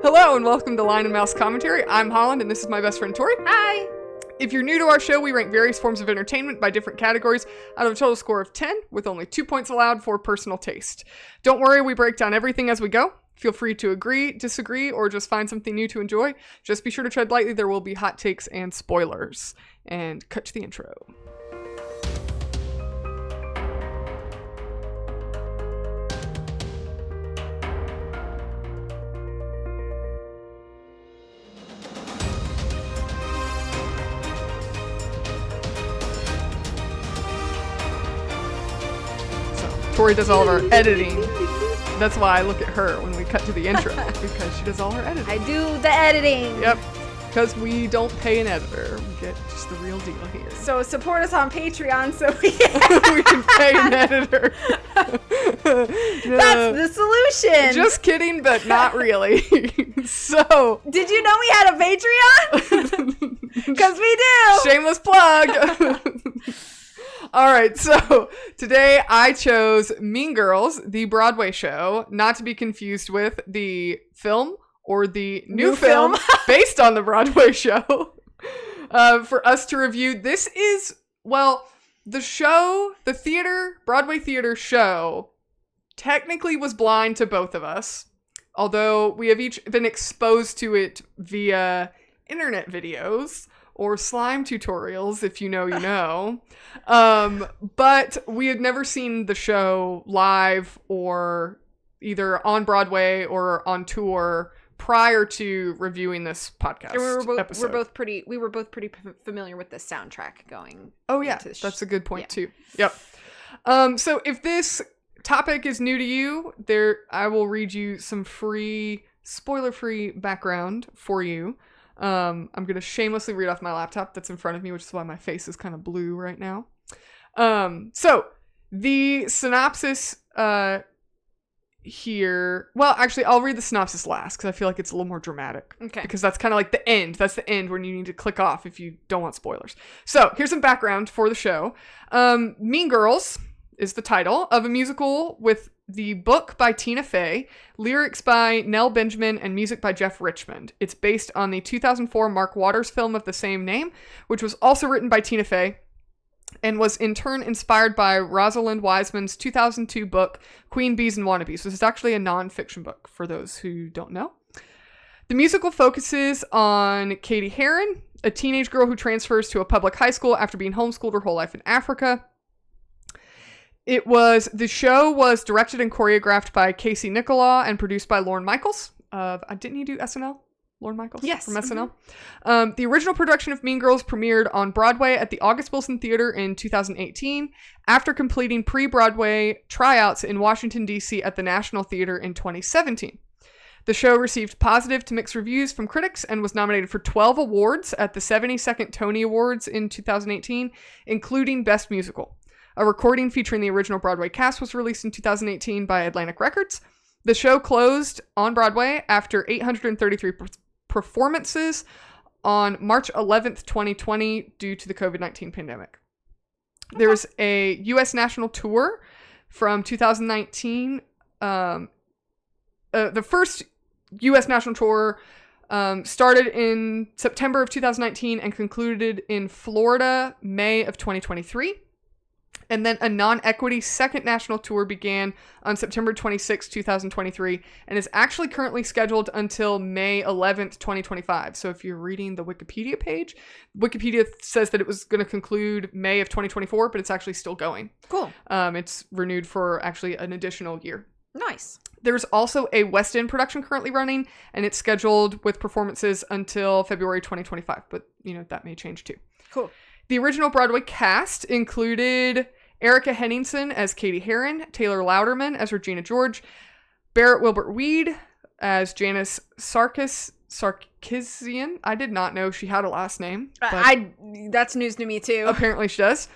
Hello and welcome to Line and Mouse Commentary. I'm Holland and this is my best friend Tori. Hi! If you're new to our show, we rank various forms of entertainment by different categories out of a total score of 10, with only 2 points allowed for personal taste. Don't worry, we break down everything as we go. Feel free to agree, disagree, or just find something new to enjoy. Just be sure to tread lightly, there will be hot takes and spoilers. And cut to the intro. Tori does all of our editing. That's why I look at her when we cut to the intro, because she does all her editing. I do the editing. Yep, because we don't pay an editor. We get just the real deal here. So support us on Patreon so we we can pay an editor. That's the solution. Just kidding, but not really. So, did you know we had a Patreon? Because we do. Shameless plug. All right, so today I chose Mean Girls, the Broadway show, not to be confused with the film or the new film based on the Broadway show, for us to review. This is, well, the show, the theater, Broadway theater show, technically was blind to both of us, although we have each been exposed to it via internet videos or slime tutorials, if you know, you know. But we had never seen the show live or either on Broadway or on tour prior to reviewing this podcast. And we episode. were both pretty familiar with the soundtrack going. Oh yeah, that's a good point too. Yep. So if this topic is new to you, I will read you some free, spoiler-free background for you. I'm going to shamelessly read off my laptop that's in front of me, which is why my face is kind of blue right now. So the synopsis, here, well, actually, I'll read the synopsis last because I feel like it's a little more dramatic. Okay. Because that's kind of like the end. That's the end when you need to click off if you don't want spoilers. So here's some background for the show. Mean Girls is the title of a musical with the book by Tina Fey, lyrics by Nell Benjamin, and music by Jeff Richmond. It's based on the 2004 Mark Waters film of the same name, which was also written by Tina Fey and was in turn inspired by Rosalind Wiseman's 2002 book, Queen Bees and Wannabes. This is actually a non-fiction book for those who don't know. The musical focuses on Katie Heron, a teenage girl who transfers to a public high school after being homeschooled her whole life in Africa. The show was directed and choreographed by Casey Nicholaw and produced by Lorne Michaels. Didn't he do SNL? Lorne Michaels? Yes. From SNL. The original production of Mean Girls premiered on Broadway at the August Wilson Theater in 2018, after completing pre-Broadway tryouts in Washington, D.C. at the National Theater in 2017. The show received positive to mixed reviews from critics and was nominated for 12 awards at the 72nd Tony Awards in 2018, including Best Musical. A recording featuring the original Broadway cast was released in 2018 by Atlantic Records. The show closed on Broadway after 833 performances on March 11th, 2020, due to the COVID-19 pandemic. Okay. There was a U.S. national tour from 2019. The first U.S. national tour started in September of 2019 and concluded in Florida, May of 2023. And then a non-equity second national tour began on September 26, 2023, and is actually currently scheduled until May 11th, 2025. So if you're reading the Wikipedia page, Wikipedia says that it was going to conclude May of 2024, but it's actually still going. Cool. It's renewed for actually an additional year. Nice. There's also a West End production currently running, and it's scheduled with performances until February 2025, but that may change too. Cool. The original Broadway cast included Erica Henningsen as Katie Heron, Taylor Louderman as Regina George, Barrett Wilbert-Weed as Janice Sarkisian. I did not know she had a last name. That's news to me too. Apparently she does.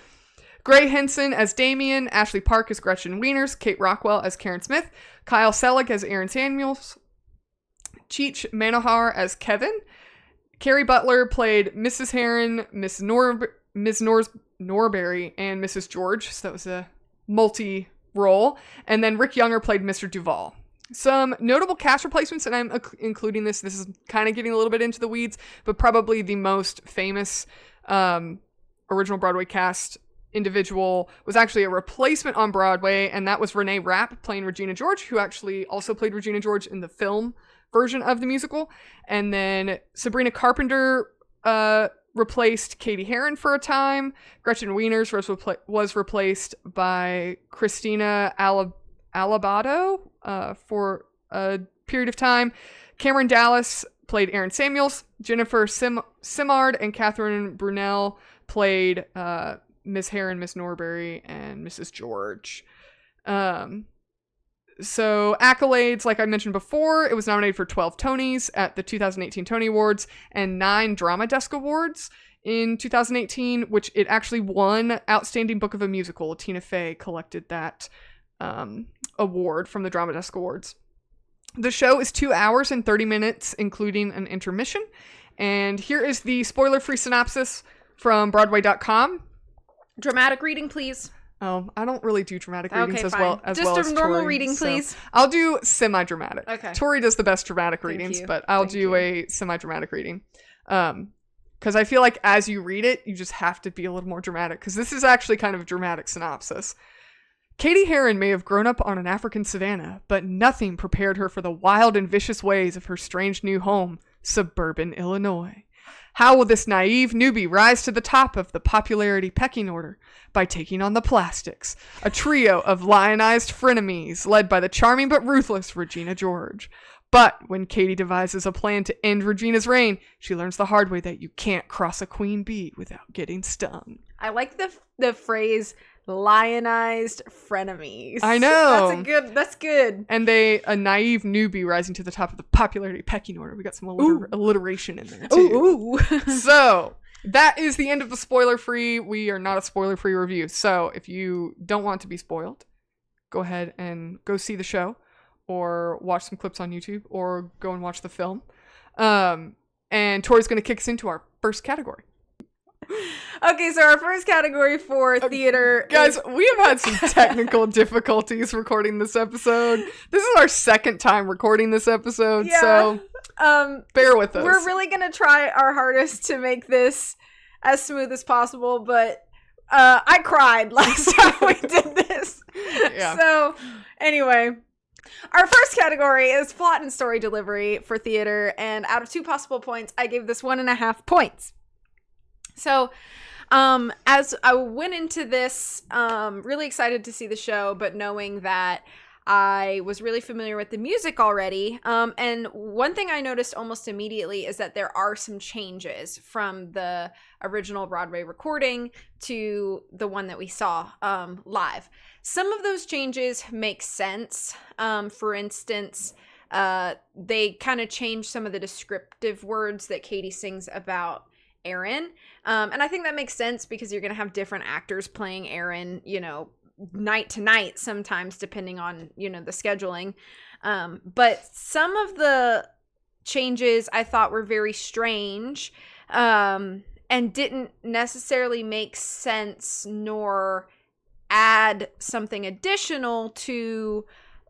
Gray Henson as Damien, Ashley Park as Gretchen Wieners, Kate Rockwell as Karen Smith, Kyle Selig as Aaron Samuels, Cheech Manohar as Kevin, Carrie Butler played Mrs. Heron, Miss Norbury, and Mrs. George, so that was a multi-role. And then Rick Younger played Mr. Duval. Some notable cast replacements, and I'm including this is kind of getting a little bit into the weeds, but probably the most famous original Broadway cast individual was actually a replacement on Broadway, and that was Renee Rapp playing Regina George, who actually also played Regina George in the film version of the musical. And then Sabrina Carpenter replaced Katie Heron for a time. Gretchen Wieners was replaced by Christina Alabado for a period of time. Cameron Dallas played Erin Samuels. Jennifer Simard and Catherine Brunel played Miss Heron, Miss Norbury, and Mrs. George. So accolades, like I mentioned before, it was nominated for 12 Tonys at the 2018 Tony Awards and 9 Drama Desk Awards in 2018, which it actually won Outstanding Book of a Musical. Tina Fey collected that award from the Drama Desk Awards. The show is 2 hours and 30 minutes, including an intermission. And here is the spoiler-free synopsis from Broadway.com. Dramatic reading, please. Oh, I don't really do dramatic readings as fine. well as Just a normal Tori, reading, please. I'll do semi-dramatic. Okay. Tori does the best dramatic readings, but I'll do a semi-dramatic reading. Because I feel like as you read it, you just have to be a little more dramatic. Because this is actually kind of a dramatic synopsis. Katie Heron may have grown up on an African savanna, but nothing prepared her for the wild and vicious ways of her strange new home, suburban Illinois. How will this naive newbie rise to the top of the popularity pecking order? By taking on the Plastics, a trio of lionized frenemies led by the charming but ruthless Regina George. But when Katie devises a plan to end Regina's reign, she learns the hard way that you can't cross a queen bee without getting stung. I like the phrase lionized frenemies. I know. That's good. And a naive newbie rising to the top of the popularity pecking order. We got some alliteration in there too. Ooh. So that is the end of the spoiler-free. We are not a spoiler-free review. So if you don't want to be spoiled, go ahead and go see the show or watch some clips on YouTube or go and watch the film. And Tori's going to kick us into our first category. Okay, so our first category for theater... Guys, we have had some technical difficulties recording this episode. This is our second time recording this episode, so bear with us. We're really going to try our hardest to make this as smooth as possible, but I cried last time we did this. Yeah. So, anyway... Our first category is plot and story delivery for theater, and out of 2 possible points, I gave this 1.5 points. So, as I went into this, really excited to see the show, but knowing that I was really familiar with the music already, and one thing I noticed almost immediately is that there are some changes from the original Broadway recording to the one that we saw live. Some of those changes make sense. For instance, they kind of change some of the descriptive words that Katie sings about Erin. And I think that makes sense because you're going to have different actors playing Erin, night to night sometimes, depending on, the scheduling. But some of the changes I thought were very strange and didn't necessarily make sense nor add something additional to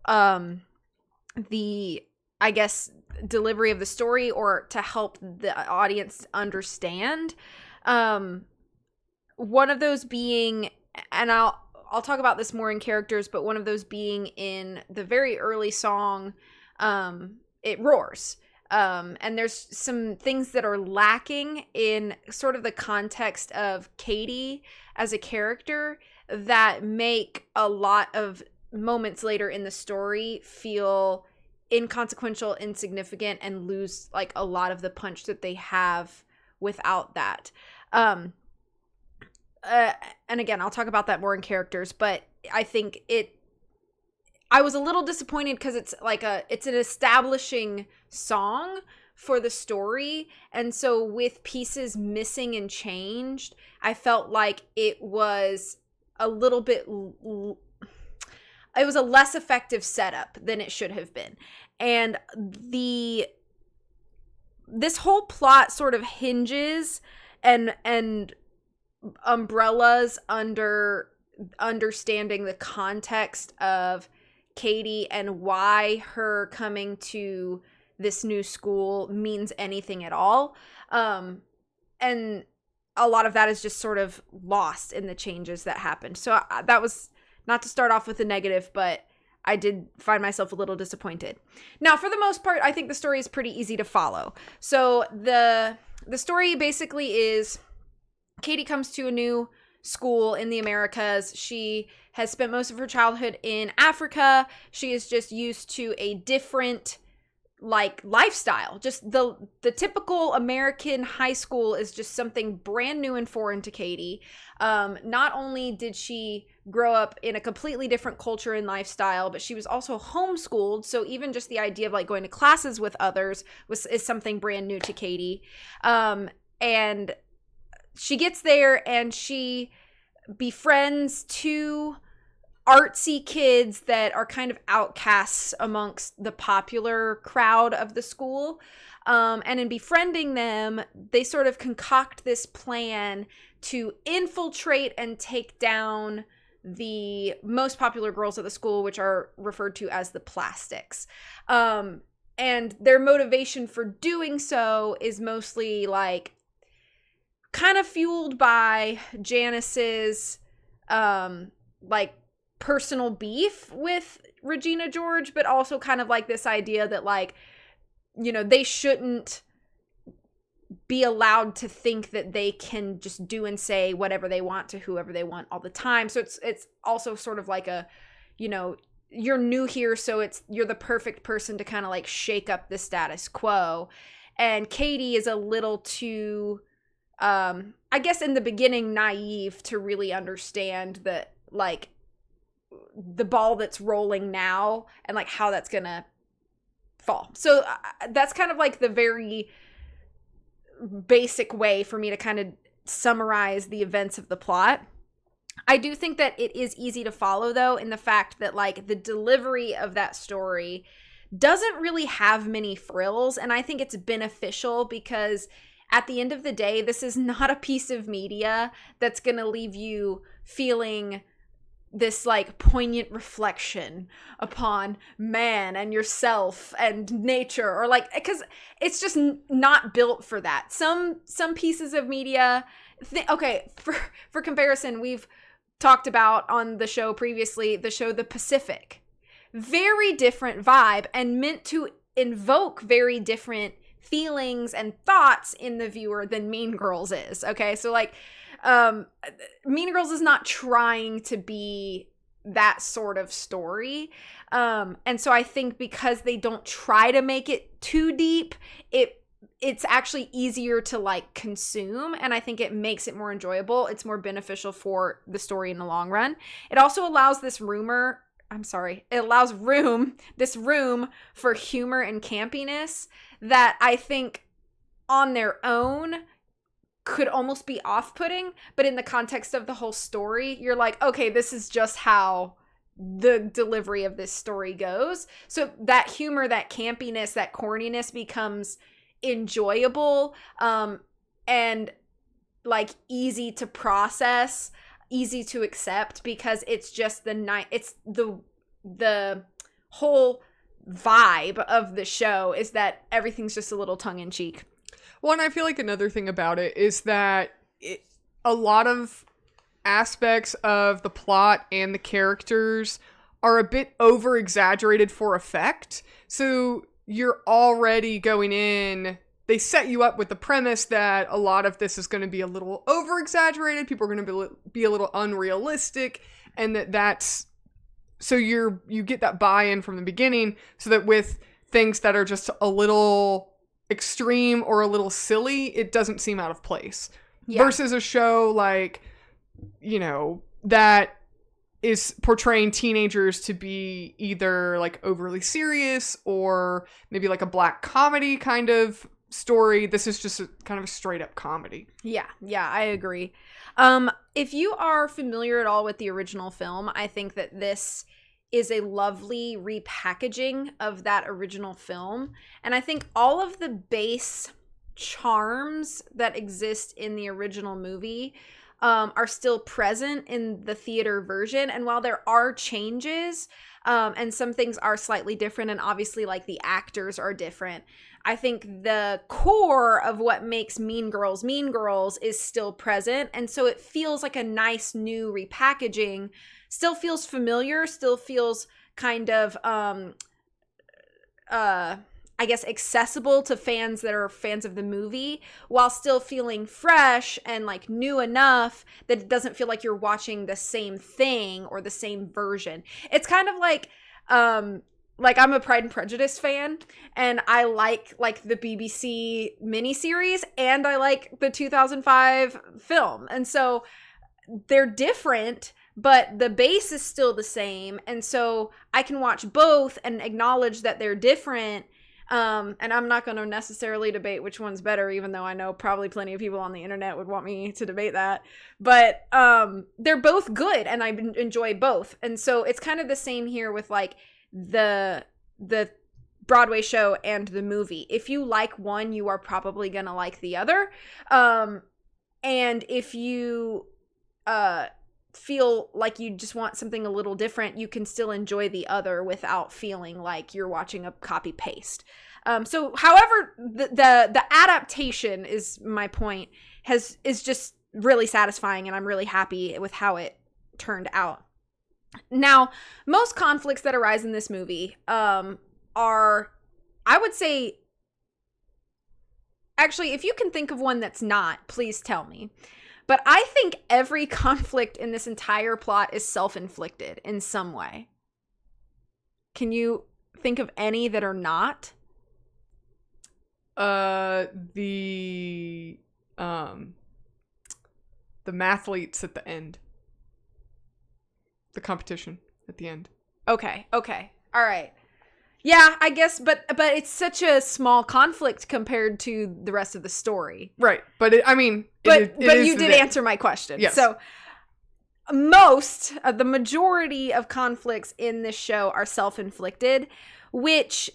the, I guess, delivery of the story or to help the audience understand. One of those being, and I'll talk about this more in characters, but one of those being in the very early song, It Roars. And there's some things that are lacking in sort of the context of Katie as a character that make a lot of moments later in the story feel inconsequential, insignificant, and lose like a lot of the punch that they have without that. And again, I'll talk about that more in characters, but I think I was a little disappointed because it's an establishing song for the story. And so with pieces missing and changed, I felt like it was a little bit, it was a less effective setup than it should have been. And this whole plot sort of hinges and umbrellas under understanding the context of Katie and why her coming to this new school means anything at all. And a lot of that is just sort of lost in the changes that happened. So that was not to start off with a negative, but I did find myself a little disappointed. Now, for the most part, I think the story is pretty easy to follow. So the story basically is Katie comes to a new school in the Americas. She has spent most of her childhood in Africa. She is just used to a different lifestyle. Just the typical American high school is just something brand new and foreign to Katie. Not only did she grow up in a completely different culture and lifestyle, but she was also homeschooled. So even just the idea of going to classes with others is something brand new to Katie. And she gets there and she befriends two artsy kids that are kind of outcasts amongst the popular crowd of the school. And in befriending them, they sort of concoct this plan to infiltrate and take down the most popular girls at the school, which are referred to as the Plastics. And their motivation for doing so is mostly kind of fueled by Janice's personal beef with Regina George, but also kind of this idea that they shouldn't be allowed to think that they can just do and say whatever they want to whoever they want all the time. So it's also sort of you're new here, so you're the perfect person to kind of shake up the status quo. And Katie is a little too I guess in the beginning naive to really understand that the ball that's rolling now and how that's gonna fall. So that's kind of the very basic way for me to kind of summarize the events of the plot. I do think that it is easy to follow, though, in the fact that the delivery of that story doesn't really have many frills, and I think it's beneficial because at the end of the day, this is not a piece of media that's gonna leave you feeling this poignant reflection upon man and yourself and nature, or because it's just not built for that. Some pieces of media for comparison, we've talked about on the show previously, the show The Pacific. Very different vibe and meant to invoke very different feelings and thoughts in the viewer than Mean Girls is. Okay, so Mean Girls is not trying to be that sort of story. And so I think because they don't try to make it too deep, it's actually easier to consume, and I think it makes it more enjoyable. It's more beneficial for the story in the long run. It also allows this room for humor and campiness that I think on their own could almost be off-putting, but in the context of the whole story, you're okay, this is just how the delivery of this story goes. So that humor, that campiness, that corniness becomes enjoyable, and easy to process, easy to accept, because it's just it's the whole vibe of the show is that everything's just a little tongue-in-cheek. Well, and I feel another thing about it is that a lot of aspects of the plot and the characters are a bit over-exaggerated for effect. So you're already going in, they set you up with the premise that a lot of this is going to be a little over-exaggerated, people are going to be a little unrealistic, and that's so you get that buy-in from the beginning, so that with things that are just a little extreme or a little silly, it doesn't seem out of place. Yeah. Versus a show that is portraying teenagers to be either overly serious or maybe a black comedy kind of story. This is just kind of a straight up comedy. Yeah, I agree. If you are familiar at all with the original film, I think that this is a lovely repackaging of that original film. And I think all of the base charms that exist in the original movie are still present in the theater version. And while there are changes, and some things are slightly different, and obviously like the actors are different, I think the core of what makes Mean Girls is still present. And so it feels like a nice new repackaging, still feels familiar, still feels kind of, I guess, accessible to fans that are fans of the movie, while still feeling fresh and like new enough that it doesn't feel like you're watching the same thing or the same version. It's kind of like I'm a Pride and Prejudice fan, and I like the BBC miniseries, and I like the 2005 film. And so they're different, but the base is still the same. And so I can watch both and acknowledge that they're different. And I'm not going to necessarily debate which one's better, even though I know probably plenty of people on the internet would want me to debate that. But they're both good, and I enjoy both. And so it's kind of the same here with like the Broadway show and the movie. If you like one, you are probably going to like the other. And if you feel like you just want something a little different, you can still enjoy the other without feeling like you're watching a copy paste. So however, the adaptation is my point, is just really satisfying, and I'm really happy with how it turned out. Now, most conflicts that arise in this movie are, I would say, actually, if you can think of one that's not, please tell me. But I think every conflict in this entire plot is self-inflicted in some way. Can you think of any that are not? The mathletes at the end. The competition at the end. Okay. All right. Yeah, I guess, but it's such a small conflict compared to the rest of the story. Right, but you did answer my question. Yes. So the majority of conflicts in this show are self-inflicted, which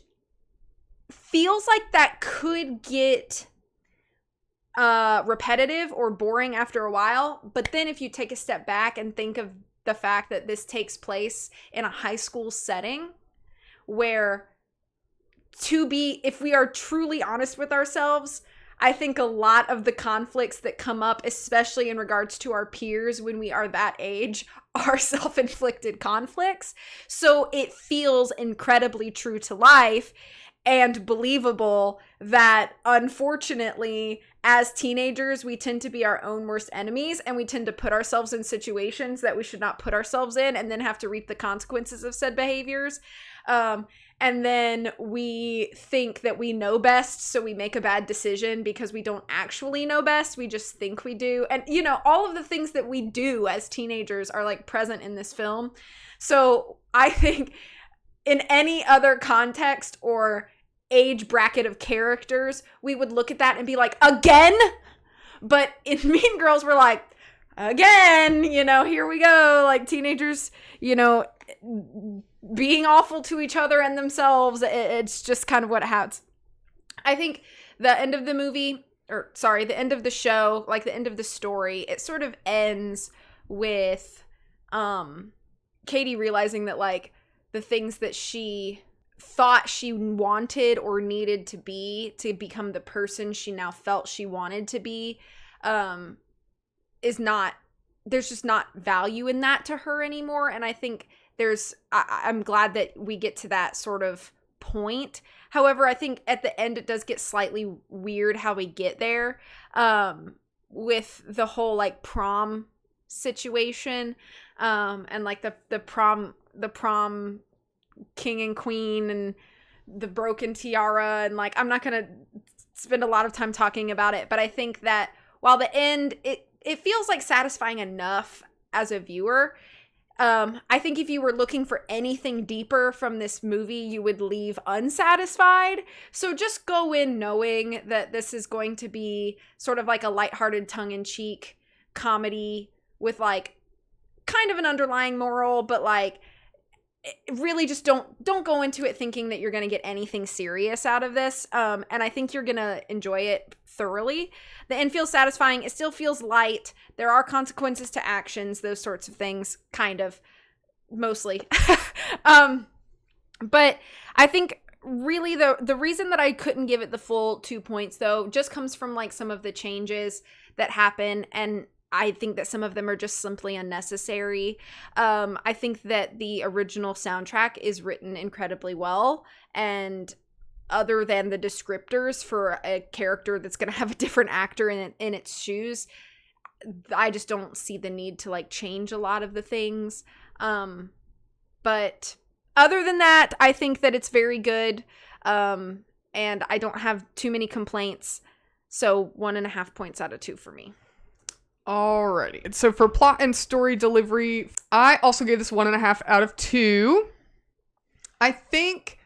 feels like that could get repetitive or boring after a while. But then if you take a step back and think of the fact that this takes place in a high school setting, where, if we are truly honest with ourselves, I think a lot of the conflicts that come up, especially in regards to our peers when we are that age, are self-inflicted conflicts. So it feels incredibly true to life and believable that, unfortunately, as teenagers, we tend to be our own worst enemies, and we tend to put ourselves in situations that we should not put ourselves in, and then have to reap the consequences of said behaviors. And then we think that we know best, so we make a bad decision because we don't actually know best. We just think we do. And, all of the things that we do as teenagers are like present in this film. So I think in any other context or age bracket of characters, we would look at that and be like, again? But in Mean Girls, we're like, again, here we go. Like teenagers, being awful to each other and themselves. It's just kind of what happens. I think the end of the movie, the end of the show, like the end of the story, it sort of ends with Katie realizing that like the things that she thought she wanted or needed to become the person she now felt she wanted to be, there's just not value in that to her anymore. And I think I'm glad that we get to that sort of point. However, I think at the end it does get slightly weird how we get there, with the whole like prom situation, and like the prom king and queen and the broken tiara, and like I'm not gonna spend a lot of time talking about it, but I think that while the end it feels like satisfying enough as a viewer, I think if you were looking for anything deeper from this movie, you would leave unsatisfied. So just go in knowing that this is going to be sort of like a lighthearted, tongue-in-cheek comedy with like kind of an underlying moral, but like really just don't go into it thinking that you're going to get anything serious out of this. And I think you're going to enjoy it thoroughly. The end feels satisfying. It still feels light. There are consequences to actions, those sorts of things, kind of, mostly. But I think really the reason that I couldn't give it the full 2 points, though, just comes from like some of the changes that happen, and I think that some of them are just simply unnecessary. I think that the original soundtrack is written incredibly well, and other than the descriptors for a character that's going to have a different actor in its shoes, I just don't see the need to like change a lot of the things. But other than that, I think that it's very good. And I don't have too many complaints. So 1.5 points out of 2 for me. Alrighty. So for plot and story delivery, I also gave this 1.5 out of 2. I think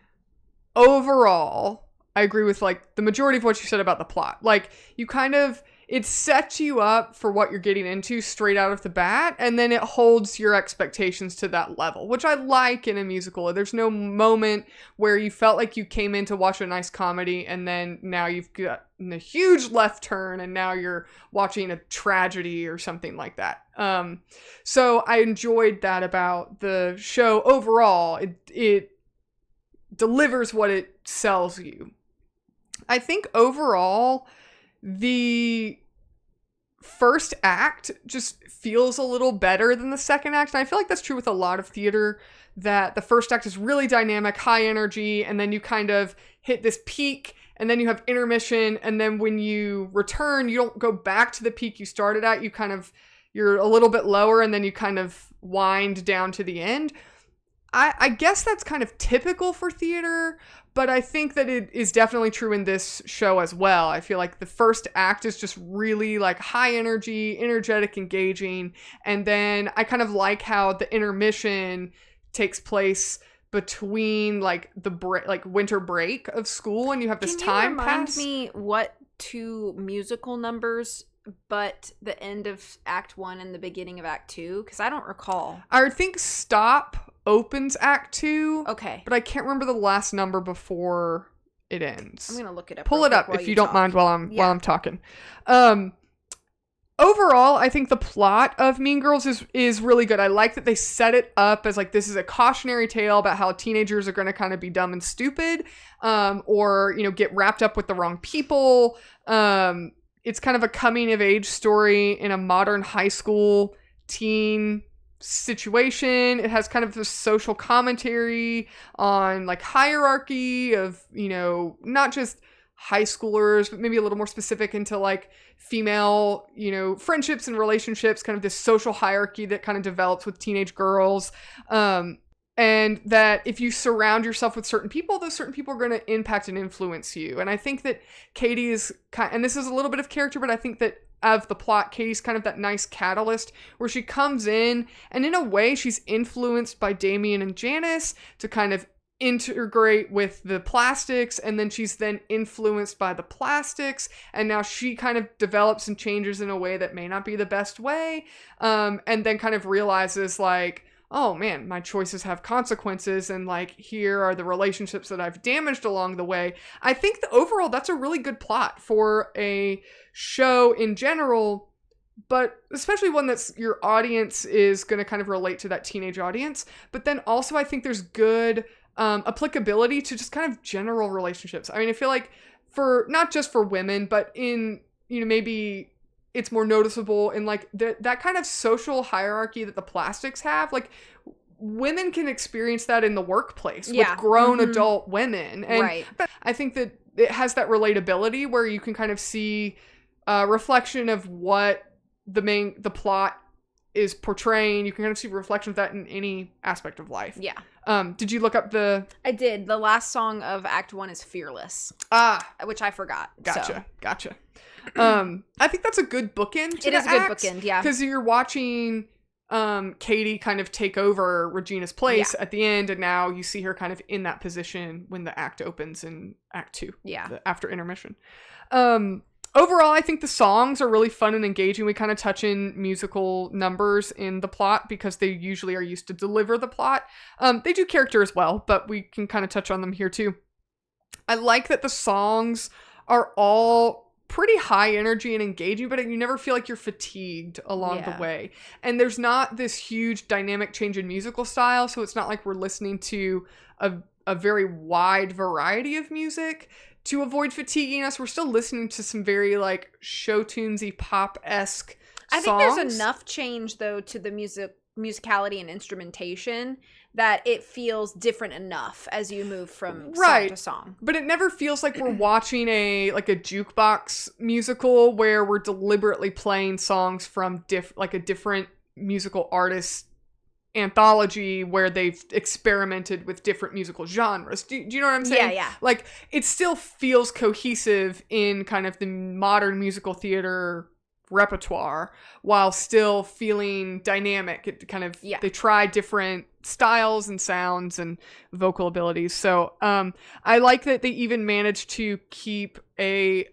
overall, I agree with like the majority of what you said about the plot. Like you kind of, it sets you up for what you're getting into straight out of the bat, and then it holds your expectations to that level, which I like in a musical. There's no moment where you felt like you came in to watch a nice comedy and then now you've got a huge left turn and now you're watching a tragedy or something like that. So I enjoyed that about the show overall. It delivers what it sells you. I think overall, the first act just feels a little better than the second act. And I feel like that's true with a lot of theater, that the first act is really dynamic, high energy, and then you kind of hit this peak, and then you have intermission, and then when you return, you don't go back to the peak you started at. You're a little bit lower, and then you kind of wind down to the end. I guess that's kind of typical for theater, but I think that it is definitely true in this show as well. I feel like the first act is just really like high energy, energetic, engaging, and then I kind of like how the intermission takes place between like the winter break of school, and you have this time pass. Can you remind me what 2 musical numbers but the end of Act 1 and the beginning of Act 2? Because I don't recall. I think Stop opens Act 2. Okay. But I can't remember the last number before it ends. I'm going to look it up. Pull it up if you don't mind while I'm talking. Overall, I think the plot of Mean Girls is really good. I like that they set it up as like this is a cautionary tale about how teenagers are going to kind of be dumb and stupid, or get wrapped up with the wrong people. It's kind of a coming of age story in a modern high school teen situation. It has kind of this social commentary on like hierarchy of, not just high schoolers, but maybe a little more specific into like female, friendships and relationships, kind of this social hierarchy that kind of develops with teenage girls. And that if you surround yourself with certain people, those certain people are going to impact and influence you. And I think that Katie is and this is a little bit of character, but I think that of the plot, Katie's kind of that nice catalyst where she comes in and in a way she's influenced by Damien and Janice to kind of integrate with the plastics, and then she's then influenced by the plastics, and now she kind of develops and changes in a way that may not be the best way, and then kind of realizes like, oh man, my choices have consequences, and like here are the relationships that I've damaged along the way. I think that overall that's a really good plot for a show in general, but especially one that's your audience is going to kind of relate to that teenage audience. But then also I think there's good applicability to just kind of general relationships. I mean, I feel like for not just for women, but in, maybe it's more noticeable in like that kind of social hierarchy that the plastics have. Like women can experience that in the workplace with grown adult women. And right. But I think that it has that relatability where you can kind of see a reflection of what the plot is portraying. You can kind of see a reflection of that in any aspect of life. Yeah. Did you look up I did. The last song of Act 1 is Fearless. Which I forgot. Gotcha. I think that's a good bookend to It is a good bookend, yeah. Because you're watching Katie kind of take over Regina's place at the end, and now you see her kind of in that position when the act opens in Act 2. Yeah. After intermission. Overall, I think the songs are really fun and engaging. We kind of touch in musical numbers in the plot because they usually are used to deliver the plot. They do character as well, but we can kind of touch on them here too. I like that the songs are all pretty high energy and engaging, but you never feel like you're fatigued along the way. And there's not this huge dynamic change in musical style, so it's not like we're listening to a very wide variety of music to avoid fatiguing us. We're still listening to some very like show tunesy pop-esque songs. I think there's enough change though to the musicality and instrumentation that it feels different enough as you move from song to song. But it never feels like we're watching a jukebox musical where we're deliberately playing songs from a different musical artist anthology where they've experimented with different musical genres. Do you know what I'm saying? Yeah. Like, it still feels cohesive in kind of the modern musical theater repertoire while still feeling dynamic. It kind of, they try different styles and sounds and vocal abilities. So I like that they even managed to keep a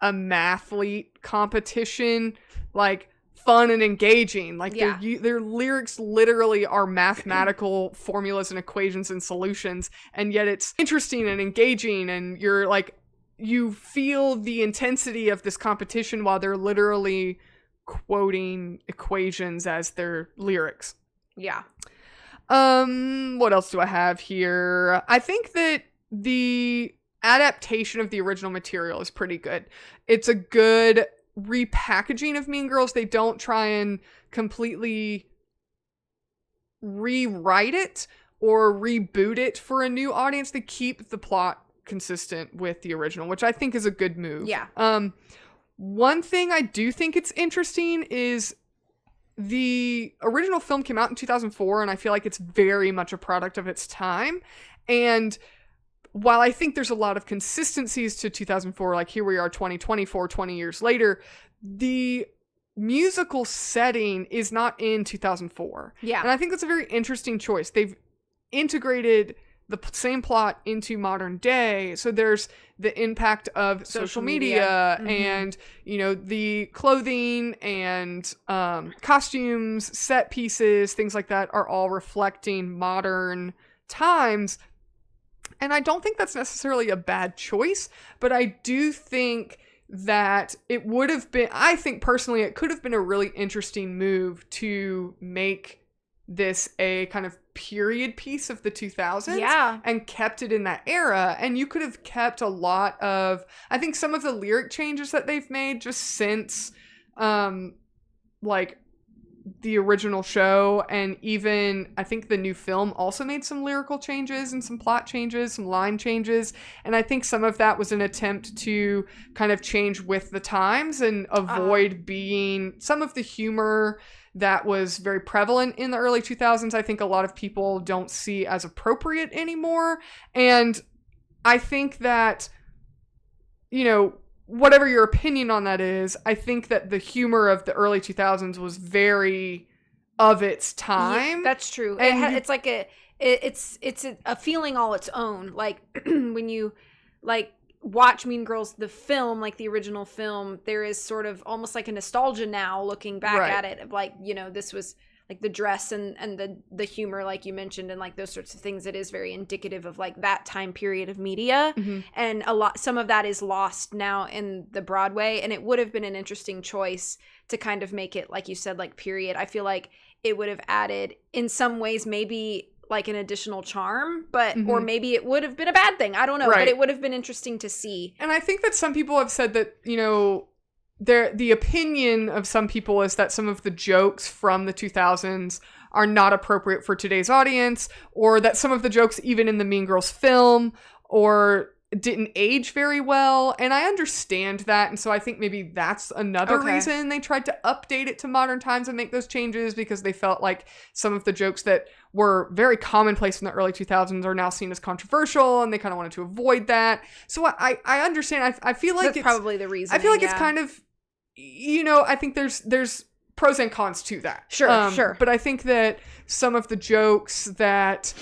mathlete competition like fun and engaging. Like their lyrics literally are mathematical formulas and equations and solutions, and yet it's interesting and engaging, and you're like, you feel the intensity of this competition while they're literally quoting equations as their lyrics. Yeah. What else do I have here? I think that the adaptation of the original material is pretty good. It's a good repackaging of Mean Girls. They don't try and completely rewrite it or reboot it for a new audience. They keep the plot consistent with the original, which I think is a good move. Yeah. One thing I do think it's interesting is the original film came out in 2004, and I feel like it's very much a product of its time. And while I think there's a lot of consistencies to 2004, like here we are 2024, 20 years later, the musical setting is not in 2004. Yeah. And I think that's a very interesting choice. They've integrated the same plot into modern day. So there's the impact of social media. Mm-hmm. And, the clothing and costumes, set pieces, things like that are all reflecting modern times. And I don't think that's necessarily a bad choice, but I do think that it would have been, I think personally, it could have been a really interesting move to make this a kind of period piece of the 2000s and kept it in that era. And you could have kept a lot of, I think some of the lyric changes that they've made just since, the original show, and even I think the new film also made some lyrical changes and some plot changes, some line changes, and I think some of that was an attempt to kind of change with the times and avoid being some of the humor that was very prevalent in the early 2000s. I think a lot of people don't see as appropriate anymore, and I think that, whatever your opinion on that is, I think that the humor of the early 2000s was very of its time. Yeah, that's true. And it's like it's a feeling all its own. Like when you watch Mean Girls, the film, like the original film, there is sort of almost like a nostalgia now looking back at it of this was like the dress and the humor, like you mentioned, and like those sorts of things. It is very indicative of like that time period of media. Mm-hmm. And some of that is lost now in the Broadway, and it would have been an interesting choice to kind of make it, like you said, like period. I feel like it would have added in some ways maybe like an additional charm, but or maybe it would have been a bad thing. I don't know, but it would have been interesting to see. And I think that some people have said that, the opinion of some people is that some of the jokes from the 2000s are not appropriate for today's audience, or that some of the jokes even in the Mean Girls film or didn't age very well. And I understand that. And so I think maybe that's another reason they tried to update it to modern times and make those changes, because they felt like some of the jokes that were very commonplace in the early 2000s are now seen as controversial, and they kind of wanted to avoid that. So I understand. I feel like that's probably the reason. I feel like it's kind of, I think there's pros and cons to that. Sure. But I think that some of the jokes that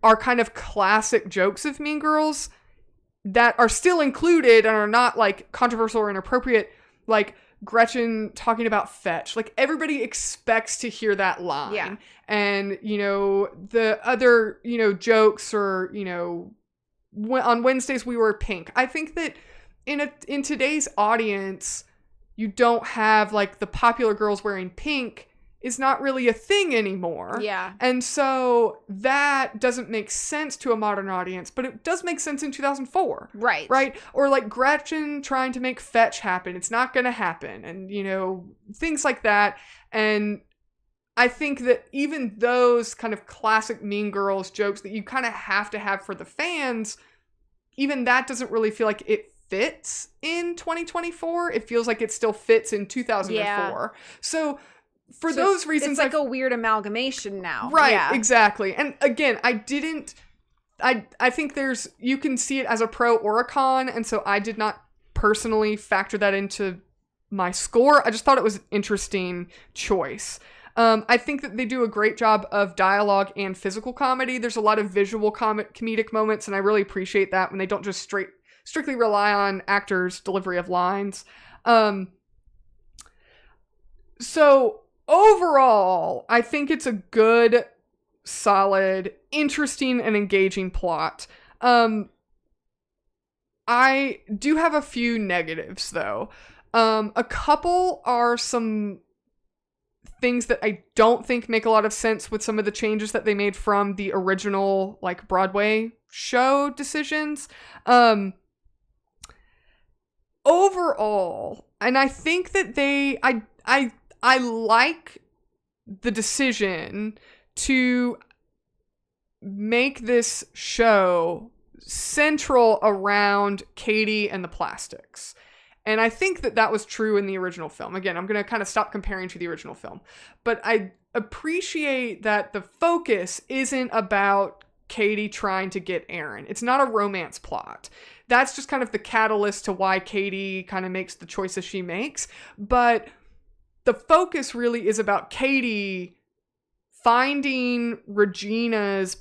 are kind of classic jokes of Mean Girls that are still included and are not like controversial or inappropriate, like Gretchen talking about fetch. Like everybody expects to hear that line. Yeah. And, the other, jokes or, on Wednesdays we wear pink. I think that in today's audience, you don't have like the popular girls wearing pink is not really a thing anymore. Yeah. And so that doesn't make sense to a modern audience, but it does make sense in 2004. Right. Right? Or like Gretchen trying to make fetch happen. It's not going to happen. And, things like that. And I think that even those kind of classic Mean Girls jokes that you kind of have to have for the fans, even that doesn't really feel like it fits in 2024. It feels like it still fits in 2004. Yeah. So those reasons, it's like a weird amalgamation now. Right, yeah. Exactly. And again, I think you can see it as a pro or a con, and so I did not personally factor that into my score. I just thought it was an interesting choice. I think that they do a great job of dialogue and physical comedy. There's a lot of visual comedic moments, and I really appreciate that when they don't just strictly rely on actors' delivery of lines. So overall, I think it's a good, solid, interesting, and engaging plot. I do have a few negatives, though. A couple are some things that I don't think make a lot of sense with some of the changes that they made from the original, like, Broadway show decisions. Overall, and I think that I like the decision to make this show central around Katie and the plastics. And I think that was true in the original film. Again, I'm going to kind of stop comparing to the original film. But I appreciate that the focus isn't about Katie trying to get Aaron. It's not a romance plot. That's just kind of the catalyst to why Katie kind of makes the choices she makes. But the focus really is about Katie finding Regina's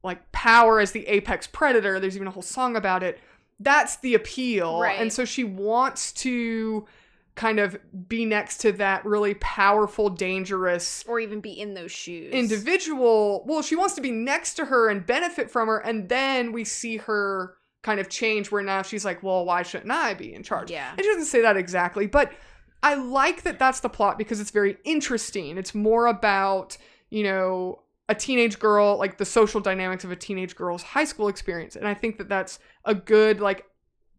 like power as the apex predator. There's even a whole song about it. That's the appeal. Right. And so she wants to kind of be next to that really powerful, dangerous, or even be in those shoes individual. Well, she wants to be next to her and benefit from her. And then we see her kind of change where now she's like, well, why shouldn't I be in charge? Yeah. And she doesn't say that exactly, but I like that that's the plot because it's very interesting. It's more about, a teenage girl, like the social dynamics of a teenage girl's high school experience. And I think that that's a good, like,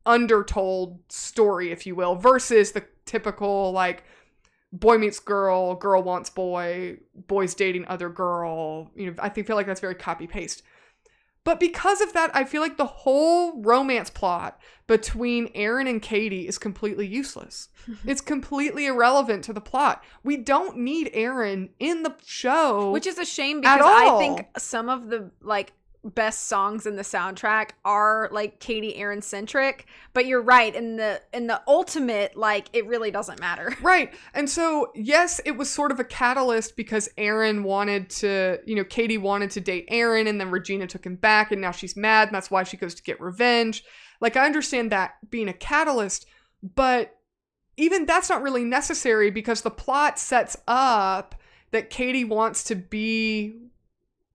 undertold story, if you will, versus the typical, like, boy meets girl, girl wants boy, boys dating other girl. I feel like that's very copy-paste. But because of that, I feel like the whole romance plot between Aaron and Katie is completely useless. It's completely irrelevant to the plot. We don't need Aaron in the show. Which is a shame because I think some of the, like, best songs in the soundtrack are, like, Katie Aaron centric. But you're right. In the ultimate, like, it really doesn't matter. Right. And so, yes, it was sort of a catalyst because Aaron wanted to, Katie wanted to date Aaron and then Regina took him back and now she's mad and that's why she goes to get revenge. Like, I understand that being a catalyst, but even that's not really necessary because the plot sets up that Katie wants to be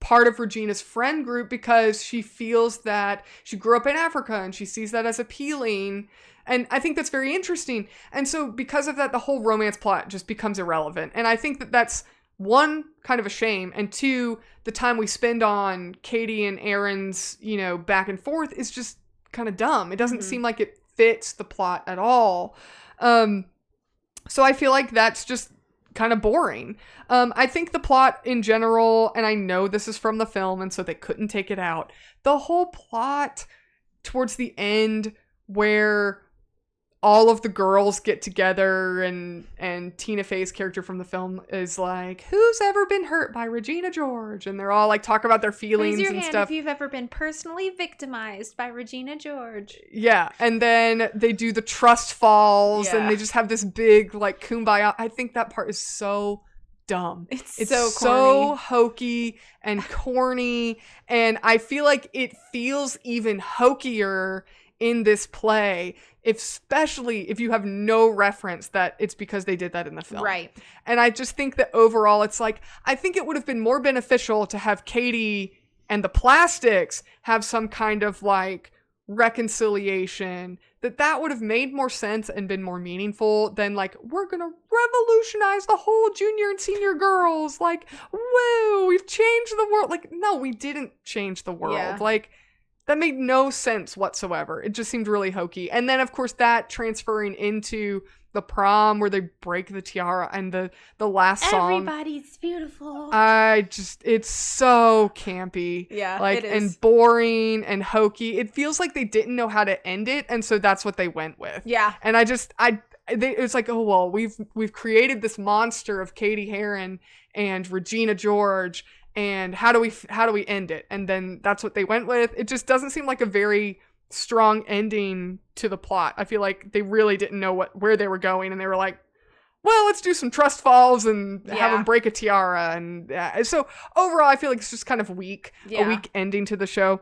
part of Regina's friend group because she feels that she grew up in Africa and she sees that as appealing. And I think that's very interesting. And so because of that, the whole romance plot just becomes irrelevant. And I think that that's, one, kind of a shame. And two, the time we spend on Katie and Aaron's, back and forth is just kind of dumb. It doesn't seem like it fits the plot at all. So I feel like that's just kind of boring. I think the plot in general, and I know this is from the film and so they couldn't take it out, the whole plot towards the end where all of the girls get together and Tina Fey's character from the film is like, who's ever been hurt by Regina George? And they're all like talk about their feelings Raise your and hand stuff. if you've ever been personally victimized by Regina George. Yeah. And then they do the trust falls and they just have this big like kumbaya. I think that part is so dumb. It's so hokey and corny. And I feel like it feels even hokier in this play, especially if you have no reference that it's because they did that in the film. Right. And I just think that overall it's like, I think it would have been more beneficial to have Katie and the plastics have some kind of like reconciliation, that would have made more sense and been more meaningful than like, we're gonna revolutionize the whole junior and senior girls, like, woo, we've changed the world. Like, no, we didn't change the world. Yeah. Like, that made no sense whatsoever. It just seemed really hokey. And then, of course, that transferring into the prom where they break the tiara and the last song. Everybody's beautiful. It's so campy. Yeah, like, it is. and boring and hokey. It feels like they didn't know how to end it, and so that's what they went with. Yeah. And it's like, oh, well, we've created this monster of Katie Heron and Regina George, and how do we end it? And then that's what they went with. It just doesn't seem like a very strong ending to the plot. I feel like they really didn't know where they were going, and they were like, well, let's do some trust falls and have them break a tiara. And so overall, I feel like it's just kind of weak, a weak ending to the show.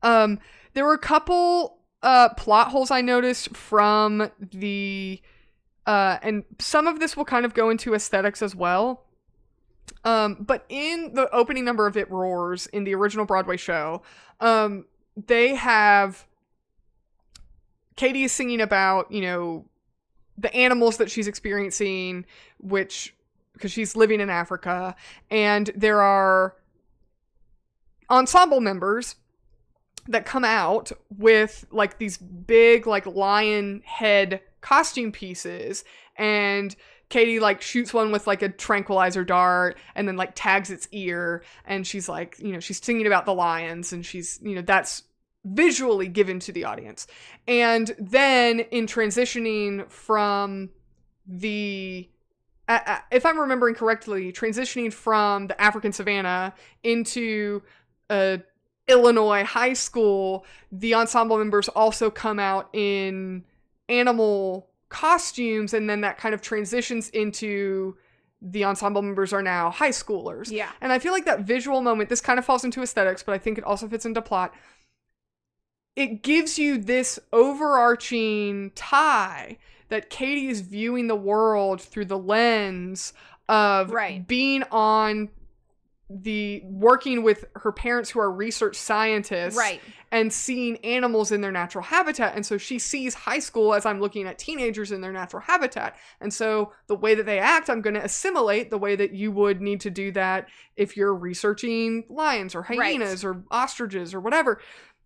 There were a couple plot holes I noticed from the and some of this will kind of go into aesthetics as well. But in the opening number of It Roars in the original Broadway show, they have Katie is singing about, the animals that she's experiencing, because she's living in Africa, and there are ensemble members that come out with like these big like lion head costume pieces, and Katie like shoots one with like a tranquilizer dart and then like tags its ear, and she's like, she's singing about the lions, and she's, that's visually given to the audience. And then in transitioning from the if I'm remembering correctly, transitioning from the African savannah into Illinois high school, the ensemble members also come out in animal costumes, and then that kind of transitions into the ensemble members are now high schoolers. Yeah. And I feel like that visual moment, this kind of falls into aesthetics, but I think it also fits into plot. It gives you this overarching tie that Katie is viewing the world through the lens of being on working with her parents who are research scientists, and seeing animals in their natural habitat. And so she sees high school as I'm looking at teenagers in their natural habitat. And so the way that they act, I'm going to assimilate the way that you would need to do that if you're researching lions or hyenas or ostriches or whatever.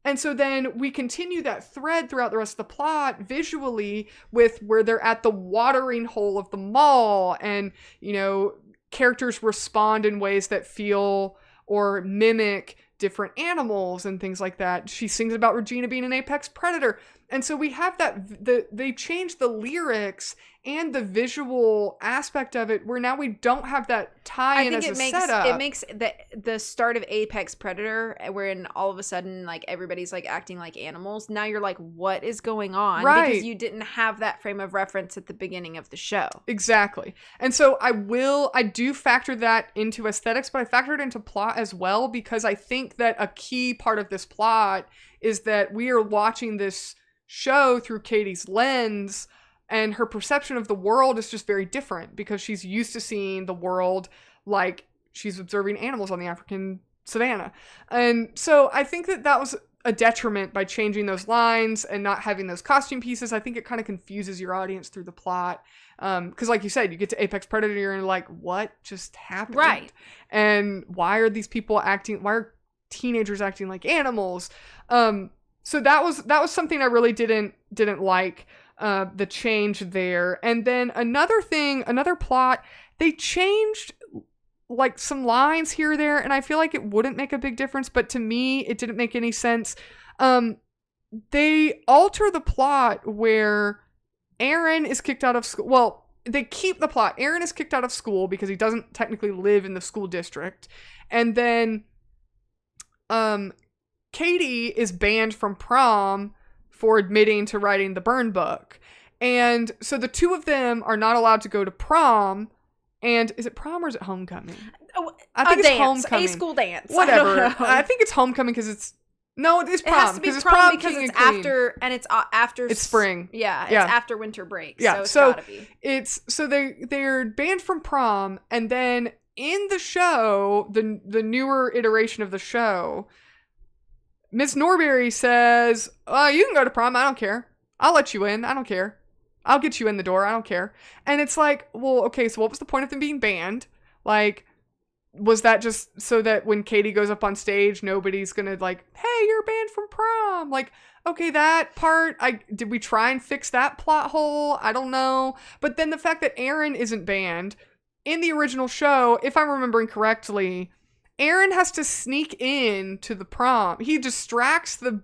And so then we continue that thread throughout the rest of the plot visually with where they're at the watering hole of the mall, and, characters respond in ways that feel or mimic different animals and things like that. She sings about Regina being an apex predator. And so we have that, they changed the lyrics and the visual aspect of it, where now we don't have that tie-in as a setup. It makes the start of Apex Predator, wherein all of a sudden, like, everybody's, like, acting like animals. Now you're like, what is going on? Right. Because you didn't have that frame of reference at the beginning of the show. Exactly. And so I do factor that into aesthetics, but I factor it into plot as well, because I think that a key part of this plot is that we are watching this show through Katie's lens, and her perception of the world is just very different because she's used to seeing the world like she's observing animals on the African savannah. And so I think that was a detriment by changing those lines and not having those costume pieces. I think it kind of confuses your audience through the plot. Because like you said, you get to Apex Predator and you're like, what just happened? Right. And why are teenagers acting like animals? So that was something I really didn't like, the change there. And then another plot, they changed like some lines here or there, and I feel like it wouldn't make a big difference, but to me, it didn't make any sense. They alter the plot where Aaron is kicked out of school. Well, they keep the plot. Aaron is kicked out of school because he doesn't technically live in the school district. And then, Katie is banned from prom for admitting to writing the burn book. And so the two of them are not allowed to go to prom. And is it prom or is it homecoming? Oh, I think it's dance, homecoming. a school dance. Whatever. I think it's homecoming because it's prom. It has to be prom because it's after, and it's after. It's spring. Yeah, it's after winter break. Yeah, so it's gotta be. They're banned from prom, and then in the show, the newer iteration of the show, Miss Norbury says, you can go to prom. I don't care. I'll let you in. I don't care. I'll get you in the door. I don't care. And it's like, well, okay, so what was the point of them being banned? Like, was that just so that when Katie goes up on stage, nobody's gonna like, hey, you're banned from prom? Like, okay, that part, did we try and fix that plot hole? I don't know. But then the fact that Aaron isn't banned, in the original show, if I'm remembering correctly, Aaron has to sneak in to the prom. He distracts the,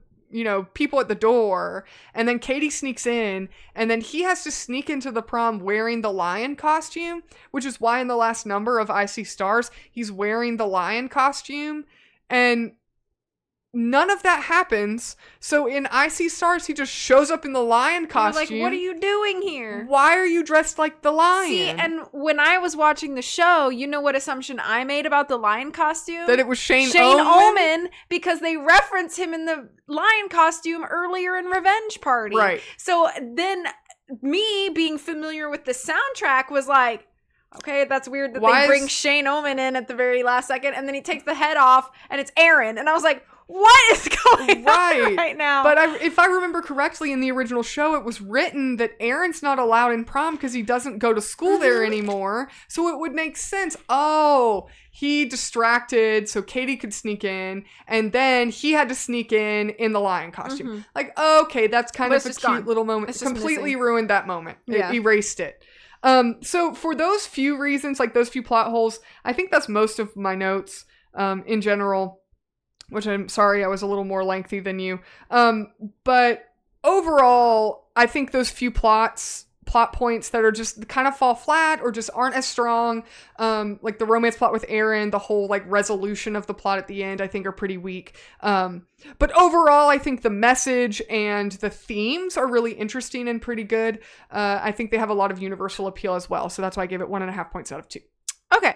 people at the door, and then Katie sneaks in, and then he has to sneak into the prom wearing the lion costume, which is why in the last number of I See Stars, he's wearing the lion costume, and none of that happens. So in I See Stars, he just shows up in the lion costume. Like, what are you doing here? Why are you dressed like the lion? See, and when I was watching the show, you know what assumption I made about the lion costume? That it was Shane Omen, because they reference him in the lion costume earlier in Revenge Party. Right. So then me being familiar with the soundtrack was like, okay, that's weird that they bring Shane Omen in at the very last second, and then he takes the head off, and it's Aaron. And I was like, what is going on right now? But if I remember correctly, in the original show, it was written that Aaron's not allowed in prom because he doesn't go to school there anymore. So it would make sense. Oh, he distracted so Katie could sneak in, and then he had to sneak in the lion costume. Mm-hmm. Like, okay, that's kind of a cute little moment. It completely ruined that moment. Yeah. It erased it. So for those few reasons, like those few plot holes, I think that's most of my notes in general. Which I'm sorry, I was a little more lengthy than you. But overall, I think those few plot points that are just kind of fall flat or just aren't as strong, like the romance plot with Aaron, the whole like resolution of the plot at the end, I think are pretty weak. But overall, I think the message and the themes are really interesting and pretty good. I think they have a lot of universal appeal as well. So that's why I gave it 1.5 points out of 2. Okay.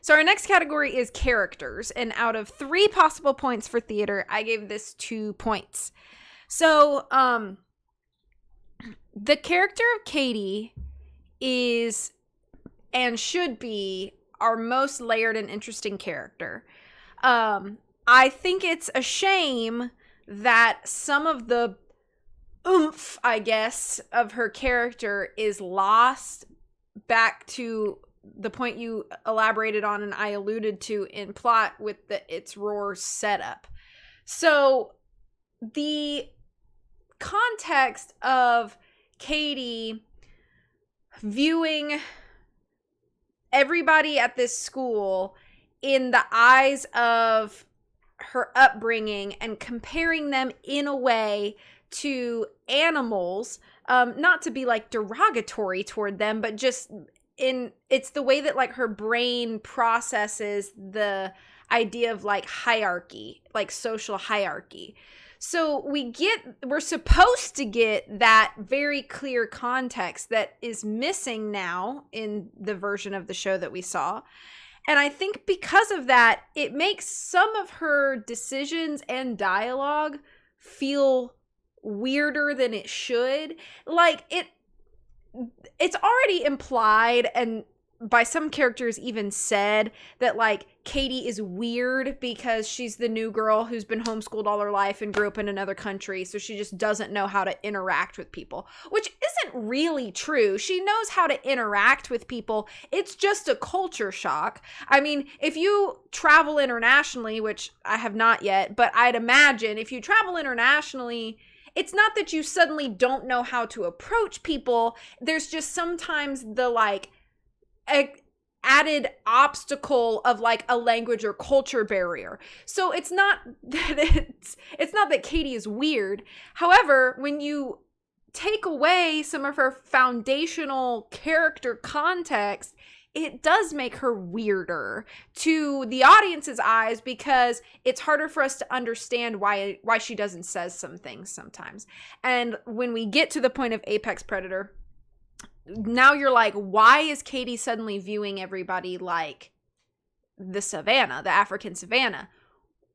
So our next category is characters, and out of 3 possible points for theater, I gave this 2 points. So, the character of Katie is, and should be, our most layered and interesting character. I think it's a shame that some of the oomph, I guess, of her character is lost back to the point you elaborated on and I alluded to in plot with the It's Roar setup. So the context of Katie viewing everybody at this school in the eyes of her upbringing and comparing them in a way to animals, not to be like derogatory toward them, but just it's the way that like her brain processes the idea of like hierarchy, like social hierarchy. So we're supposed to get that very clear context that is missing now in the version of the show that we saw. And I think because of that, it makes some of her decisions and dialogue feel weirder than it should. Like it's already implied and by some characters even said that like Katie is weird because she's the new girl who's been homeschooled all her life and grew up in another country, so she just doesn't know how to interact with people, which isn't really true. She knows how to interact with people. It's just a culture shock. I mean, if you travel internationally, which I have not yet, but I'd imagine if you travel internationally, it's not that you suddenly don't know how to approach people. There's just sometimes the like added obstacle of like a language or culture barrier. So it's not that it's not that Katie is weird. However, when you take away some of her foundational character context, it does make her weirder to the audience's eyes because it's harder for us to understand why she doesn't say some things sometimes. And when we get to the point of apex predator, now you're like, why is Katie suddenly viewing everybody like the savannah, the African savannah?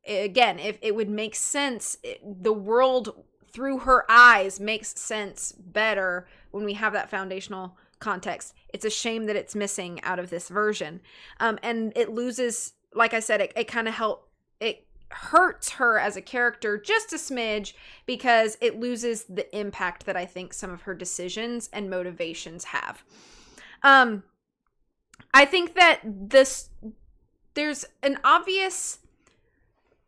Again, if it would make sense, the world through her eyes makes sense better when we have that foundational context. It's a shame that it's missing out of this version. And it loses, like I said, it kind of it hurts her as a character just a smidge because it loses the impact that I think some of her decisions and motivations have. I think that there's an obvious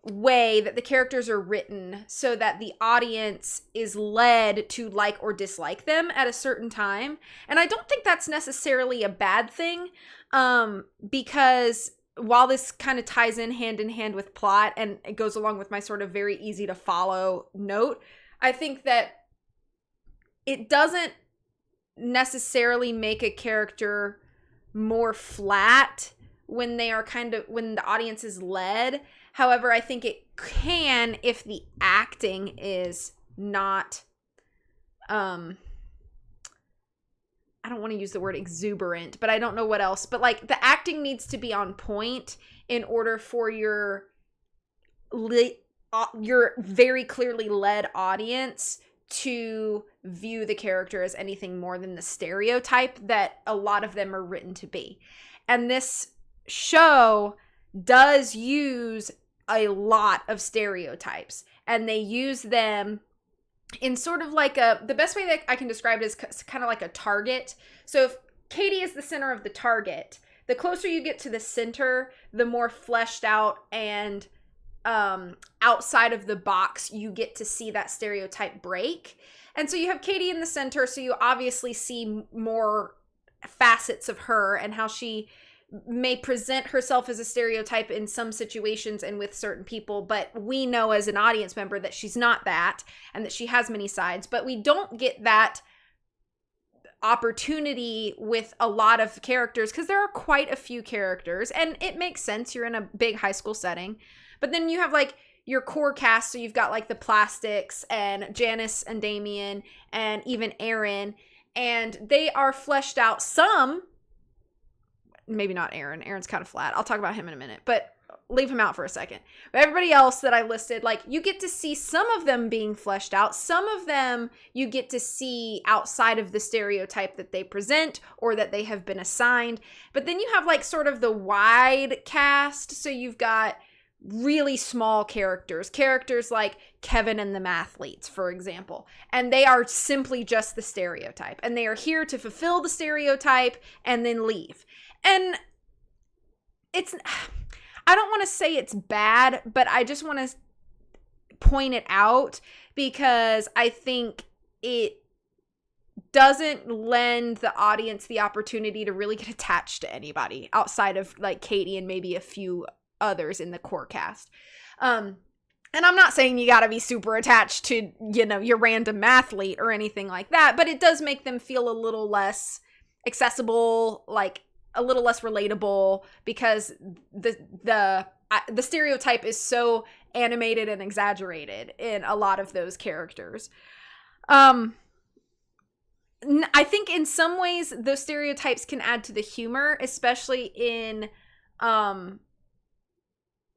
way that the characters are written so that the audience is led to like or dislike them at a certain time. And I don't think that's necessarily a bad thing, because while this kind of ties in hand with plot and it goes along with my sort of very easy to follow note, I think that it doesn't necessarily make a character more flat when they are when the audience is led. However, I think it can if the acting is not, I don't want to use the word exuberant, but I don't know what else. But like the acting needs to be on point in order for your very clearly led audience to view the character as anything more than the stereotype that a lot of them are written to be. And this show does use a lot of stereotypes, and they use them in sort of like the best way that I can describe it is kind of like a target. So if Katie is the center of the target, the closer you get to the center, the more fleshed out and outside of the box you get to see that stereotype break. And so you have Katie in the center, so you obviously see more facets of her and how she may present herself as a stereotype in some situations and with certain people, but we know as an audience member that she's not that and that she has many sides. But we don't get that opportunity with a lot of characters because there are quite a few characters, and it makes sense. You're in a big high school setting. But then you have like your core cast, so you've got like the Plastics and Janice and Damien and even Aaron, and they are fleshed out. Some, maybe not Aaron. Aaron's kind of flat. I'll talk about him in a minute, but leave him out for a second. But everybody else that I listed, like you get to see some of them being fleshed out. Some of them you get to see outside of the stereotype that they present or that they have been assigned. But then you have like sort of the wide cast. So you've got really small characters like Kevin and the Mathletes, for example, and they are simply just the stereotype, and they are here to fulfill the stereotype and then leave. And I don't want to say it's bad, but I just want to point it out because I think it doesn't lend the audience the opportunity to really get attached to anybody outside of like Katie and maybe a few others in the core cast. And I'm not saying you gotta be super attached to, your random mathlete or anything like that, but it does make them feel a little less accessible, like a little less relatable, because the stereotype is so animated and exaggerated in a lot of those characters. I think in some ways those stereotypes can add to the humor, especially in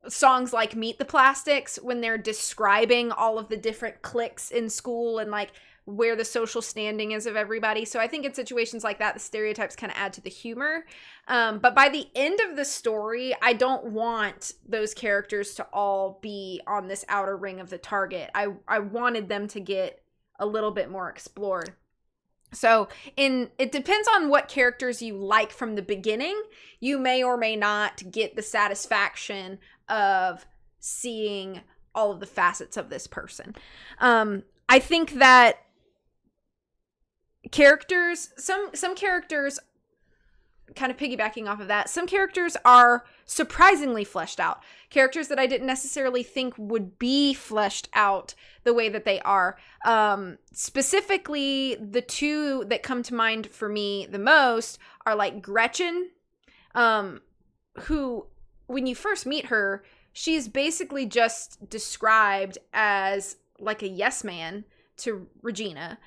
songs like Meet the Plastics, when they're describing all of the different cliques in school and like where the social standing is of everybody. So I think in situations like that, the stereotypes kind of add to the humor. But by the end of the story, I don't want those characters to all be on this outer ring of the target. I wanted them to get a little bit more explored. So it depends on what characters you like from the beginning. You may or may not get the satisfaction of seeing all of the facets of this person. I think that some characters, kind of piggybacking off of that, some characters are surprisingly fleshed out. Characters that I didn't necessarily think would be fleshed out the way that they are. Specifically, the two that come to mind for me the most are like Gretchen, who, when you first meet her, she's basically just described as like a yes man to Regina.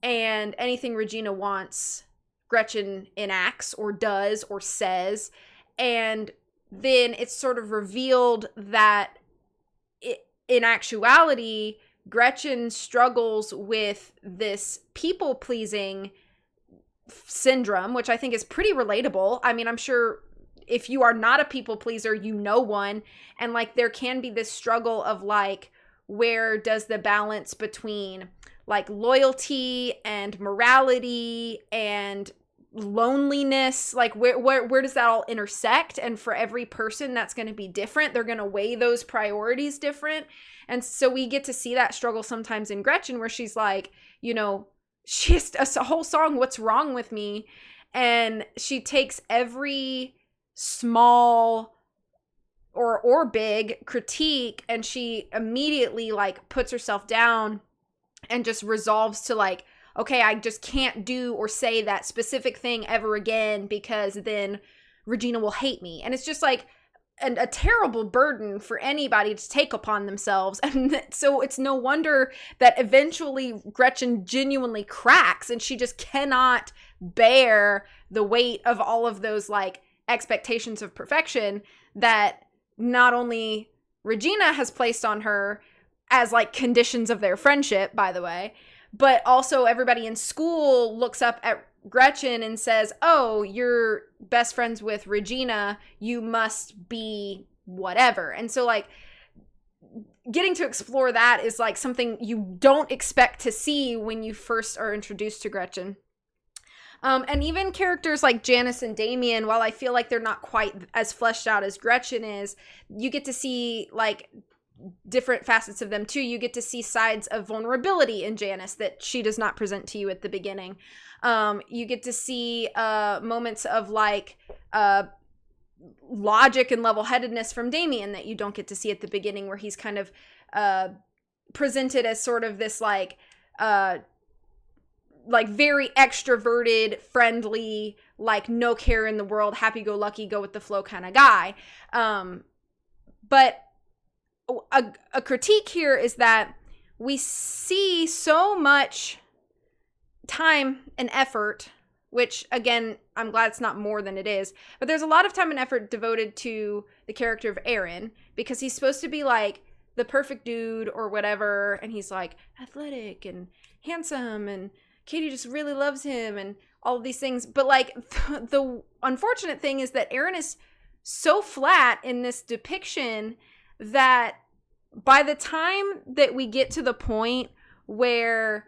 And anything Regina wants, Gretchen enacts or does or says. And then it's sort of revealed that in actuality, Gretchen struggles with this people-pleasing syndrome, which I think is pretty relatable. I mean, I'm sure if you are not a people pleaser, you know one. And like, there can be this struggle of like, where does the balance between like loyalty and morality and loneliness, like where does that all intersect? And for every person, that's going to be different. They're going to weigh those priorities different. And so we get to see that struggle sometimes in Gretchen, where she's like, you know, she has a whole song, What's Wrong With Me? And she takes every small or big critique, and she immediately like puts herself down and just resolves to like, okay, I just can't do or say that specific thing ever again, because then Regina will hate me. And it's just like a terrible burden for anybody to take upon themselves. And so it's no wonder that eventually Gretchen genuinely cracks, and she just cannot bear the weight of all of those like expectations of perfection that not only Regina has placed on her as like conditions of their friendship, by the way, but also everybody in school looks up at Gretchen and says, oh, you're best friends with Regina, you must be whatever. And so like getting to explore that is like something you don't expect to see when you first are introduced to Gretchen. And even characters like Janice and Damien, while I feel like they're not quite as fleshed out as Gretchen is, you get to see like different facets of them too. You get to see sides of vulnerability in Janice that she does not present to you at the beginning. You get to see moments of like logic and level-headedness from Damien that you don't get to see at the beginning, where he's kind of presented as sort of this like very extroverted, friendly, like no care in the world, happy-go-lucky, go with the flow kind of guy. But a critique here is that we see so much time and effort, which again, I'm glad it's not more than it is, but there's a lot of time and effort devoted to the character of Aaron, because he's supposed to be like the perfect dude or whatever, and he's like athletic and handsome, and Katie just really loves him and all of these things. But like the unfortunate thing is that Aaron is so flat in this depiction that by the time that we get to the point where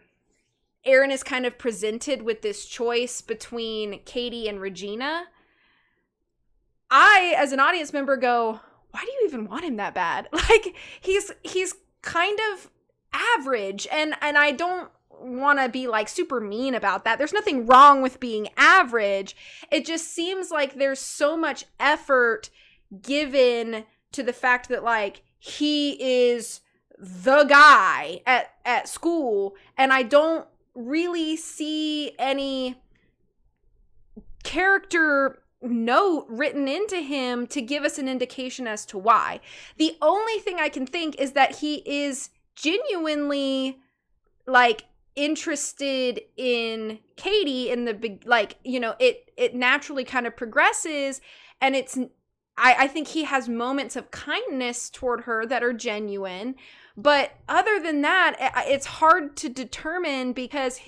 Aaron is kind of presented with this choice between Katie and Regina, I, as an audience member, go, why do you even want him that bad? Like, he's kind of average, and I don't want to be like super mean about that. There's nothing wrong with being average. It just seems like there's so much effort given to the fact that like he is the guy at school, and I don't really see any character note written into him to give us an indication as to why. The only thing I can think is that he is genuinely like interested in Katie in the big, like, you know, it naturally kind of progresses, and I think he has moments of kindness toward her that are genuine, but other than that, it's hard to determine, because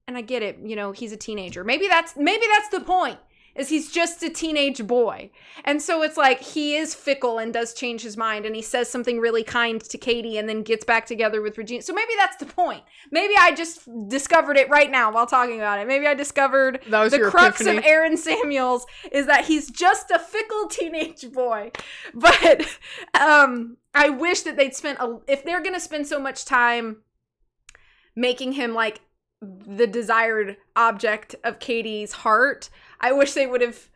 and I get it, you know, he's a teenager. Maybe that's the point, is he's just a teenage boy. And so it's like he is fickle and does change his mind, and he says something really kind to Katie and then gets back together with Regina. So maybe that's the point. Maybe I just discovered it right now while talking about it. Maybe I discovered the crux epiphany of Aaron Samuels is that he's just a fickle teenage boy. But I wish that they'd if they're going to spend so much time making him like the desired object of Katie's heart, I wish they would have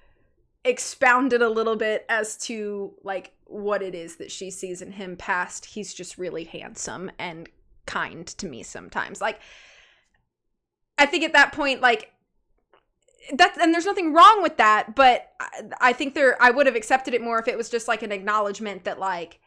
expounded a little bit as to like what it is that she sees in him past he's just really handsome and kind to me sometimes. Like, I think at that point, like, that's, and there's nothing wrong with that, but I think I would have accepted it more if it was just like an acknowledgement that like,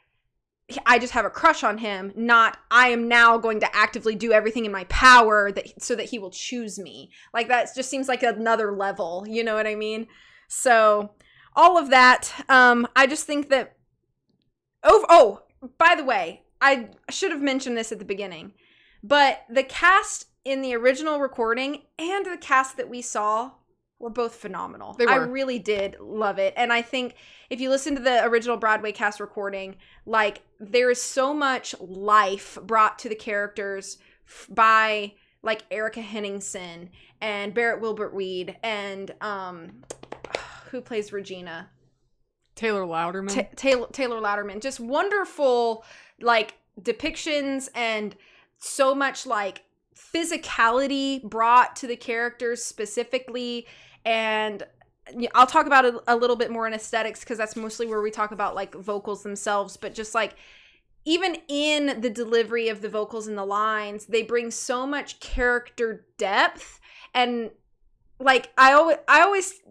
I just have a crush on him, not I am now going to actively do everything in my power so that he will choose me. Like, that just seems like another level, you know what I mean? So all of that, I just think that, by the way, I should have mentioned this at the beginning, but the cast in the original recording and the cast that we saw were both phenomenal. They were. I really did love it. And I think if you listen to the original Broadway cast recording, like, there is so much life brought to the characters by, like, Erica Henningsen and Barrett Wilbert Weed and who plays Regina? Taylor Louderman. Taylor Louderman. Just wonderful, like, depictions and so much, like, physicality brought to the characters specifically. And I'll talk about it a little bit more in aesthetics, because that's mostly where we talk about, like, vocals themselves. But just, like, even in the delivery of the vocals and the lines, they bring so much character depth. And, like, I always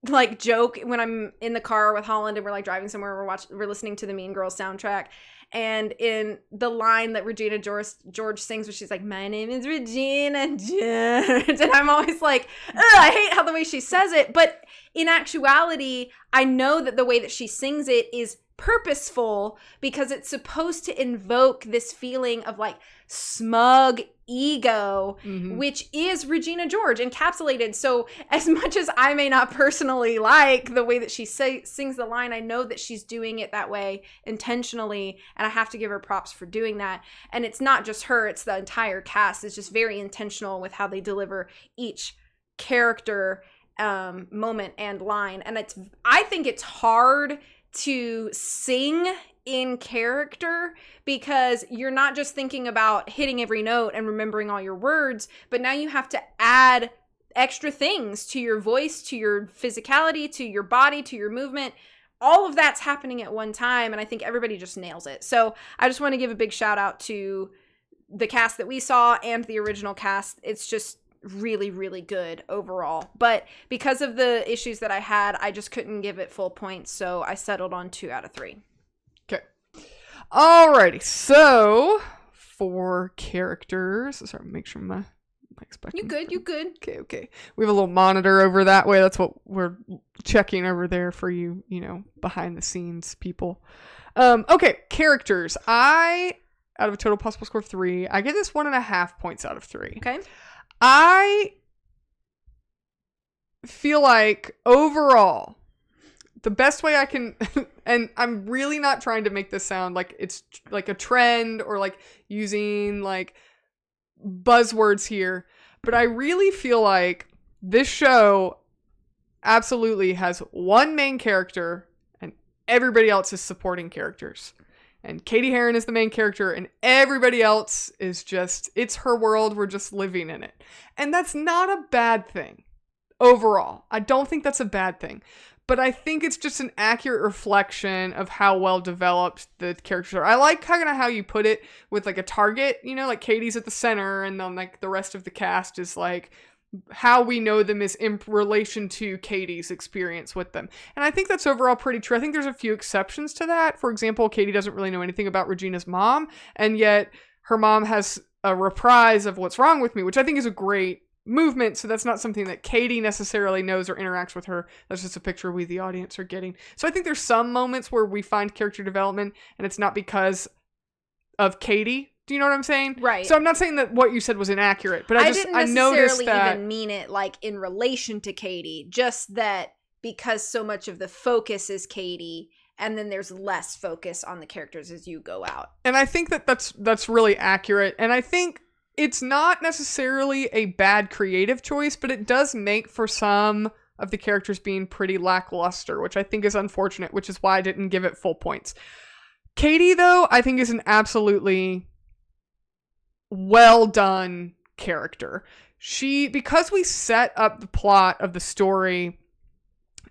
like, joke when I'm in the car with Holland and we're, like, driving somewhere, we're listening to the Mean Girls soundtrack, and in the line that Regina George sings, where she's like, "My name is Regina George," and I'm always like, ugh, I hate how the way she says it. But in actuality, I know that the way that she sings it is purposeful, because it's supposed to invoke this feeling of, like, smug ego, which is Regina George encapsulated. So as much as I may not personally like the way that she sings the line, I know that she's doing it that way intentionally, and I have to give her props for doing that. And it's not just her, it's the entire cast. It's just very intentional with how they deliver each character moment and line. And I think it's hard to sing in character, because you're not just thinking about hitting every note and remembering all your words, but now you have to add extra things to your voice, to your physicality, to your body, to your movement. All of that's happening at one time, and I think everybody just nails it. So I just want to give a big shout out to the cast that we saw and the original cast. It's just really, really good overall. But because of the issues that I had, I just couldn't give it full points, so I settled on 2 out of 3. Okay. Alrighty. So for characters, sorry, make sure my mic's back. You good. Okay. We have a little monitor over that way. That's what we're checking over there for you, behind the scenes people. Okay, characters. Out of a total possible score of 3, I give this 1.5 points out of 3. Okay. I feel like overall, the best way I can, and I'm really not trying to make this sound like it's like a trend or like using like buzzwords here, but I really feel like this show absolutely has one main character and everybody else is supporting characters. And Katie Heron is the main character, and everybody else is just, it's her world, we're just living in it. And that's not a bad thing, overall. I don't think that's a bad thing. But I think it's just an accurate reflection of how well developed the characters are. I like kind of how you put it with, like, a target, like Katie's at the center, and then, like, the rest of the cast is, like, how we know them is in relation to Katie's experience with them. And I think that's overall pretty true. I think there's a few exceptions to that. For example, Katie doesn't really know anything about Regina's mom, and yet her mom has a reprise of What's Wrong With Me, which I think is a great movement. So that's not something that Katie necessarily knows or interacts with her. That's just a picture we, the audience, are getting. So I think there's some moments where we find character development, and it's not because of Katie. Do you know what I'm saying? Right. So I'm not saying that what you said was inaccurate, but I didn't necessarily even mean it like in relation to Katie, just that because so much of the focus is Katie, and then there's less focus on the characters as you go out. And I think that's really accurate. And I think it's not necessarily a bad creative choice, but it does make for some of the characters being pretty lackluster, which I think is unfortunate, which is why I didn't give it full points. Katie, though, I think is an absolutely well done character. Because we set up the plot of the story,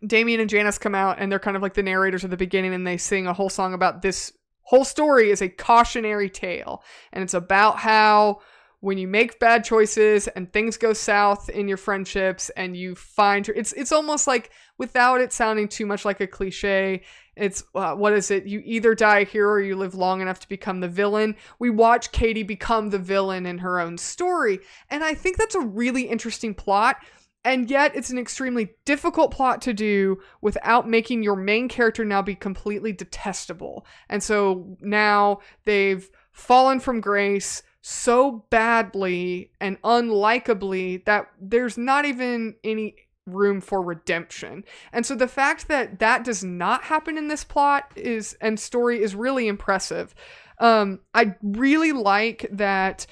Damien and Janice come out and they're kind of like the narrators at the beginning, and they sing a whole song about this whole story is a cautionary tale. And it's about how when you make bad choices and things go south in your friendships and you find it's almost like, without it sounding too much like a cliche, it's what is it? You either die a hero or you live long enough to become the villain. We watch Katie become the villain in her own story. And I think that's a really interesting plot. And yet it's an extremely difficult plot to do without making your main character now be completely detestable. And so now they've fallen from grace. so badly and unlikably that there's not even any room for redemption. And so the fact that that does not happen in this plot and story is really impressive. I really like that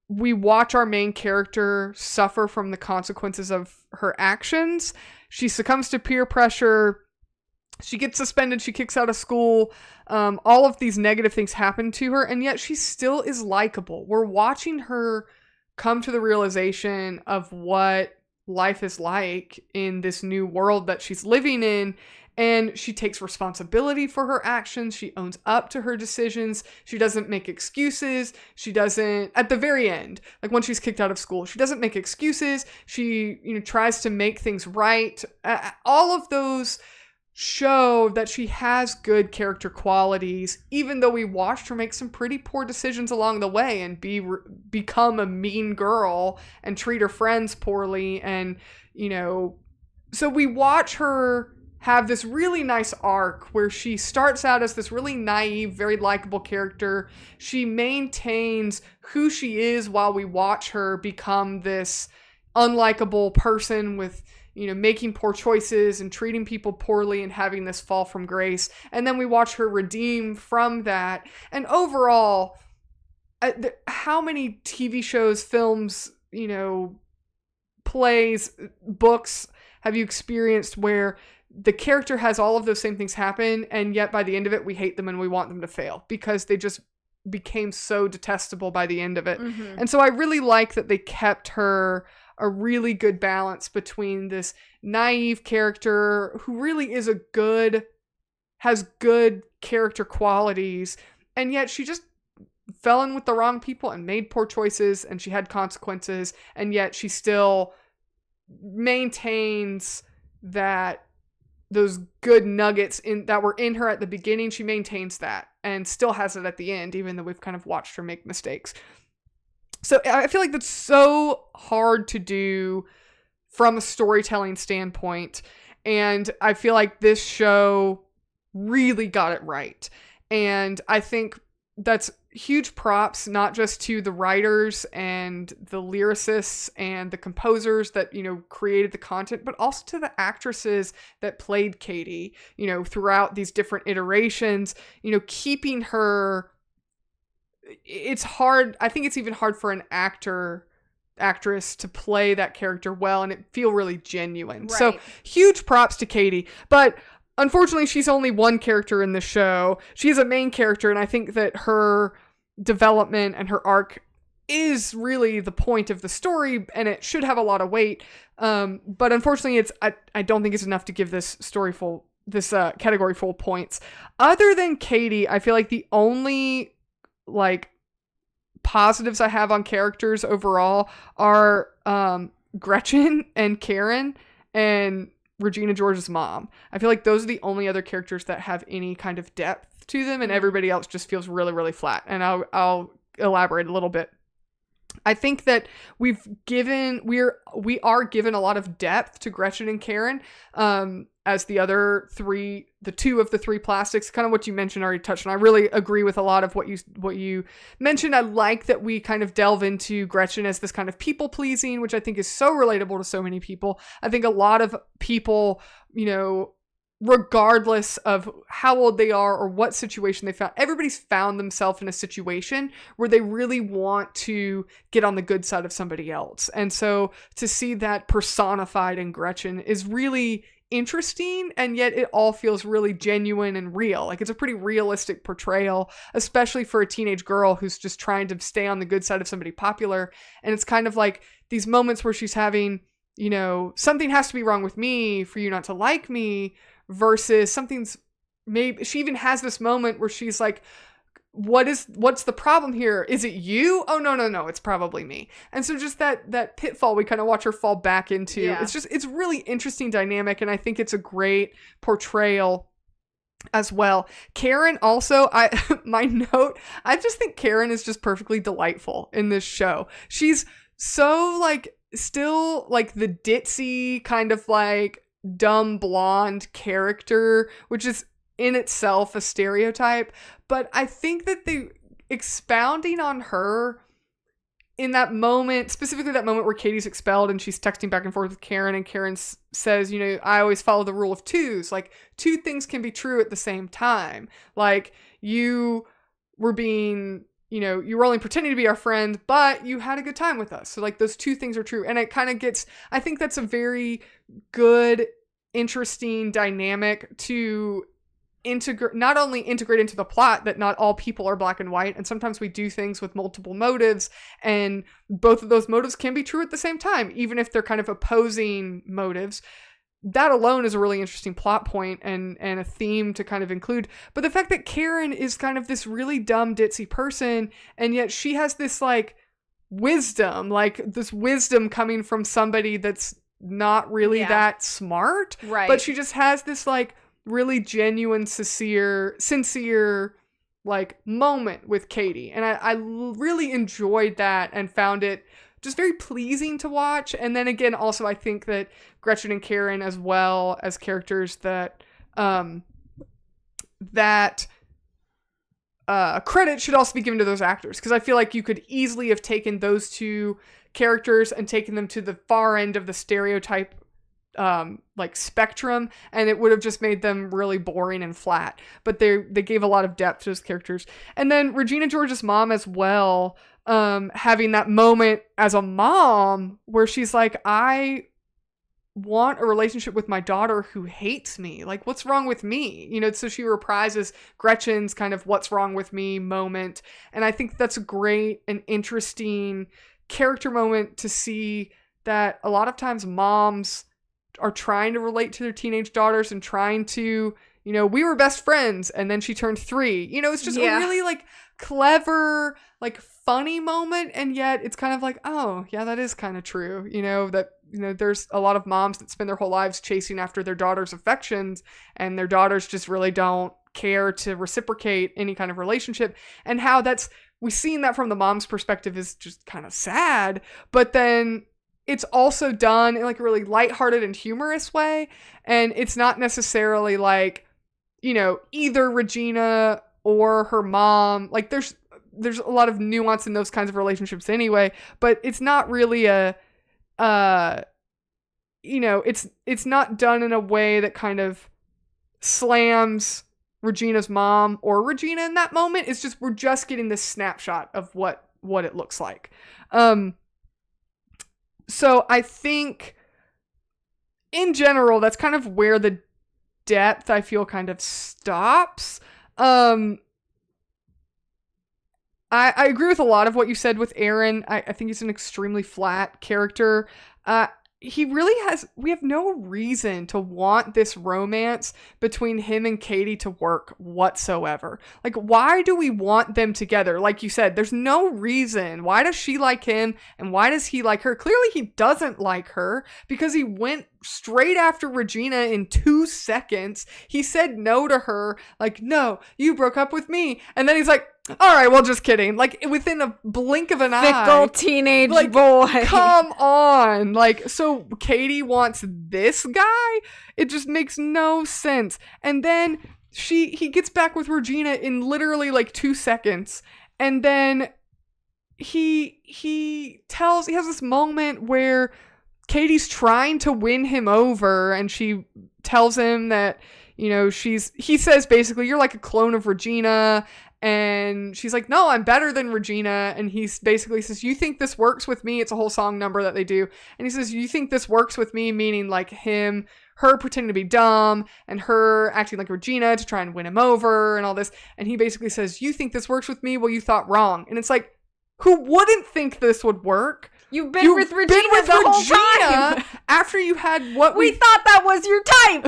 we watch our main character suffer from the consequences of her actions. She succumbs to peer pressure. She gets suspended. She kicks out of school. All of these negative things happen to her, and yet she still is likable. We're watching her come to the realization of what life is like in this new world that she's living in, and she takes responsibility for her actions. She owns up to her decisions. She doesn't make excuses. She doesn't, at the very end, like when she's kicked out of school, she doesn't make excuses. She, tries to make things right. All of those show that she has good character qualities, even though we watched her make some pretty poor decisions along the way and become a mean girl and treat her friends poorly. And, so we watch her have this really nice arc where she starts out as this really naive, very likable character. She maintains who she is while we watch her become this unlikable person with making poor choices and treating people poorly and having this fall from grace. And then we watch her redeem from that. And overall, how many TV shows, films, plays, books have you experienced where the character has all of those same things happen, and yet by the end of it, we hate them and we want them to fail because they just became so detestable by the end of it. Mm-hmm. And so I really like that they kept her a really good balance between this naive character who really has good character qualities, and yet she just fell in with the wrong people and made poor choices, and she had consequences, and yet she still maintains that those good nuggets that were in her at the beginning. She maintains that and still has it at the end, even though we've kind of watched her make mistakes. So I feel like that's so hard to do from a storytelling standpoint. And I feel like this show really got it right. And I think that's huge props, not just to the writers and the lyricists and the composers that, created the content, but also to the actresses that played Katie, throughout these different iterations, keeping her. It's hard. I think it's even hard for an actress to play that character well and it feel really genuine. Right. So huge props to Katie. But unfortunately, she's only one character in the show. She's a main character, and I think that her development and her arc is really the point of the story, and it should have a lot of weight. But unfortunately, I don't think it's enough to give this category full points. Other than Katie, I feel like the only positives I have on characters overall are Gretchen and Karen and Regina George's mom. I feel like those are the only other characters that have any kind of depth to them, and everybody else just feels really, really flat. And I'll elaborate a little bit. I think that we are given a lot of depth to Gretchen and Karen, as the two of the three plastics, kind of what you mentioned, already touched on. I really agree with a lot of what you mentioned. I like that we kind of delve into Gretchen as this kind of people pleasing, which I think is so relatable to so many people. I think a lot of people, regardless of how old they are or what situation they found, everybody's found themselves in a situation where they really want to get on the good side of somebody else. And so to see that personified in Gretchen is really interesting, and yet it all feels really genuine and real. Like, it's a pretty realistic portrayal, especially for a teenage girl who's just trying to stay on the good side of somebody popular. And it's kind of like these moments where she's having, something has to be wrong with me for you not to like me, versus maybe she even has this moment where she's like, what's the problem here? Is it you? Oh, no, it's probably me. And so just that pitfall we kind of watch her fall back into. Yeah. It's really interesting dynamic, and I think it's a great portrayal as well. Karen also, my note, I just think Karen is just perfectly delightful in this show. She's so still the ditzy kind of dumb blonde character, which is in itself a stereotype, but I think that the expounding on her in that moment, specifically that moment where Katie's expelled and she's texting back and forth with Karen, and Karen says, you know, I always follow the rule of twos. Like, two things can be true at the same time. Like, you were being, you know, you were only pretending to be our friend, but you had a good time with us. So, like, those two things are true. And it kind of gets, I think that's a very good, interesting dynamic to not only integrate into the plot that not all people are black and white, and sometimes we do things with multiple motives, and both of those motives can be true at the same time, even if they're kind of opposing motives. That alone is a really interesting plot point and a theme to kind of include. But the fact that Karen is kind of this really dumb, ditzy person, and yet she has this like wisdom coming from somebody that's not really that smart. Right. But she just has this like really genuine, sincere like moment with Katie. And I really enjoyed that and found it just very pleasing to watch. And then again, also I think that Gretchen and Karen, as well as characters that credit should also be given to those actors, because I feel like you could easily have taken those two characters and taken them to the far end of the stereotype like spectrum, and it would have just made them really boring and flat. But they gave a lot of depth to those characters. And then Regina George's mom as well, having that moment as a mom where she's like, I want a relationship with my daughter who hates me. Like, what's wrong with me? You know, so she reprises Gretchen's kind of what's wrong with me moment. And I think that's a great and interesting character moment to see that a lot of times moms are trying to relate to their teenage daughters and trying to, you know, we were best friends and then she turned 3. You know, it's just a really like clever, like funny moment, and yet it's kind of like, oh yeah, that is kind of true. You know, that, you know, there's a lot of moms that spend their whole lives chasing after their daughter's affections, and their daughters just really don't care to reciprocate any kind of relationship. And how we've seen that from the mom's perspective is just kind of sad, but then it's also done in like a really lighthearted and humorous way. And it's not necessarily like, you know, either Regina or her mom. Like there's a lot of nuance in those kinds of relationships anyway, but it's not really you know, it's not done in a way that kind of slams Regina's mom or Regina in that moment. It's just, we're just getting this snapshot of what it looks like. So I think in general, that's kind of where the depth I feel kind of stops. I agree with a lot of what you said with Aaron. I think he's an extremely flat character. We have no reason to want this romance between him and Katie to work whatsoever. Like, why do we want them together? Like you said, there's no reason. Why does she like him and why does he like her? Clearly he doesn't like her because he went straight after Regina in 2 seconds. He said no to her. Like, no, you broke up with me. And then he's like, all right, well, just kidding. Like, within a blink of an eye. Fickle teenage like, boy. Come on. Like, so Katie wants this guy? It just makes no sense. And then he gets back with Regina in literally like 2 seconds. And then he has this moment where Katie's trying to win him over, and she tells him that, you know, he says basically, you're like a clone of Regina. And she's like, no, I'm better than Regina. And he basically says, you think this works with me? It's a whole song number that they do. And he says, you think this works with me? Meaning like her pretending to be dumb and her acting like Regina to try and win him over and all this. And he basically says, you think this works with me? Well, you thought wrong. And it's like, who wouldn't think this would work? You've been with Regina the whole time. After you had what we thought that was your type.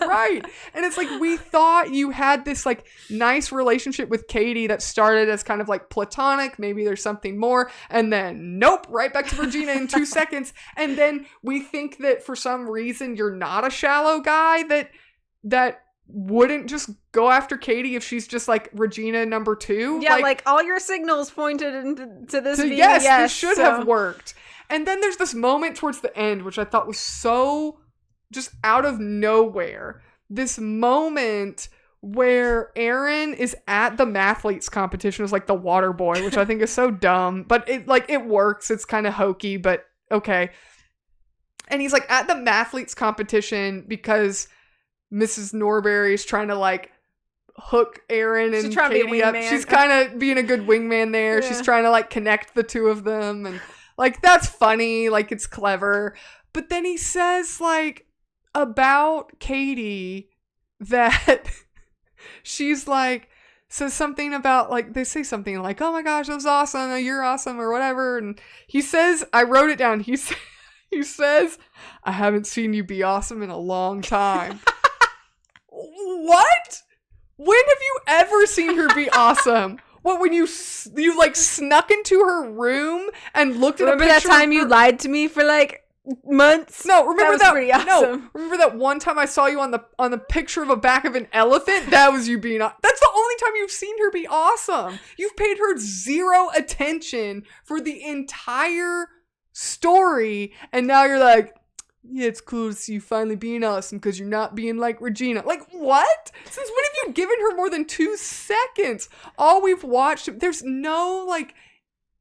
Right. And it's like, we thought you had this like nice relationship with Katie that started as kind of like platonic. Maybe there's something more. And then nope, right back to Regina in 2 seconds. And then we think that for some reason you're not a shallow guy that wouldn't just go after Katie if she's just like Regina number 2. Yeah, like all your signals pointed into this being yes, yes, this should have worked. And then there's this moment towards the end, which I thought was so just out of nowhere. This moment where Aaron is at the mathletes competition as like the water boy, which I think is so dumb, but it works. It's kind of hokey, but okay. And he's like at the mathletes competition because Mrs. Norbury is trying to like hook Aaron and Katie up. She's kind of being a good wingman there. Yeah. She's trying to like connect the two of them, and like that's funny, like it's clever. But then he says like about Katie that she's like says something about like they say something like, oh my gosh, that was awesome, or you're awesome, or whatever. And he says, I wrote it down, he says, I haven't seen you be awesome in a long time. What? When have you ever seen her be awesome? What, when you like snuck into her room and looked at a picture? Remember that time you lied to me for like months? No, remember that was pretty awesome. No, remember that one time I saw you on the picture of a back of an elephant? That was you being that's the only time you've seen her be awesome. You've paid her zero attention for the entire story, and now you're like, yeah, it's cool to see you finally being awesome because you're not being like Regina. Like, what? Since when have you given her more than 2 seconds? All we've watched, there's no, like,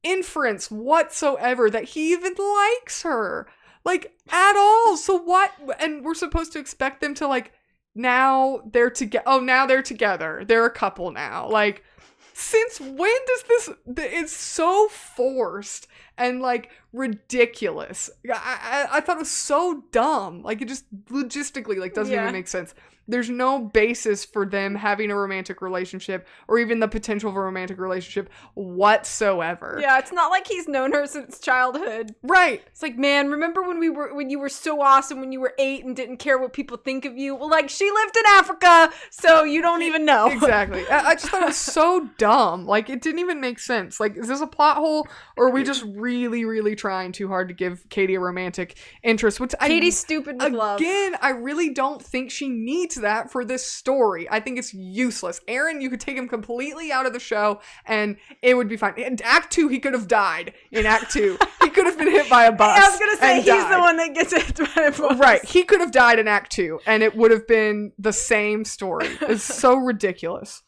inference whatsoever that he even likes her. Like, at all. So what? And we're supposed to expect them to, like, now they're together. Oh, now they're together. They're a couple now. Like, since when does this, it's so forced and like ridiculous. I thought it was so dumb. Like it just logistically like doesn't even make sense. There's no basis for them having a romantic relationship or even the potential of a romantic relationship whatsoever. Yeah, it's not like he's known her since childhood. Right. It's like, man, remember when you were so awesome when you were 8 and didn't care what people think of you? Well, like, she lived in Africa, so you don't even know. Exactly. I just thought it was so dumb. Like, it didn't even make sense. Like, is this a plot hole, or are we just really, really trying too hard to give Katie a romantic interest? Katie's stupid with love. Again, I really don't think she needs that for this story. I think it's useless. Aaron, you could take him completely out of the show and it would be fine. In Act 2, he could have died. In Act 2, he could have been hit by a bus. I was gonna say he's died. The one that gets hit by a bus. Right, he could have died in Act 2 and it would have been the same story. It's so ridiculous.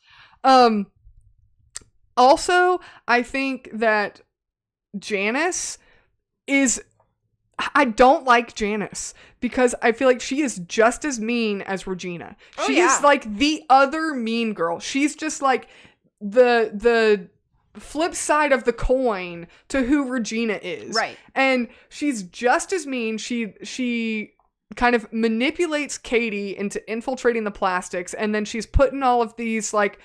Also, I think that Janice is, I don't like Janice because I feel like she is just as mean as Regina. She is like the other mean girl. She's just like the flip side of the coin to who Regina is. Right. And she's just as mean. She kind of manipulates Katie into infiltrating the plastics, and then she's putting all of these like,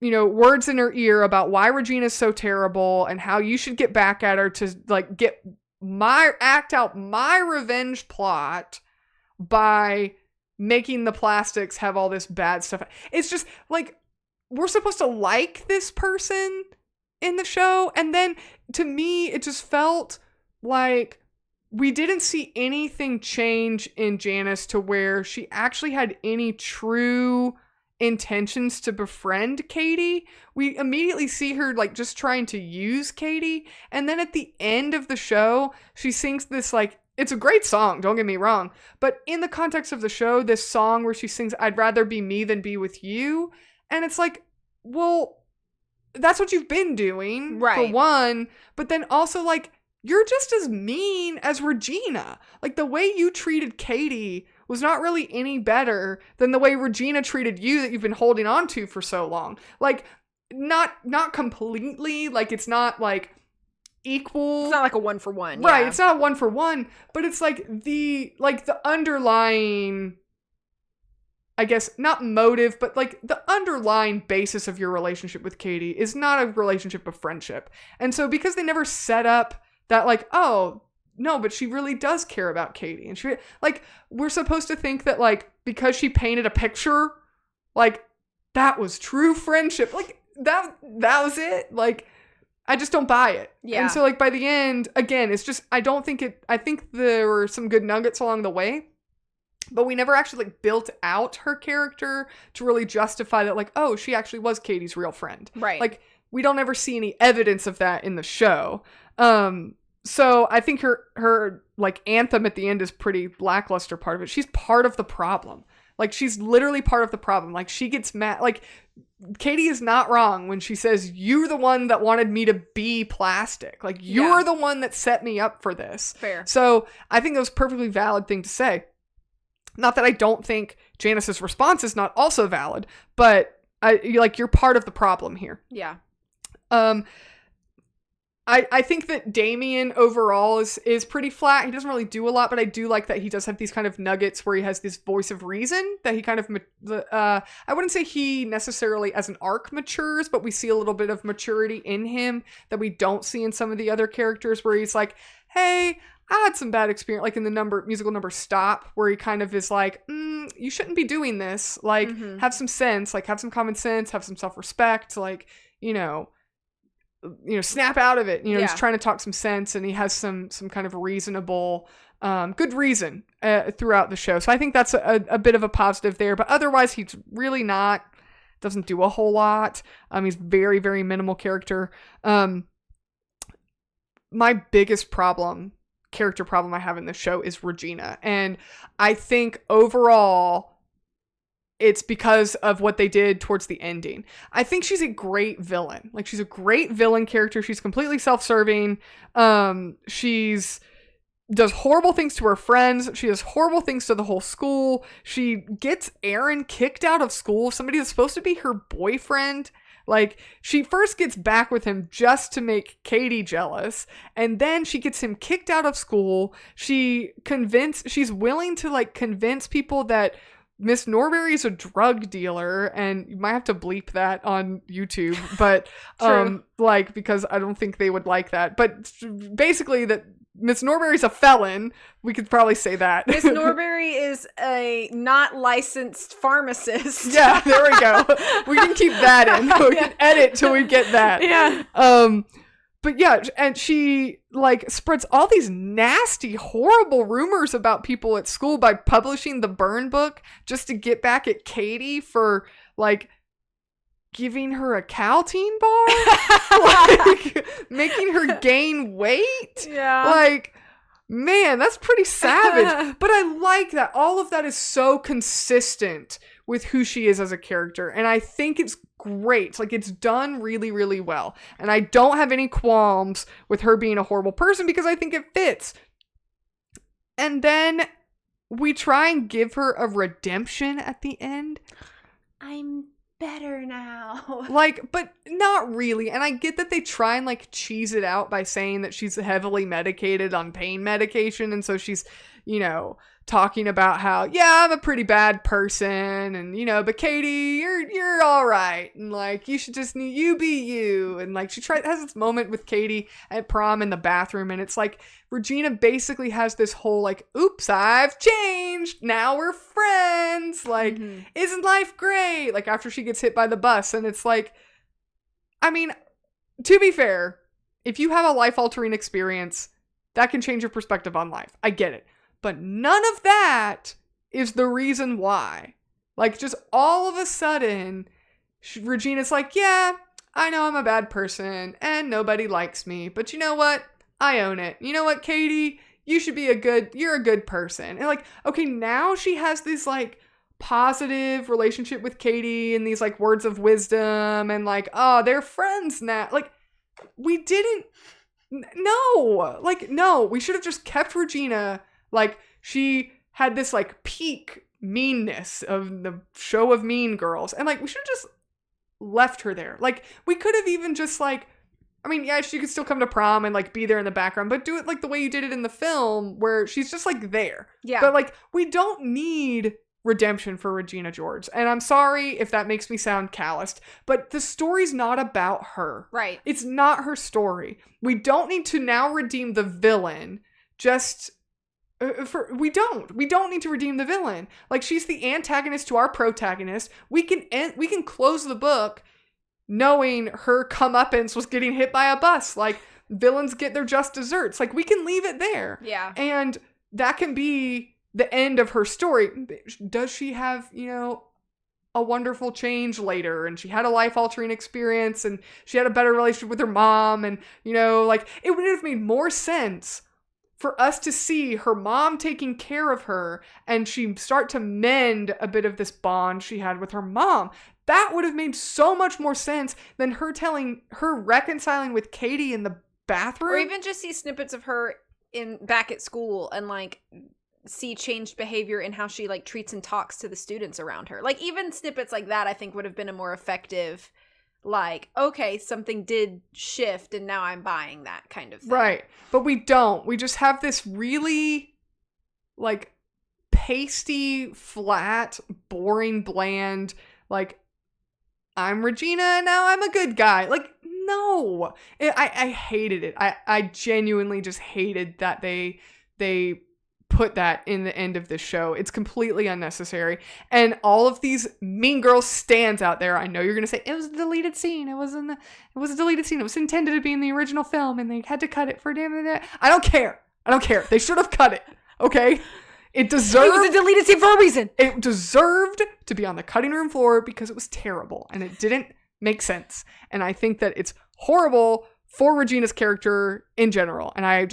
you know, words in her ear about why Regina's so terrible and how you should get back at her to like act out my revenge plot by making the plastics have all this bad stuff. It's just like, we're supposed to like this person in the show, and then to me it just felt like we didn't see anything change in Janice to where she actually had any true intentions to befriend Katie. We immediately see her like just trying to use Katie, and then at the end of the show she sings this like, it's a great song, don't get me wrong, but in the context of the show, this song where she sings I'd rather be me than be with you, and it's like, well, that's what you've been doing, right, for one, but then also like you're just as mean as Regina. Like the way you treated Katie was not really any better than the way Regina treated you that you've been holding on to for so long. Like, not completely, like, it's not, like, equal. It's not like a 1-for-1. Right, yeah. It's not a 1-for-1, but it's, like, the underlying, I guess, not motive, but, like, the underlying basis of your relationship with Katie is not a relationship of friendship. And so, because they never set up that, like, oh, no, but she really does care about Katie. And she, like, we're supposed to think that, like, because she painted a picture, like, that was true friendship. Like, that was it. Like, I just don't buy it. Yeah. And so, like, by the end, again, it's just, I think there were some good nuggets along the way, but we never actually, like, built out her character to really justify that, like, oh, she actually was Katie's real friend. Right. Like, we don't ever see any evidence of that in the show. So I think her like anthem at the end is pretty lackluster part of it. She's part of the problem. Like, she's literally part of the problem. Like, she gets mad. Like, Katie is not wrong when she says, you're the one that wanted me to be plastic. Like, you're the one that set me up for this. Fair. So I think that was a perfectly valid thing to say. Not that I don't think Janice's response is not also valid, but you're part of the problem here. Yeah. I think that Damien overall is pretty flat. He doesn't really do a lot, but I do like that he does have these kind of nuggets where he has this voice of reason that he kind of, I wouldn't say he necessarily as an arc matures, but we see a little bit of maturity in him that we don't see in some of the other characters where he's like, hey, I had some bad experience, like in the musical number Stop, where he kind of is like, you shouldn't be doing this. Like, have some sense, like have some common sense, have some self-respect, like, snap out of it. He's trying to talk some sense, and he has some kind of reasonable, good reason throughout the show. So I think that's a bit of a positive there. But otherwise, he's really doesn't do a whole lot. He's very, very minimal character. My biggest character problem I have in this show is Regina. And I think overall, it's because of what they did towards the ending. I think she's a great villain. Like, she's a great villain character. She's completely self-serving. She's does horrible things to her friends. She does horrible things to the whole school. She gets Aaron kicked out of school. Somebody that's supposed to be her boyfriend. Like, she first gets back with him just to make Katie jealous, and then she gets him kicked out of school. She's willing to, like, convince people that Miss Norbury is a drug dealer, and you might have to bleep that on YouTube, but, because I don't think they would like that. But basically that Miss Norbury's a felon. We could probably say that. Miss Norbury is a not licensed pharmacist. Yeah, there we go. We can keep that in. We can edit till we get that. Yeah. But yeah, and she like spreads all these nasty, horrible rumors about people at school by publishing the burn book just to get back at Katie for like giving her a Caltine bar, like making her gain weight. Yeah. Like, man, that's pretty savage. But I like that. All of that is so consistent with who she is as a character. And I think it's great. Like, it's done really, really well. And I don't have any qualms with her being a horrible person because I think it fits. And then we try and give her a redemption at the end. I'm better now. Like, but not really. And I get that they try and like cheese it out by saying that she's heavily medicated on pain medication. And so she's, talking about how, yeah, I'm a pretty bad person, and but Katie, you're all right, and like you should just you be you, and like she has this moment with Katie at prom in the bathroom, and it's like Regina basically has this whole like, oops, I've changed, now we're friends, like isn't life great? Like after she gets hit by the bus, and it's like, I mean, to be fair, if you have a life-altering experience, that can change your perspective on life. I get it. But none of that is the reason why. Like, just all of a sudden, Regina's like, yeah, I know I'm a bad person, and nobody likes me, but you know what? I own it. You know what, Katie? You're a good person. And like, okay, now she has this like positive relationship with Katie and these like words of wisdom and like, oh, they're friends now. Like, we should have just kept Regina. Like, she had this, like, peak meanness of the show of Mean Girls. And, like, we should have just left her there. Like, we could have even just, like, I mean, yeah, she could still come to prom and, like, be there in the background. But do it, like, the way you did it in the film, where she's just, like, there. Yeah. But, like, we don't need redemption for Regina George. And I'm sorry if that makes me sound calloused, but the story's not about her. Right. It's not her story. We don't need to now redeem the villain just... we don't need to redeem the villain. Like, she's the antagonist to our protagonist. We can close the book knowing her comeuppance was getting hit by a bus. Like, villains get their just desserts. Like, we can leave it there. Yeah. And that can be the end of her story. Does she have, a wonderful change later, and she had a life-altering experience, and she had a better relationship with her mom, and, like, it would have made more sense for us to see her mom taking care of her and she start to mend a bit of this bond she had with her mom. That would have made so much more sense than her reconciling with Katie in the bathroom. Or even just see snippets of her back at school and like see changed behavior in how she like treats and talks to the students around her. Like even snippets like that I think would have been a more effective, like, okay, something did shift and now I'm buying that kind of thing. Right. But we don't. We just have this really like pasty, flat, boring, bland, like, I'm Regina and now I'm a good guy. Like, no. I hated it. I genuinely just hated that they put that in the end of this show. It's completely unnecessary. And all of these Mean Girls stands out there. I know you're going to say, it was a deleted scene. It was a deleted scene. It was intended to be in the original film and they had to cut it for damn it. I don't care. They should have cut it. Okay? It was a deleted scene for a reason. It deserved to be on the cutting room floor because it was terrible and it didn't make sense. And I think that it's horrible for Regina's character in general. And I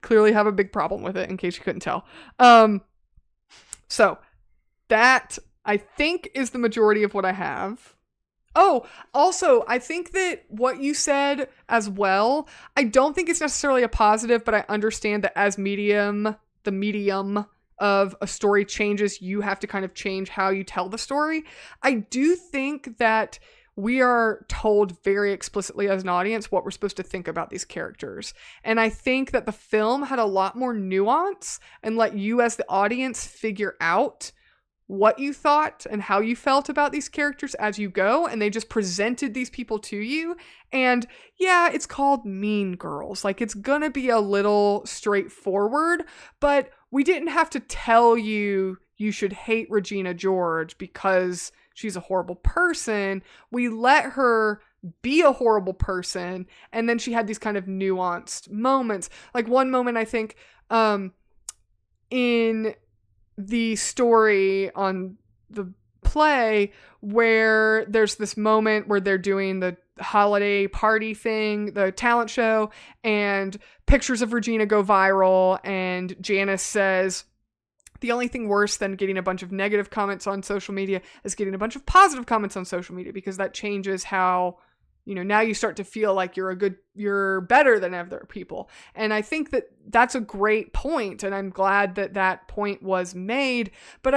clearly have a big problem with it in case you couldn't tell. So that I think is the majority of what I have. Oh, also, I think that what you said as well, I don't think it's necessarily a positive, but I understand that as the medium of a story changes, you have to kind of change how you tell the story. I do think that we are told very explicitly as an audience what we're supposed to think about these characters. And I think that the film had a lot more nuance and let you as the audience figure out what you thought and how you felt about these characters as you go. And they just presented these people to you. And yeah, it's called Mean Girls. Like, it's gonna be a little straightforward, but we didn't have to tell you should hate Regina George because she's a horrible person. We let her be a horrible person. And then she had these kind of nuanced moments. Like one moment, I think, in the story on the play where there's this moment where they're doing the holiday party thing, the talent show, and pictures of Regina go viral. And Janice says, the only thing worse than getting a bunch of negative comments on social media is getting a bunch of positive comments on social media, because that changes how, now you start to feel like you're better than other people. And I think that that's a great point, and I'm glad that that point was made, but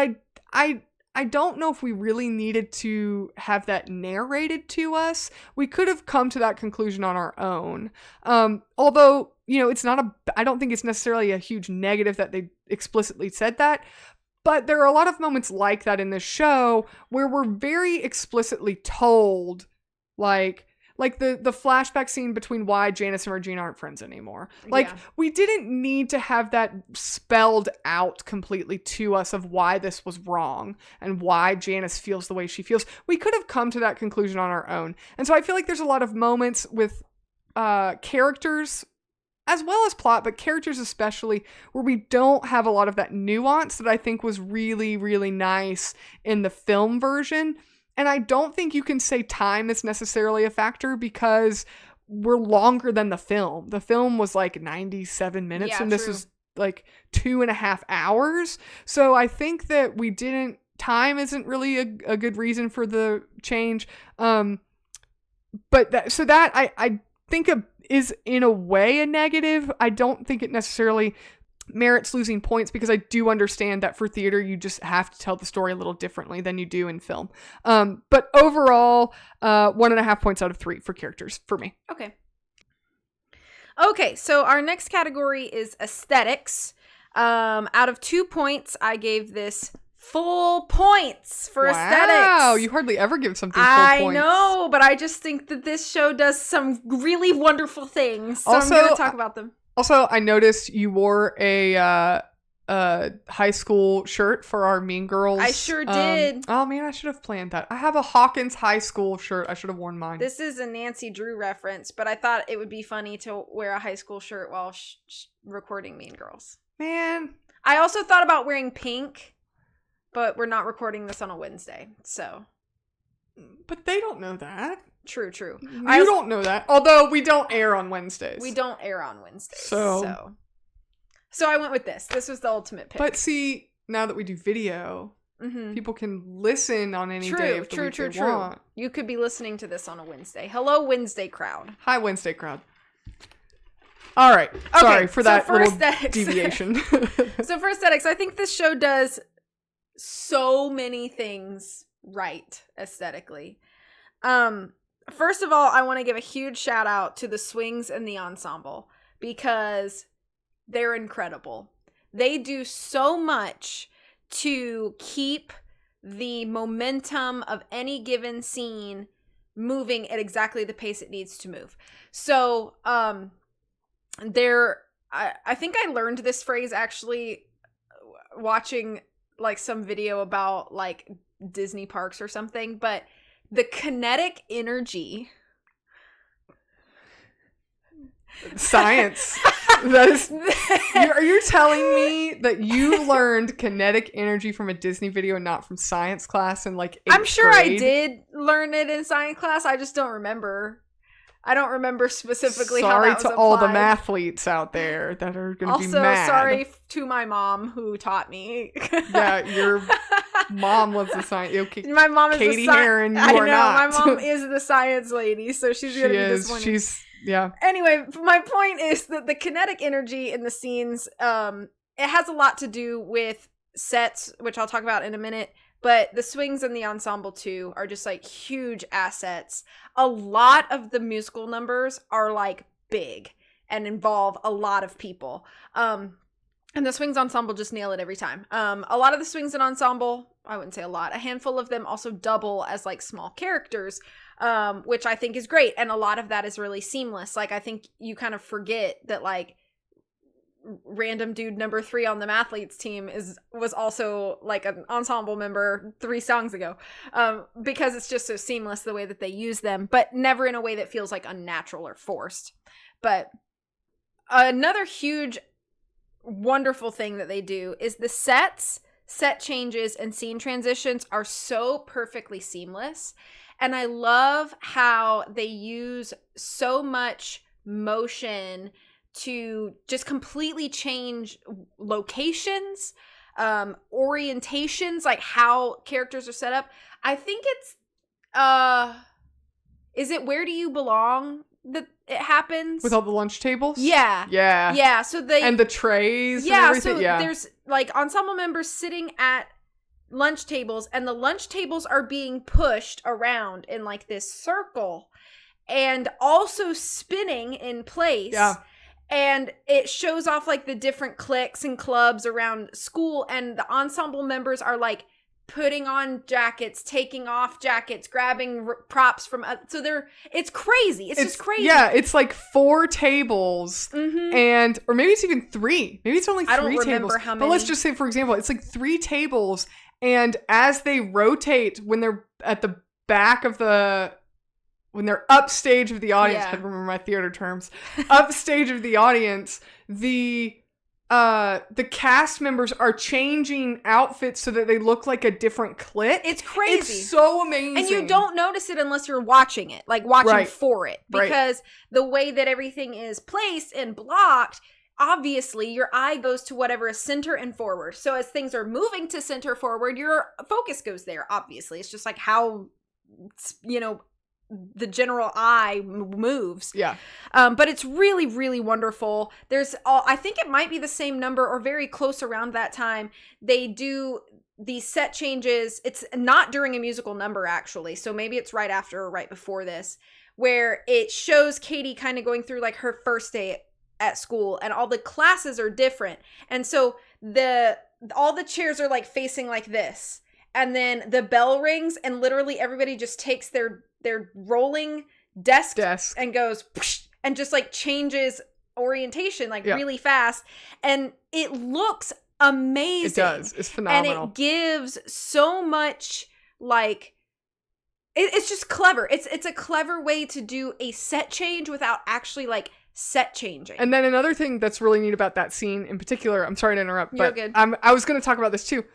I don't know if we really needed to have that narrated to us. We could have come to that conclusion on our own. Although, I don't think it's necessarily a huge negative that they explicitly said that, but there are a lot of moments like that in this show where we're very explicitly told, like the flashback scene between why Janice and Regina aren't friends anymore. We didn't need to have that spelled out completely to us of why this was wrong and why Janice feels the way she feels. We could have come to that conclusion on our own. And so I feel like there's a lot of moments with characters as well as plot, but characters especially, where we don't have a lot of that nuance that I think was really, really nice in the film version. And I don't think you can say time is necessarily a factor because we're longer than the film. The film was like 97 minutes and this was like 2.5 hours. So I think that time isn't really a good reason for the change. But I think is in a way a negative. I don't think it necessarily merits losing points because I do understand that for theater, you just have to tell the story a little differently than you do in film. But overall, 1.5 points out of 3 for characters for me. Okay, so our next category is aesthetics. Out of 2 points, I gave this full points for aesthetics. Wow, you hardly ever give something full points. I know, but I just think that this show does some really wonderful things. So I'm going to talk about them. Also, I noticed you wore a high school shirt for our Mean Girls. I sure did. Oh man, I should have planned that. I have a Hawkins high school shirt. I should have worn mine. This is a Nancy Drew reference, but I thought it would be funny to wear a high school shirt while recording Mean Girls. Man. I also thought about wearing pink, but we're not recording this on a Wednesday, so. But they don't know that. True. You don't know that. Although we don't air on Wednesdays. We don't air on Wednesdays. So. So I went with this. This was the ultimate pick. But see, now that we do video, people can listen on any day of the week they want. You could be listening to this on a Wednesday. Hello, Wednesday crowd. Hi, Wednesday crowd. All right. Okay, sorry for that little deviation. So for aesthetics, I think this show does so many things right aesthetically. First of all, I want to give a huge shout out to the swings and the ensemble because they're incredible. They do so much to keep the momentum of any given scene moving at exactly the pace it needs to move. So, I think I learned this phrase actually watching like some video about like Disney parks or something, but the kinetic energy. Science. That is. Are you telling me that you learned kinetic energy from a Disney video and not from science class in like 8th I'm sure grade? I did learn it in science class. I just don't remember. I don't remember specifically how that was Sorry to all the mathletes out there that are going to be mad. Also, sorry to my mom who taught me. Yeah, your mom was the science. Okay, my mom is Katie Heron, you are not. My mom is the science lady, so she's going to be disappointed. Yeah. Anyway, my point is that the kinetic energy in the scenes, it has a lot to do with sets, which I'll talk about in a minute. But the swings and the ensemble, too, are just, like, huge assets. A lot of the musical numbers are, like, big and involve a lot of people. And the swings ensemble just nail it every time. A lot of the swings and ensemble, I wouldn't say a lot, a handful of them also double as, like, small characters, which I think is great. And a lot of that is really seamless. Like, I think you kind of forget that, like, random dude number 3 on the mathletes team was also like an ensemble member 3 songs ago, because it's just so seamless the way that they use them, but never in a way that feels like unnatural or forced. But another huge wonderful thing that they do is the set changes and scene transitions are so perfectly seamless, and I love how they use so much motion to just completely change locations, orientations, like how characters are set up. I think it's, is it Where Do You Belong that it happens? With all the lunch tables? Yeah. Yeah. Yeah, so and the trays and everything. So there's like ensemble members sitting at lunch tables, and the lunch tables are being pushed around in like this circle and also spinning in place. Yeah. And it shows off like the different cliques and clubs around school, and the ensemble members are like putting on jackets, taking off jackets, grabbing props from it's crazy. It's just crazy. Yeah, it's like 4 tables and or maybe it's even 3. Maybe it's only 3 tables. I don't remember how many. But let's just say, for example, it's like 3 tables, and as they rotate when they're at the back of when they're upstage of the audience, I remember my theater terms, upstage of the audience, the cast members are changing outfits so that they look like a different clique. It's crazy. It's so amazing. And you don't notice it unless you're watching it, like watching for it. Because the way that everything is placed and blocked, obviously your eye goes to whatever is center and forward. So as things are moving to center forward, your focus goes there, obviously. It's just like how, the general eye moves. Yeah. But it's really, really wonderful. I think it might be the same number or very close around that time. They do these set changes. It's not during a musical number, actually. So maybe it's right after or right before this, where it shows Katie kind of going through like her first day at school, and all the classes are different. And so all the chairs are like facing like this. And then the bell rings, and literally everybody just takes their rolling desk and goes and just like changes orientation like really fast, and it looks amazing. It does. It's phenomenal. And it gives so much like it's just clever. It's a clever way to do a set change without actually like set changing. And then another thing that's really neat about that scene in particular, I'm sorry to interrupt, You're but good. I was going to talk about this too,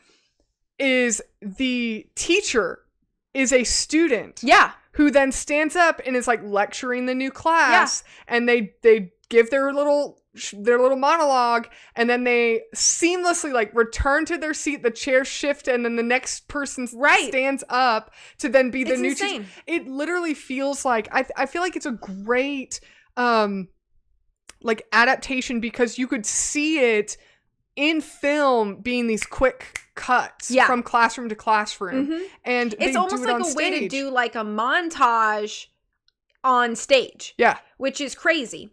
is the teacher is a student. Yeah. Who then stands up and is like lecturing the new class. Yeah. And they give their little their little monologue, and then they seamlessly like return to their seat, the chairs shift, and then the next person stands up to then be the new teacher. It literally feels like I feel like it's a great like adaptation, because you could see it in film being these quick cuts from classroom to classroom. And it's almost like a way to do like a montage on stage. Yeah. Which is crazy.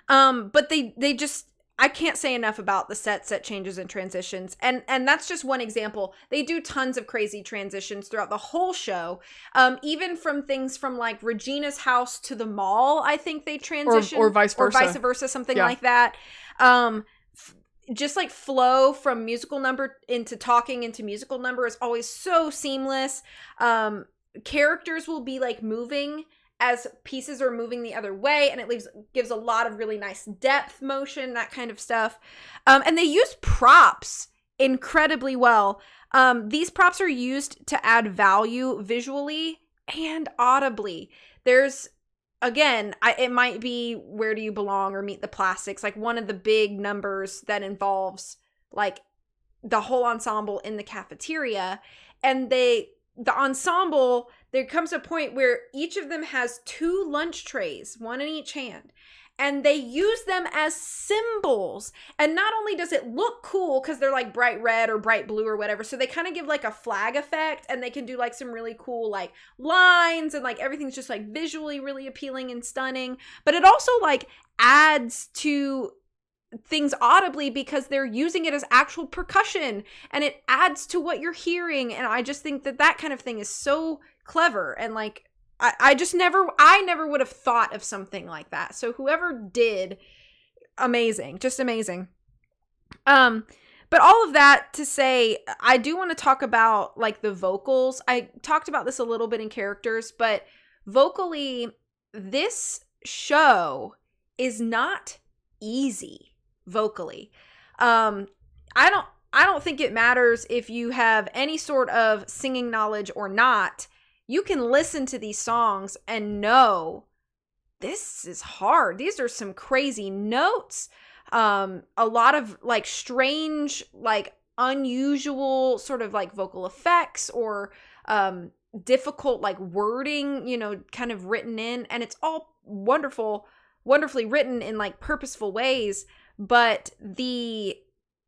But they just, I can't say enough about the set changes and transitions. And that's just one example. They do tons of crazy transitions throughout the whole show. Even from things from like Regina's house to the mall, I think they transition. Or vice versa. Or vice versa, something like that. Just like flow from musical number into talking into musical number is always so seamless. Characters will be like moving as pieces are moving the other way, and it gives a lot of really nice depth motion, that kind of stuff. And they use props incredibly well. These props are used to add value visually and audibly. There's, again, it might be Where Do You Belong or Meet the Plastics, like one of the big numbers that involves like the whole ensemble in the cafeteria. And the ensemble, there comes a point where each of them has 2 lunch trays, one in each hand, and they use them as symbols. And not only does it look cool because they're like bright red or bright blue or whatever, so they kind of give like a flag effect, and they can do like some really cool like lines, and like everything's just like visually really appealing and stunning. But it also like adds to things audibly because they're using it as actual percussion, and it adds to what you're hearing. And I just think that kind of thing is so clever, and like I never would have thought of something like that. So whoever did, amazing, just amazing. But all of that to say, I do want to talk about like the vocals. I talked about this a little bit in characters, but vocally, this show is not easy vocally. I don't think it matters if you have any sort of singing knowledge or not. You can listen to these songs and know this is hard. These are some crazy notes. A lot of like strange, like unusual sort of like vocal effects or difficult like wording, kind of written in. And it's all wonderfully written in like purposeful ways. But the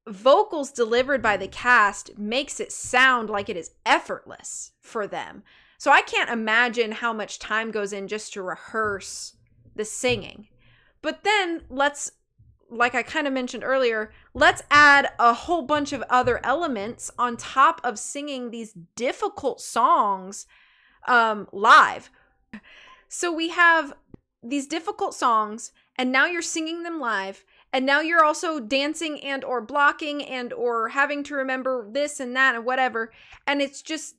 vocals delivered by the cast makes it sound like it is effortless for them. So I can't imagine how much time goes in just to rehearse the singing. But then like I kind of mentioned earlier, let's add a whole bunch of other elements on top of singing these difficult songs live. So we have these difficult songs, and now you're singing them live, and now you're also dancing and or blocking and or having to remember this and that and whatever. And it's just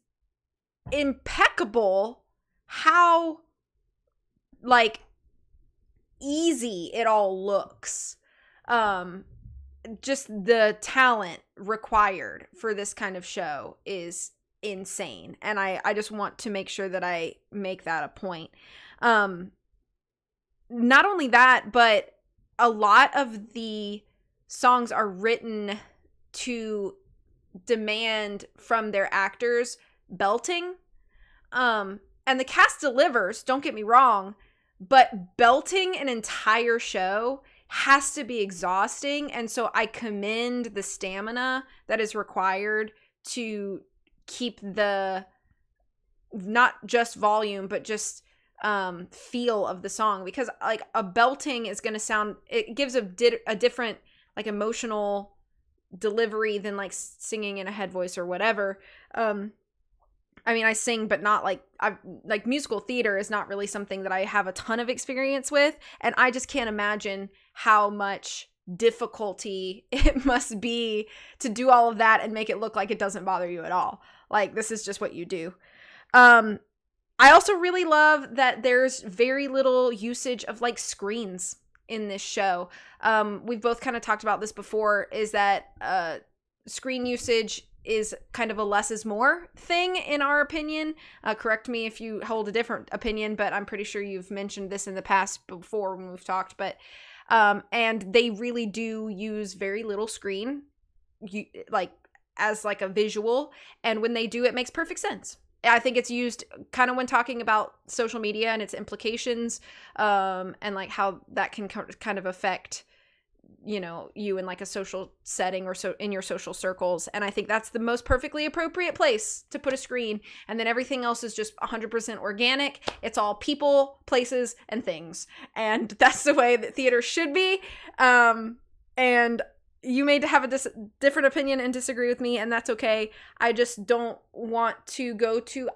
impeccable how like easy it all looks. Just the talent required for this kind of show is insane, and I just want to make sure that I make that a point. Not only that, but a lot of the songs are written to demand from their actors belting. And the cast delivers, don't get me wrong, but belting an entire show has to be exhausting. And so I commend the stamina that is required to keep the, not just volume, but just feel of the song, because like a belting is going to sound, it gives a different like emotional delivery than like singing in a head voice or whatever. I mean, I sing, but not like musical theater is not really something that I have a ton of experience with. And I just can't imagine how much difficulty it must be to do all of that and make it look like it doesn't bother you at all. Like, this is just what you do. I also really love that there's very little usage of like screens in this show. We've both kind of talked about this before, is that screen usage is kind of a less is more thing in our opinion. Correct me if you hold a different opinion, but I'm pretty sure you've mentioned this in the past before when we've talked. But And they really do use very little screen, as like a visual. And when they do, it makes perfect sense. I think it's used kind of when talking about social media and its implications, and like how that can kind of affect, you in like a social setting or so in your social circles. And I think that's the most perfectly appropriate place to put a screen. And then everything else is just 100% organic. It's all people, places, and things. And that's the way that theater should be. And you may have a different opinion and disagree with me, and that's okay. I just don't want to go to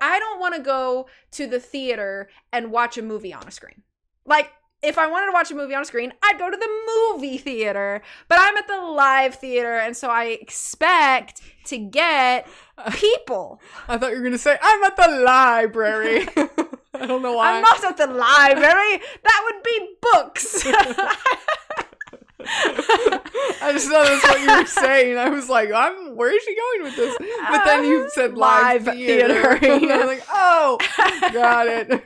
the theater and watch a movie on a screen. Like, if I wanted to watch a movie on a screen, I'd go to the movie theater. But I'm at the live theater, and so I expect to get people. I thought you were going to say, I'm at the library. I don't know why. I'm not at the library. That would be books. I just thought that's what you were saying. I was like, where is she going with this? But then you said live theater. And I'm like, oh, got it.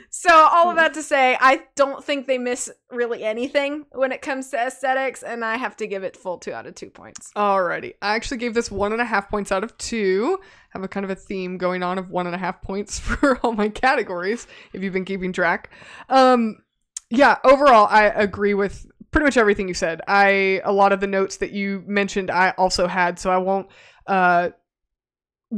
So all of that to say, I don't think they miss really anything when it comes to aesthetics, and I have to give it full 2 out of 2 points. Alrighty. I actually gave this 1.5 points out of 2. I have a kind of a theme going on of 1.5 points for all my categories, if you've been keeping track. Yeah, overall, I agree with pretty much everything you said. A lot of the notes that you mentioned, I also had, so I won't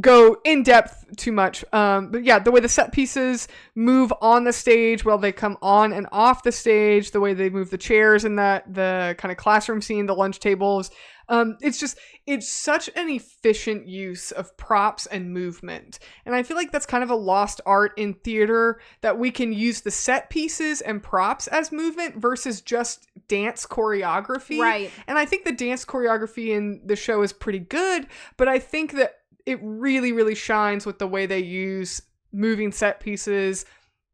go in depth too much. But yeah, the way the set pieces move on the stage while they come on and off the stage, the way they move the chairs in the kind of classroom scene, the lunch tables. It's such an efficient use of props and movement. And I feel like that's kind of a lost art in theater, that we can use the set pieces and props as movement versus just dance choreography. Right. And I think the dance choreography in the show is pretty good, but I think that it really, really shines with the way they use moving set pieces.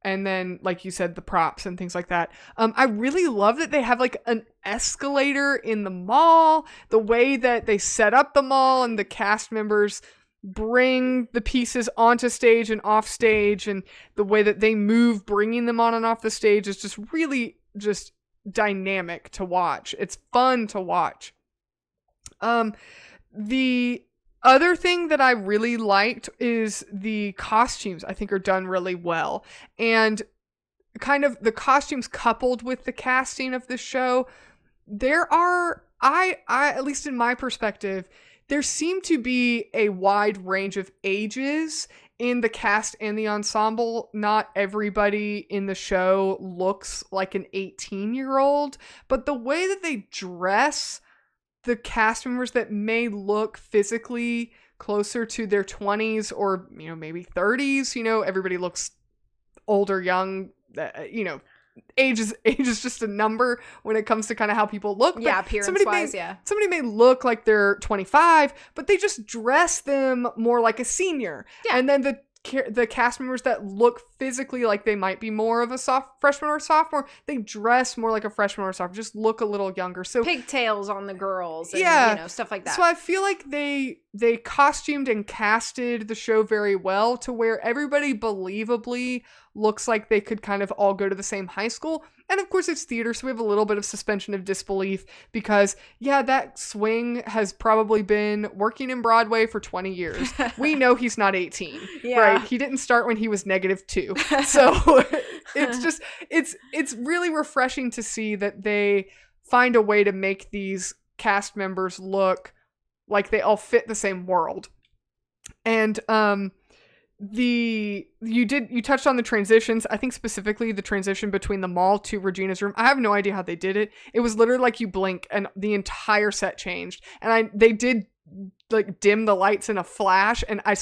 And then, like you said, the props and things like that. I really love that they have like an escalator in the mall, the way that they set up the mall and the cast members bring the pieces onto stage and off stage, and the way that they move, bringing them on and off the stage is just really just dynamic to watch. It's fun to watch. The other thing that I really liked is the costumes, I think, are done really well. And kind of the costumes coupled with the casting of the show, I at least in my perspective, there seem to be a wide range of ages in the cast and the ensemble. Not everybody in the show looks like an 18-year-old, but the way that they dress the cast members that may look physically closer to their 20s or, maybe 30s, everybody looks older, young, age is just a number when it comes to kind of how people look. Yeah, appearance-wise, Somebody may look like they're 25, but they just dress them more like a senior. Yeah. And then the cast members that look physically like they might be more of a freshman or sophomore, they dress more like a freshman or sophomore, just look a little younger. So pigtails on the girls and stuff like that. So I feel like they costumed and casted the show very well to where everybody believably looks like they could kind of all go to the same high school. And of course it's theater, so we have a little bit of suspension of disbelief because, that swing has probably been working in Broadway for 20 years. We know he's not 18, right? He didn't start when he was -2. So it's really refreshing to see that they find a way to make these cast members look like they all fit the same world. And you touched on the transitions. I think specifically the transition between the mall to Regina's room. I have no idea how they did it. It was literally like you blink and the entire set changed. And they did like dim the lights in a flash, and I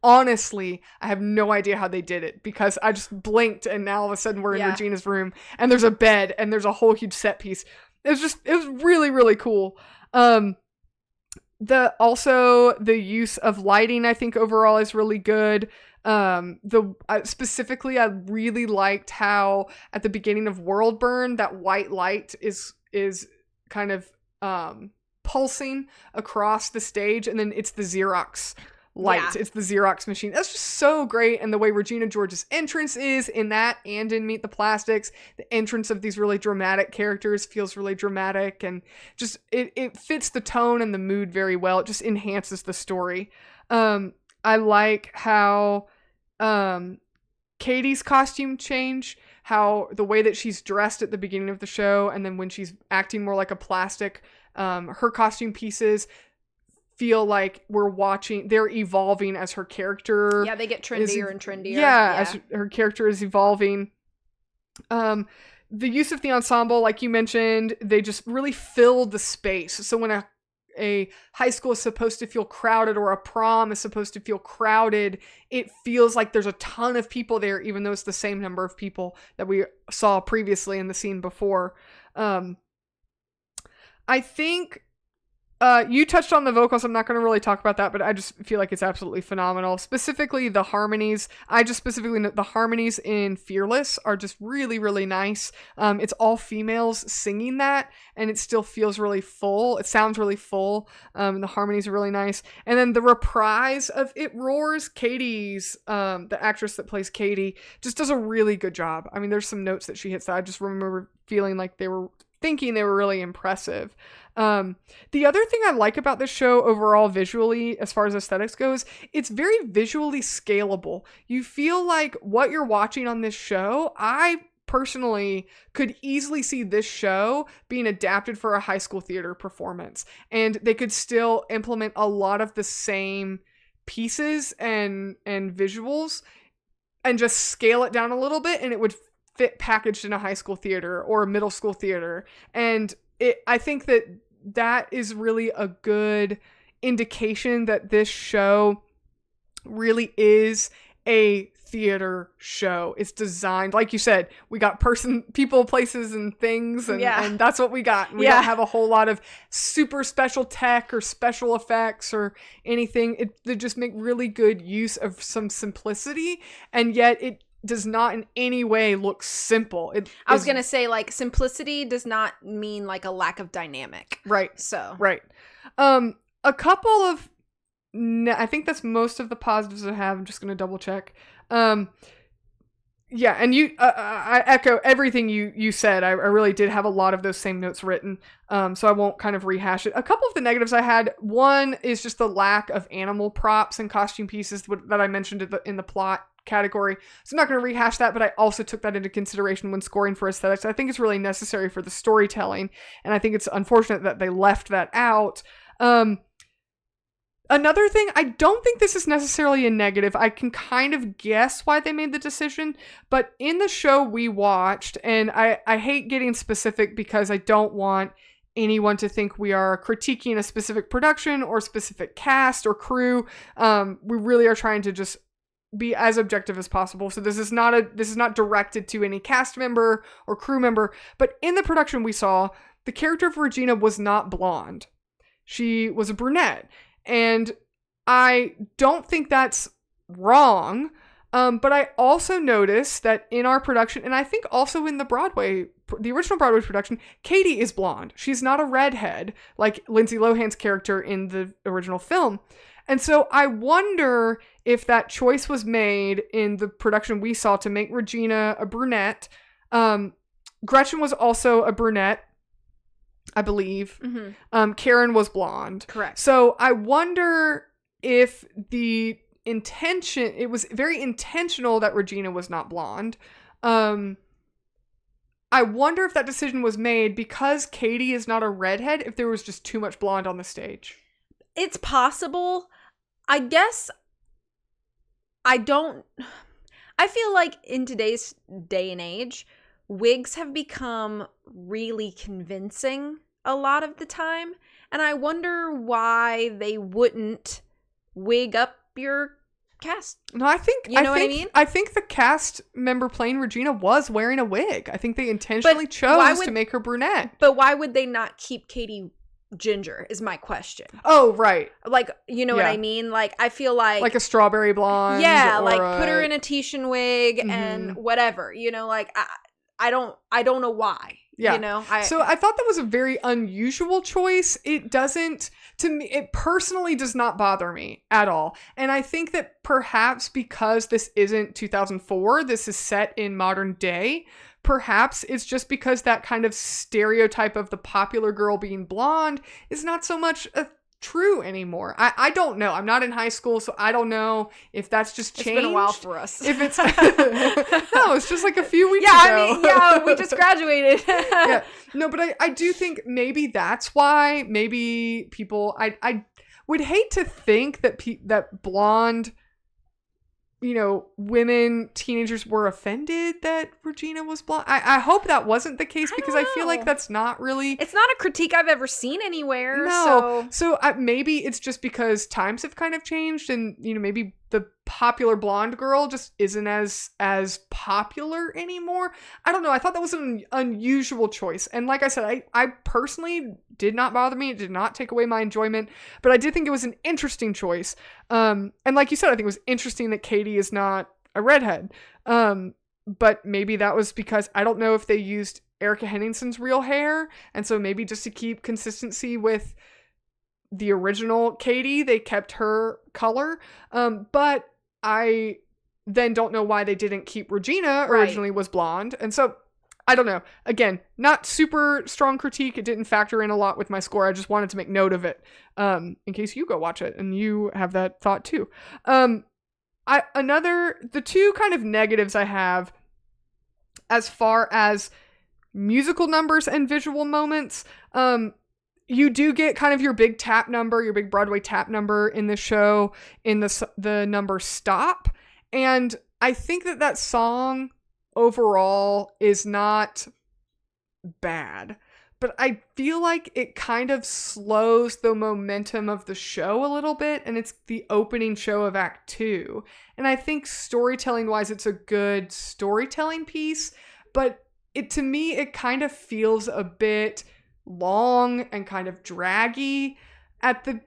honestly I have no idea how they did it, because I just blinked and now all of a sudden we're in Regina's room and there's a bed and there's a whole huge set piece. It was really, really cool. The use of lighting, I think overall is really good. Specifically, I really liked how at the beginning of World Burn, that white light is kind of pulsing across the stage, and then it's the Xerox lights. Yeah. It's the Xerox machine. That's just so great. And the way Regina George's entrance is in that and in Meet the Plastics, the entrance of these really dramatic characters feels really dramatic, and just it fits the tone and the mood very well. It just enhances the story. I like how Katie's costume change, how the way that she's dressed at the beginning of the show, and then when she's acting more like a plastic, her costume pieces feel like they're evolving as her character. Yeah, they get trendier and trendier. Yeah, as her character is evolving. The use of the ensemble, like you mentioned, they just really filled the space. So when a high school is supposed to feel crowded, or a prom is supposed to feel crowded, it feels like there's a ton of people there, even though it's the same number of people that we saw previously in the scene before. I think you touched on the vocals. I'm not going to really talk about that, but I just feel like it's absolutely phenomenal. Specifically the harmonies. I just specifically know the harmonies in Fearless are just really, really nice. It's all females singing that, and it still feels really full. It sounds really full. And the harmonies are really nice. And then the reprise of It Roars, Katie's, the actress that plays Katie, just does a really good job. I mean, there's some notes that she hits that I just remember feeling like they were really impressive. The other thing I like about this show overall visually, as far as aesthetics goes, it's very visually scalable. You feel like what you're watching on this show, I personally could easily see this show being adapted for a high school theater performance, and they could still implement a lot of the same pieces and visuals and just scale it down a little bit, and it would fit packaged in a high school theater or a middle school theater. And I think that is really a good indication that this show really is a theater show. It's designed, like you said, we got people, places, and things, and that's what we got. We don't have a whole lot of super special tech or special effects or anything. They just make really good use of some simplicity, and yet it does not in any way look simple. I was gonna say, like, simplicity does not mean like a lack of dynamic. Right. So. Right. A couple of, I think that's most of the positives I have. I'm just gonna double check. Yeah, and I echo everything you said. I really did have a lot of those same notes written, so I won't kind of rehash it. A couple of the negatives I had, one is just the lack of animal props and costume pieces that I mentioned in the plot category. So I'm not going to rehash that, but I also took that into consideration when scoring for aesthetics. I think it's really necessary for the storytelling, and I think it's unfortunate that they left that out. Another thing, I don't think this is necessarily a negative. I can kind of guess why they made the decision, but in the show we watched, and I hate getting specific because I don't want anyone to think we are critiquing a specific production or specific cast or crew. We really are trying to just be as objective as possible. So this is not directed to any cast member or crew member, but in the production we saw, the character of Regina was not blonde. She was a brunette. And I don't think that's wrong, but I also noticed that in our production, and I think also in the original Broadway production, Katie is blonde. She's not a redhead like Lindsay Lohan's character in the original film. And so I wonder if that choice was made in the production we saw to make Regina a brunette. Gretchen was also a brunette, I believe. Mm-hmm. Karen was blonde. Correct. So I wonder if it was very intentional that Regina was not blonde. I wonder if that decision was made because Katie is not a redhead, if there was just too much blonde on the stage. It's possible. I guess I feel like in today's day and age, wigs have become really convincing a lot of the time, and I wonder why they wouldn't wig up your cast. No, I think what I mean? I think the cast member playing Regina was wearing a wig. I think they intentionally chose to make her brunette. But why would they not keep Katie ginger is my question. Oh, right. Like, you know what I mean? Like, I feel like a strawberry blonde. Yeah, like put her in a Titian wig and whatever. You know, like I don't know why. Yeah. You know? So I thought that was a very unusual choice. It doesn't, to me, it personally does not bother me at all. And I think that perhaps because this isn't 2004, this is set in modern day, perhaps it's just because that kind of stereotype of the popular girl being blonde is not so much true anymore. I don't know. I'm not in high school, so I don't know if that's just changed. It's been a while for us. If it's no, it's just like a few weeks ago. I mean, we just graduated. Yeah. No, but I do think maybe that's why. Maybe people. I would hate to think that that blonde, women, teenagers were offended that Regina was blonde. I hope that wasn't the case because I feel like that's not really... It's not a critique I've ever seen anywhere. No. So maybe it's just because times have kind of changed and, maybe the popular blonde girl just isn't as popular anymore. I don't know. I thought that was an unusual choice. And like I said, I personally did not bother me. It did not take away my enjoyment, but I did think it was an interesting choice. And like you said, I think it was interesting that Katie is not a redhead. But maybe that was because I don't know if they used Erica Henningsen's real hair. And so maybe just to keep consistency with the original Katie, they kept her color. But I then don't know why they didn't keep Regina originally was blonde. And so I don't know. Again, not super strong critique. It didn't factor in a lot with my score. I just wanted to make note of it in case you go watch it and you have that thought too. The two kind of negatives I have as far as musical numbers and visual moments, you do get kind of your big tap number, your big Broadway tap number in the show in the number Stop. And I think that song overall is not bad, but I feel like it kind of slows the momentum of the show a little bit, and it's the opening show of Act 2. And I think storytelling-wise, it's a good storytelling piece, but to me, it kind of feels a bit long and kind of draggy at the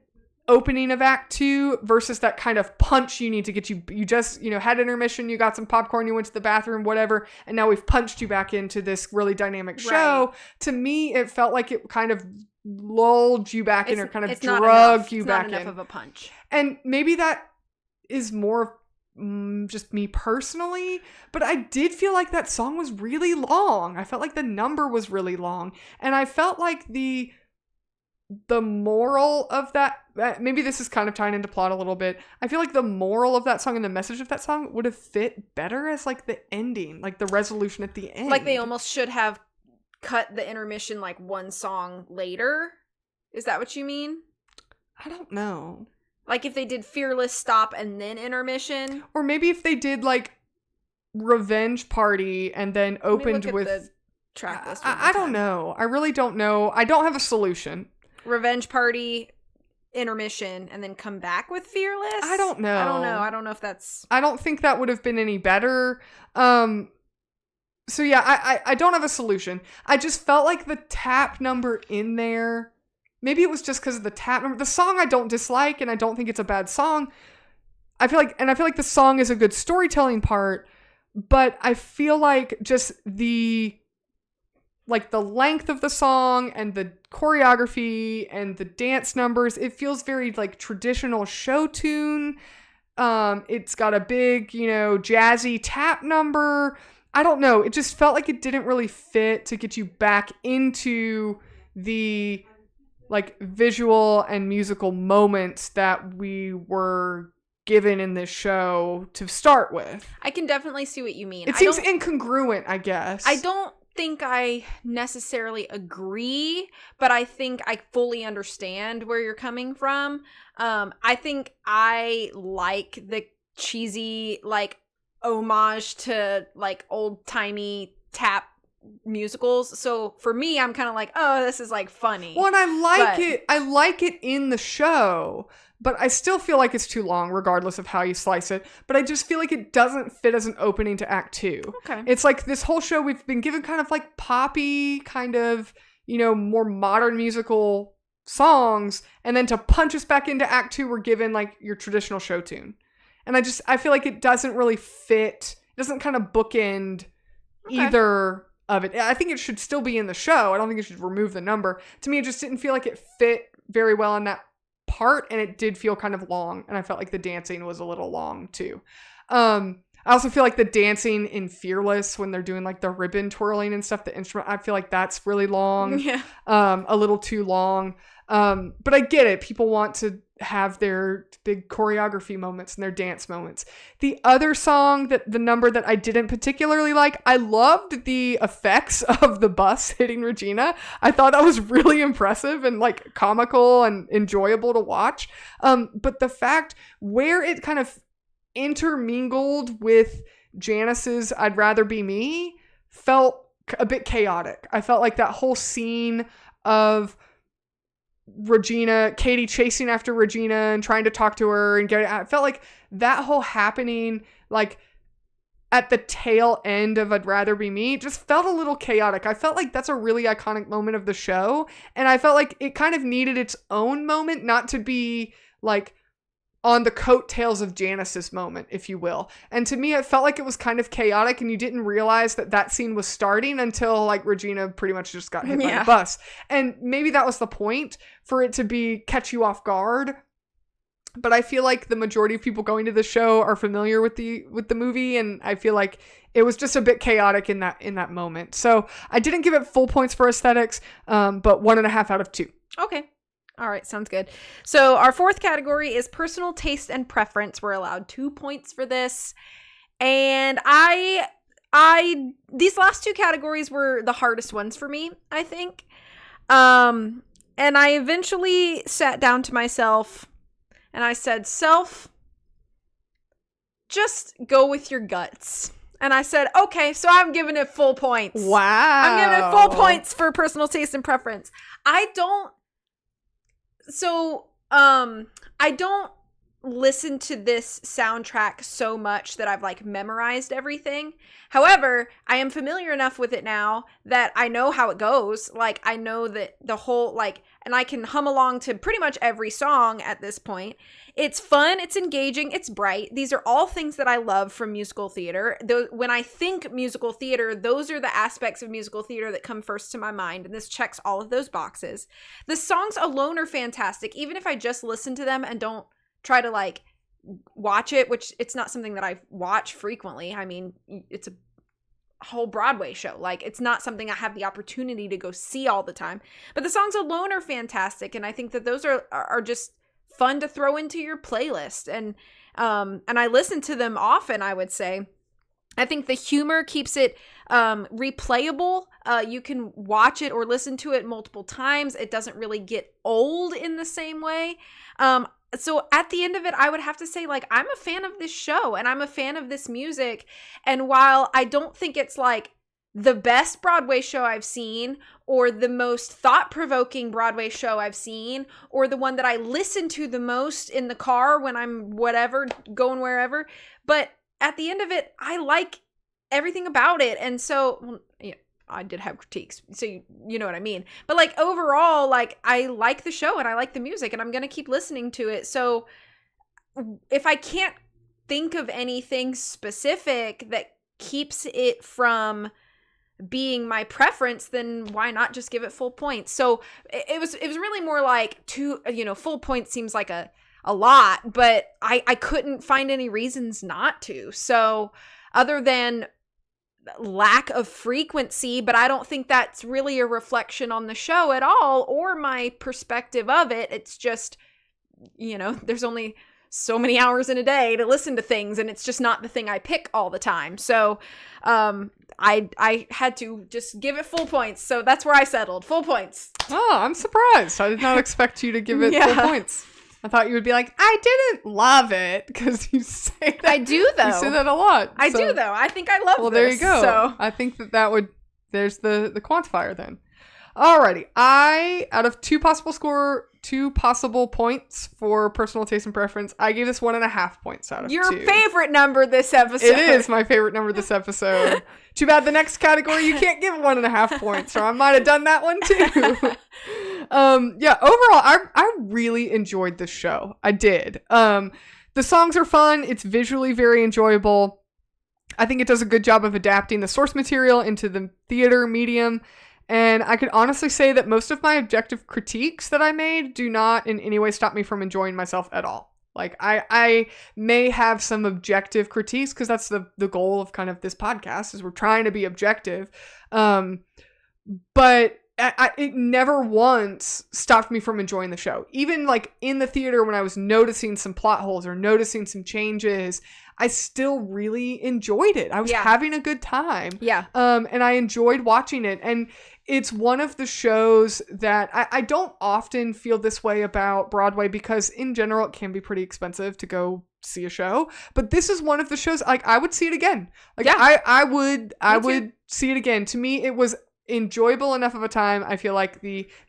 opening of Act 2 versus that kind of punch you need to get you just had intermission, you got some popcorn, you went to the bathroom, whatever, and now we've punched you back into this really dynamic show. Right. To me, it felt like it kind of lulled you back in or kind of drugged you back in. It's not enough of a punch. And maybe that is more just me personally, but I did feel like that song was really long. I felt like the number was really long, and I felt like the moral of that, maybe this is kind of tying into plot a little bit. I feel like the moral of that song and the message of that song would have fit better as like the ending, like the resolution at the end. Like they almost should have cut the intermission like one song later. Is that what you mean? I don't know. Like if they did Fearless, Stop, and then intermission? Or maybe if they did like Revenge Party and then opened with... the track list. I don't know. I really don't know. I don't have a solution. Revenge Party, intermission, and then come back with Fearless? I don't know. I don't know if that's... I don't think that would have been any better. So yeah, I don't have a solution. I just felt like the tap number in there... Maybe it was just because of the tap number. The song I don't dislike, and I don't think it's a bad song. I feel like the song is a good storytelling part, but I feel like just the length of the song and the choreography and the dance numbers, it feels very like traditional show tune. It's got a big, jazzy tap number. I don't know. It just felt like it didn't really fit to get you back into the like visual and musical moments that we were given in this show to start with. I can definitely see what you mean. It seems incongruent, I guess. I don't think I necessarily agree, but I think I fully understand where you're coming from. I think I like the cheesy, like, homage to, like, old-timey tap musicals. So for me, I'm kind of like, oh, this is like funny. Well, and I like it in the show, but I still feel like it's too long regardless of how you slice it. But I just feel like it doesn't fit as an opening to Act 2. Okay. It's like this whole show we've been given kind of like poppy, kind of, more modern musical songs, and then to punch us back into Act 2, we're given like your traditional show tune. And I feel like it doesn't really fit. It doesn't kind of bookend either of it. I think it should still be in the show. I don't think it should remove the number. To me, it just didn't feel like it fit very well in that part, and it did feel kind of long, and I felt like the dancing was a little long too. I also feel like the dancing in Fearless, when they're doing like the ribbon twirling and stuff, the instrument, I feel like that's really long. Yeah. A little too long. But I get it. People want to have their big choreography moments and their dance moments. The other song, the number that I didn't particularly like, I loved the effects of the bus hitting Regina. I thought that was really impressive and like comical and enjoyable to watch. But the fact where it kind of intermingled with Janice's I'd Rather Be Me felt a bit chaotic. I felt like that whole scene of Katie chasing after Regina and trying to talk to her and I felt like that whole happening like at the tail end of I'd Rather Be Me just felt a little chaotic. I felt like that's a really iconic moment of the show, and I felt like it kind of needed its own moment, not to be like on the coattails of Janice's moment, if you will. And to me, it felt like it was kind of chaotic, and you didn't realize that scene was starting until like Regina pretty much just got hit by the bus. And maybe that was the point, for it to catch you off guard. But I feel like the majority of people going to the show are familiar with the movie, and I feel like it was just a bit chaotic in that moment. So I didn't give it full points for aesthetics, but 1.5 out of 2. Okay. All right, sounds good. So our fourth category is personal taste and preference. We're allowed 2 points for this. And these last two categories were the hardest ones for me, I think. And I eventually sat down to myself and I said, just go with your guts. And I said, okay, so I'm giving it full points. Wow. I'm giving it full points for personal taste and preference. I don't listen to this soundtrack so much that I've like memorized everything. However, I am familiar enough with it now that I know how it goes. Like, I know that the whole, like, and I can hum along to pretty much every song at this point. It's fun, it's engaging, it's bright. These are all things that I love from musical theater. When I think musical theater, those are the aspects of musical theater that come first to my mind, and this checks all of those boxes. The songs alone are fantastic, even if I just listen to them and don't try to like watch it, which it's not something that I watch frequently. I mean, it's a whole Broadway show. Like, it's not something I have the opportunity to go see all the time. But the songs alone are fantastic, and I think that those are just fun to throw into your playlist. And I listen to them often, I would say. I think the humor keeps it replayable. You can watch it or listen to it multiple times. It doesn't really get old in the same way. So at the end of it, I would have to say, like, I'm a fan of this show and I'm a fan of this music. And while I don't think it's like the best Broadway show I've seen, or the most thought-provoking Broadway show I've seen, or the one that I listen to the most in the car when I'm whatever, going wherever, but at the end of it, I like everything about it. And so, well, yeah, I did have critiques, so you know what I mean. But like, overall, like, I like the show and I like the music, and I'm going to keep listening to it. So if I can't think of anything specific that keeps it from being my preference, then why not just give it full points? So it was really more like full points seems like a lot, but I couldn't find any reasons not to. So other than lack of frequency, but I don't think that's really a reflection on the show at all, or my perspective of it. It's just, there's only so many hours in a day to listen to things, and it's just not the thing I pick all the time. So I had to just give it full points. So that's where I settled. Full points. Oh, I'm surprised. I did not expect you to give it full points. I thought you would be like, I didn't love it, because you say that. I do, though. You say that a lot. I do, though. I think I love this. Well, there you go. So I think that would, there's the quantifier then. Alrighty. Out of two possible points for personal taste and preference, I gave this 1.5 points out of 2. Your favorite number this episode. It is my favorite number this episode. Too bad the next category you can't give 1.5 points, or I might have done that one too. Overall, I really enjoyed this show. I did. The songs are fun. It's visually very enjoyable. I think it does a good job of adapting the source material into the theater medium. And I could honestly say that most of my objective critiques that I made do not in any way stop me from enjoying myself at all. Like, I may have some objective critiques because that's the goal of kind of this podcast, is we're trying to be objective. But it never once stopped me from enjoying the show. Even like in the theater when I was noticing some plot holes or noticing some changes, I still really enjoyed it. I was having a good time. Yeah. And I enjoyed watching it. And it's one of the shows that I don't often feel this way about Broadway because in general it can be pretty expensive to go see a show. But this is one of the shows, like, I would see it again. Like, I would see it again. To me, it was enjoyable enough of a time. I feel like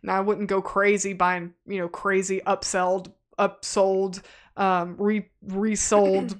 I wouldn't go crazy buying, crazy upsold, resold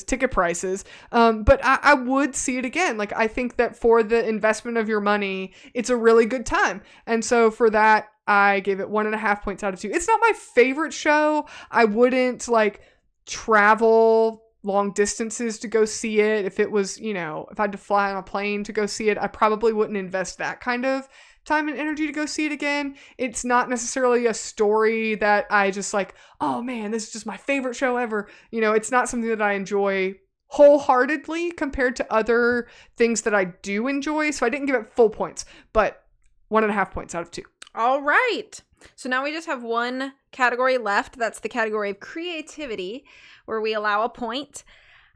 ticket prices. But I would see it again. Like, I think that for the investment of your money, it's a really good time. And so for that, I gave it 1.5 points out of 2. It's not my favorite show. I wouldn't like travel long distances to go see it. If it was, if I had to fly on a plane to go see it, I probably wouldn't invest that kind of time and energy to go see it again. It's not necessarily a story that I just like, oh man, this is just my favorite show ever. It's not something that I enjoy wholeheartedly compared to other things that I do enjoy. So I didn't give it full points, but 1.5 points out of 2. All right. So now we just have one category left. That's the category of creativity, where we allow a point.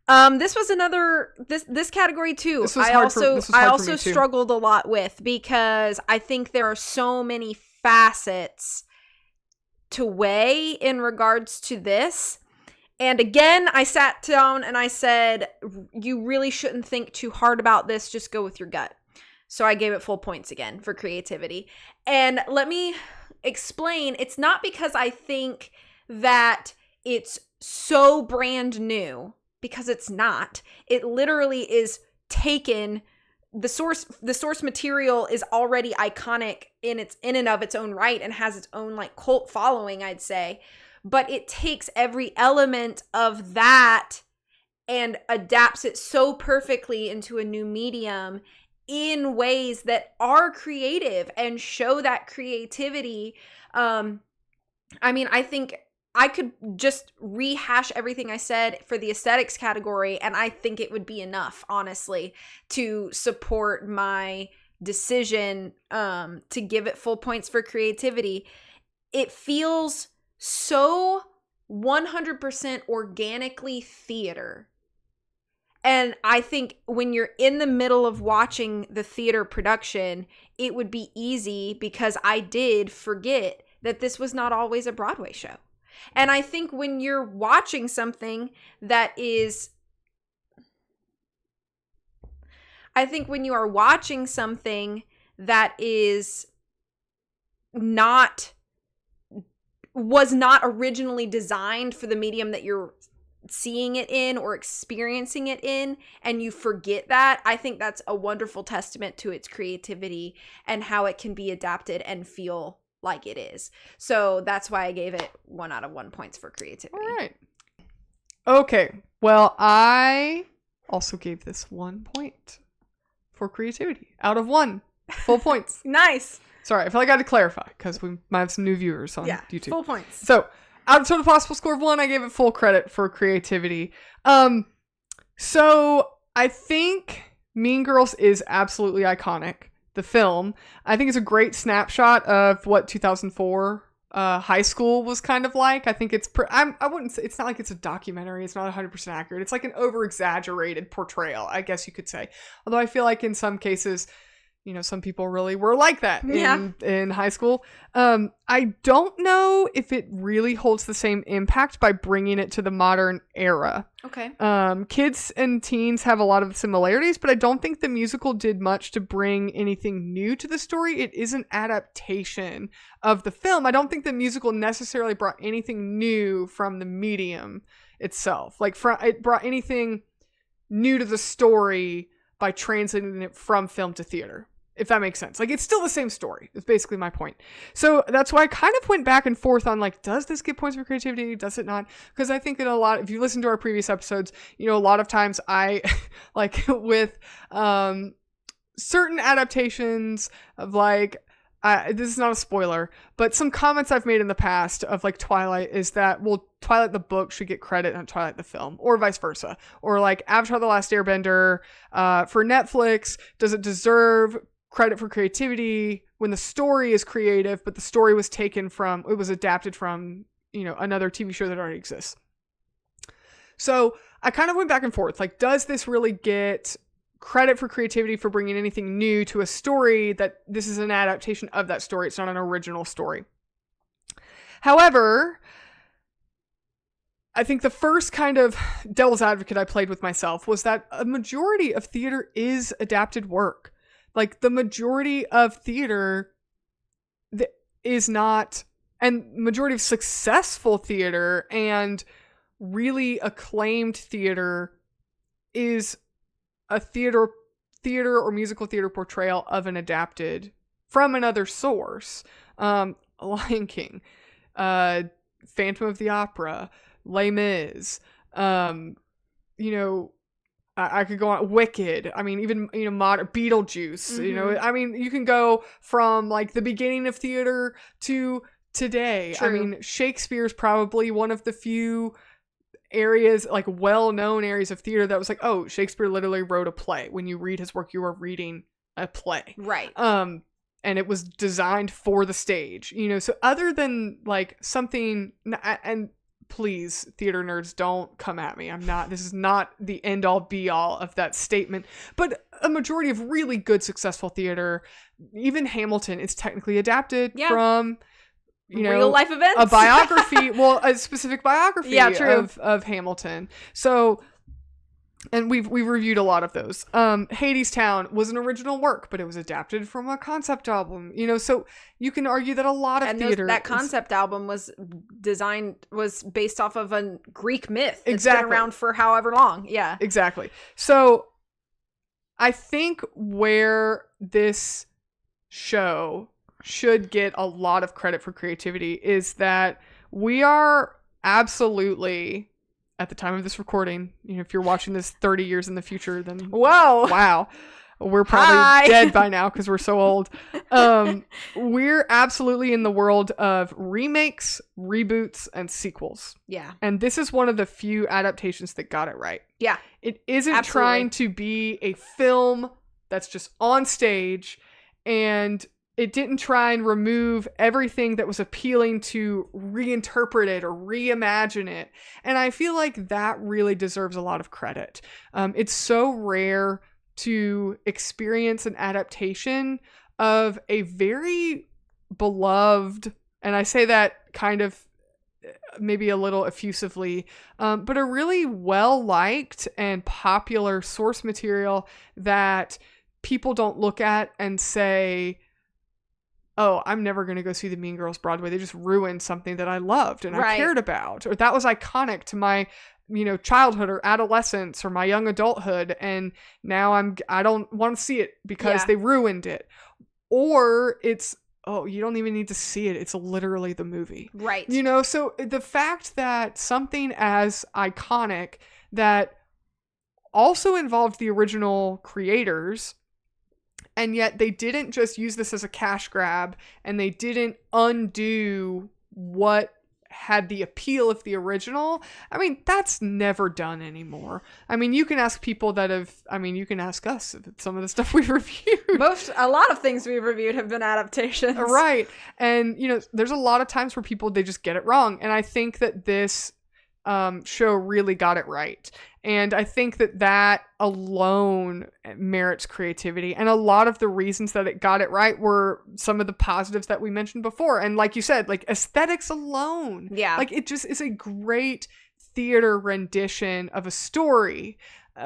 This was another this category too. I also struggled a lot with, because I think there are so many facets to weigh in regards to this. And again, I sat down and I said, you really shouldn't think too hard about this. Just go with your gut. So I gave it full points again for creativity. And let me explain. It's not because I think that it's so brand new, because it's not. It literally is taken. The source material is already iconic in and of its own right and has its own like cult following, I'd say. But it takes every element of that and adapts it so perfectly into a new medium in ways that are creative and show that creativity. I think I could just rehash everything I said for the aesthetics category, and I think it would be enough, honestly, to support my decision to give it full points for creativity. It feels so 100% organically theater. And I think when you're in the middle of watching the theater production, it would be easy, because I did forget that this was not always a Broadway show. And I think when you're watching something that is, when you are watching something that was not originally designed for the medium that you're seeing it in or experiencing it in, and you forget that, I think that's a wonderful testament to its creativity and how it can be adapted and feel like it is. So that's why I gave it 1 out of 1 points for creativity. All right. Okay. Well, I also gave this 1 point for creativity out of 1. Full points. Nice. Sorry, I feel like I had to clarify because we might have some new viewers on YouTube. Full points. So, out of total possible score of 1, I gave it full credit for creativity. So I think Mean Girls is absolutely iconic. The film, I think, is a great snapshot of what 2004 high school was kind of like. I think it's I wouldn't say, it's not like it's a documentary. It's not 100% accurate. It's like an over-exaggerated portrayal, I guess you could say. Although I feel like in some cases, some people really were like that in high school. I don't know if it really holds the same impact by bringing it to the modern era. Okay. Kids and teens have a lot of similarities, but I don't think the musical did much to bring anything new to the story. It is an adaptation of the film. I don't think the musical necessarily brought anything new from the medium itself. Like, it brought anything new to the story by translating it from film to theater, if that makes sense. Like, it's still the same story. It's basically my point. So that's why I kind of went back and forth on, like, does this get points for creativity? Does it not? Because I think that if you listen to our previous episodes, a lot of times I, like, with certain adaptations of, like, this is not a spoiler, but some comments I've made in the past of, like, Twilight is that, well, Twilight the book should get credit, not Twilight the film, or vice versa. Or, like, Avatar: The Last Airbender for Netflix, does it deserve credit for creativity when the story is creative, but the story was adapted from, another TV show that already exists? So I kind of went back and forth. Like, does this really get credit for creativity for bringing anything new to a story that this is an adaptation of that story? It's not an original story. However, I think the first kind of devil's advocate I played with myself was that a majority of theater is adapted work. Like, the majority of theater is not, and majority of successful theater and really acclaimed theater is a theater or musical theater portrayal of an adapted from another source. Lion King, Phantom of the Opera, Les Mis, I could go on, Wicked. I mean, even, modern Beetlejuice, I mean, you can go from, like, the beginning of theater to today. True. I mean, Shakespeare's probably one of the few areas, like, well-known areas of theater that was like, oh, Shakespeare literally wrote a play. When you read his work, you are reading a play. Right. And it was designed for the stage, so other than, like, something, and please, theater nerds, don't come at me. This is not the end all be all of that statement, but a majority of really good, successful theater, even Hamilton, is technically adapted from, real life events, a biography, a specific biography true. of Hamilton. So, and we've reviewed a lot of those. Hadestown was an original work, but it was adapted from a concept album. So you can argue that a lot of theater, that concept album was based off of a Greek myth. It's exactly. been around for however long. Yeah, exactly. So I think where this show should get a lot of credit for creativity is that we are absolutely, at the time of this recording, if you're watching this 30 years in the future, then whoa, wow, we're probably dead by now because we're so old. We're absolutely in the world of remakes, reboots, and sequels. Yeah. And this is one of the few adaptations that got it right. Yeah. It isn't trying to be a film that's just on stage, and it didn't try and remove everything that was appealing to reinterpret it or reimagine it. And I feel like that really deserves a lot of credit. It's so rare to experience an adaptation of a very beloved, and I say that kind of maybe a little effusively, but a really well-liked and popular source material that people don't look at and say, oh, I'm never going to go see the Mean Girls Broadway. They just ruined something that I loved and I cared about, or that was iconic to my, childhood or adolescence or my young adulthood. And now I don't want to see it because they ruined it. Or it's, oh, you don't even need to see it. It's literally the movie. Right. So the fact that something as iconic that also involved the original creators, and yet they didn't just use this as a cash grab, and they didn't undo what had the appeal of the original. I mean, that's never done anymore. I mean, you can ask people you can ask us some of the stuff we've reviewed. A lot of things we've reviewed have been adaptations. Right. And, there's a lot of times where people, they just get it wrong. And I think that this show really got it right. And I think that alone merits creativity. And a lot of the reasons that it got it right were some of the positives that we mentioned before. And like you said, like aesthetics alone. Yeah. Like it just is a great theater rendition of a story,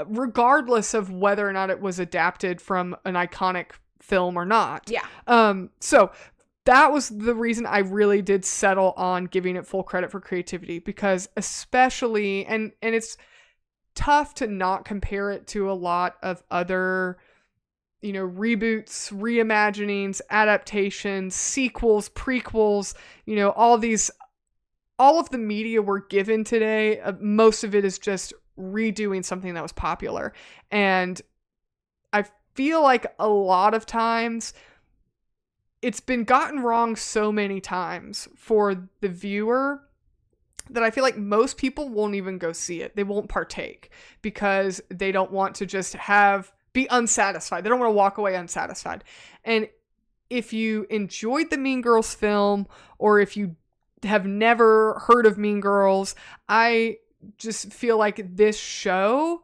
regardless of whether or not it was adapted from an iconic film or not. Yeah. So that was the reason I really did settle on giving it full credit for creativity, because especially, and it's tough to not compare it to a lot of other reboots, reimaginings, adaptations, sequels, prequels, all of the media we're given today, most of it is just redoing something that was popular. And I feel like a lot of times it's been gotten wrong so many times for the viewer that I feel like most people won't even go see it. They won't partake because they don't want to just be unsatisfied. They don't want to walk away unsatisfied. And if you enjoyed the Mean Girls film, or if you have never heard of Mean Girls, I just feel like this show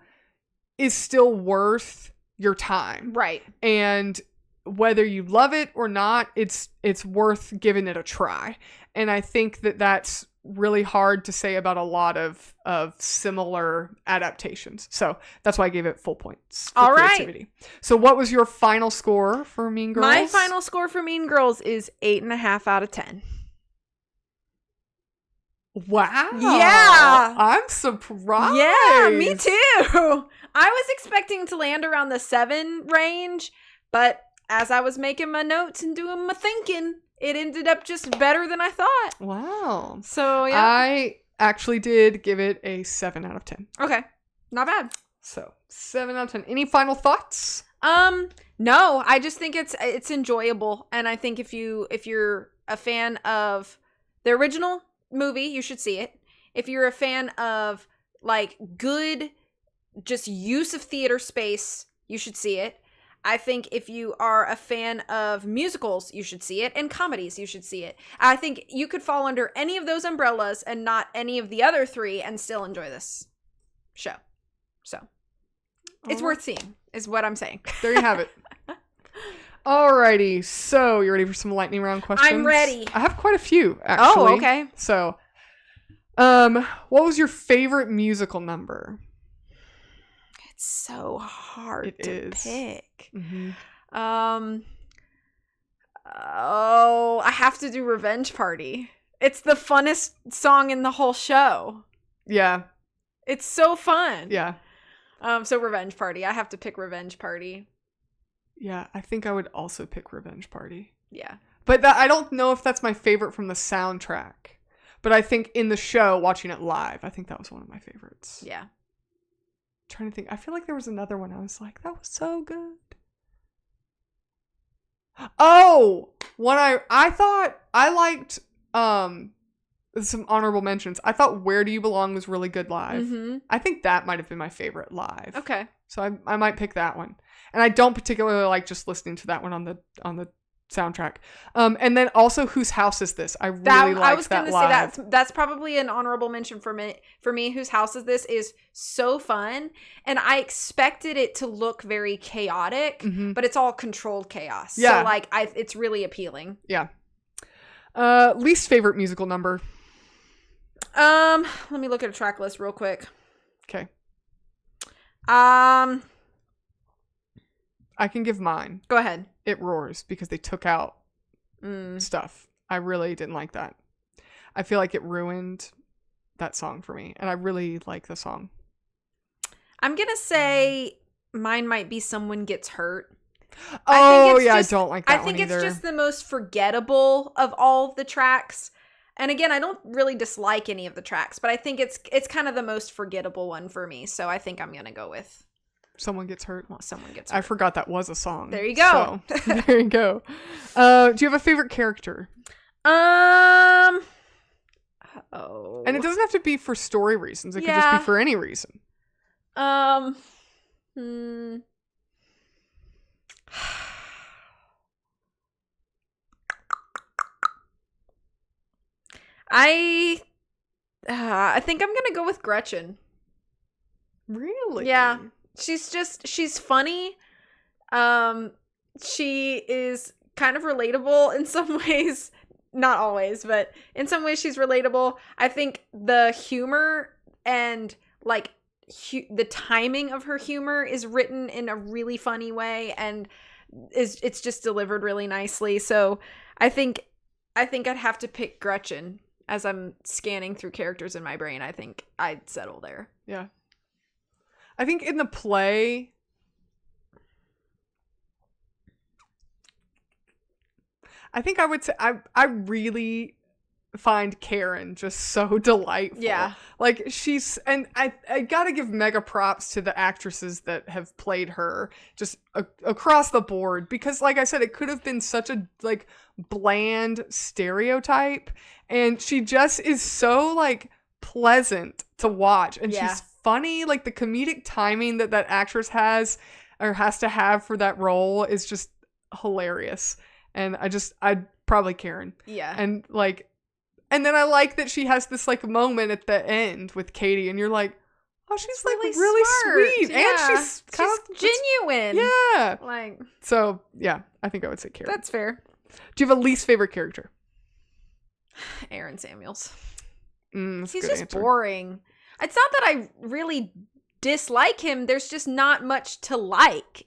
is still worth your time. Right. And whether you love it or not, it's worth giving it a try. And I think that that's really hard to say about a lot of similar adaptations. So that's why I gave it full points for creativity. Right. So what was your final score for Mean Girls? My final score for Mean Girls is 8.5 out of 10. Wow. Yeah. I'm surprised. Yeah, me too. I was expecting to land around the 7 range, but as I was making my notes and doing my thinking, it ended up just better than I thought. Wow. So, yeah. I actually did give it a 7 out of 10. Okay. Not bad. So, 7 out of 10. Any final thoughts? No, I just think it's enjoyable. And I think if you're a fan of the original movie, you should see it. If you're a fan of like good just use of theater space, you should see it. I think if you are a fan of musicals, you should see it, and comedies, you should see it. I think you could fall under any of those umbrellas and not any of the other 3 and still enjoy this show. So it's worth seeing is what I'm saying. There you have it. Alrighty, so you ready for some lightning round questions? I'm ready. I have quite a few, actually. Oh, okay. So, what was your favorite musical number? It's so hard to pick. Mm-hmm. I have to do Revenge Party. It's the funnest song in the whole show. Yeah. It's so fun. Yeah. So Revenge Party. I have to pick Revenge Party. Yeah, I think I would also pick Revenge Party. Yeah. But I don't know if that's my favorite from the soundtrack. But I think in the show, watching it live, I think that was one of my favorites. Yeah. Trying to think. I feel like there was another one I was like, that was so good. Oh! One I thought I liked some honorable mentions. I thought Where Do You Belong was really good live. Mm-hmm. I think that might have been my favorite live. Okay. So I might pick that one. And I don't particularly like just listening to that one on the soundtrack. And then also Whose House Is This? I really liked that live. I was going to say that's probably an honorable mention for me. Whose House Is This is so fun, and I expected it to look very chaotic, mm-hmm. but it's all controlled chaos. Yeah. So like it's really appealing. Yeah. Least favorite musical number. Let me look at a track list real quick. Okay. I can give mine. Go ahead. It Roars, because they took out stuff. I really didn't like that. I feel like it ruined that song for me, and I really like the song. I'm gonna say mine might be Someone Gets Hurt. I don't like that one either. I think it's just the most forgettable of all of the tracks. And again, I don't really dislike any of the tracks, but I think it's kind of the most forgettable one for me. So I think I'm gonna go with Someone Gets Hurt. Well, Someone Gets Hurt. I forgot that was a song. There you go. So, there you go. Do you have a favorite character? Oh. And it doesn't have to be for story reasons. It could just be for any reason. I think I'm gonna go with Gretchen. Really? Yeah. She's funny. She is kind of relatable in some ways. Not always, but in some ways she's relatable. I think the humor and like the timing of her humor is written in a really funny way, and it's just delivered really nicely. So I think I'd have to pick Gretchen. As I'm scanning through characters in my brain, I think I'd settle there. Yeah. I think in the play, I think I would say I really find Karen just so delightful. Yeah. Like she's, and I gotta give mega props to the actresses that have played her just across the board, because like I said, it could have been such a like bland stereotype, and she just is so like pleasant to watch, and she's funny. Like the comedic timing that actress has or has to have for that role is just hilarious. And I'd probably Karen. Yeah. And like, and then I like that she has this like moment at the end with Katie, and you're like, oh, she's like really sweet. Yeah. And she's genuine. Yeah. Like, so yeah, I think I would say Karen. That's fair. Do you have a least favorite character? Aaron Samuels. He's just answer. Boring. It's not that I really dislike him. There's just not much to like.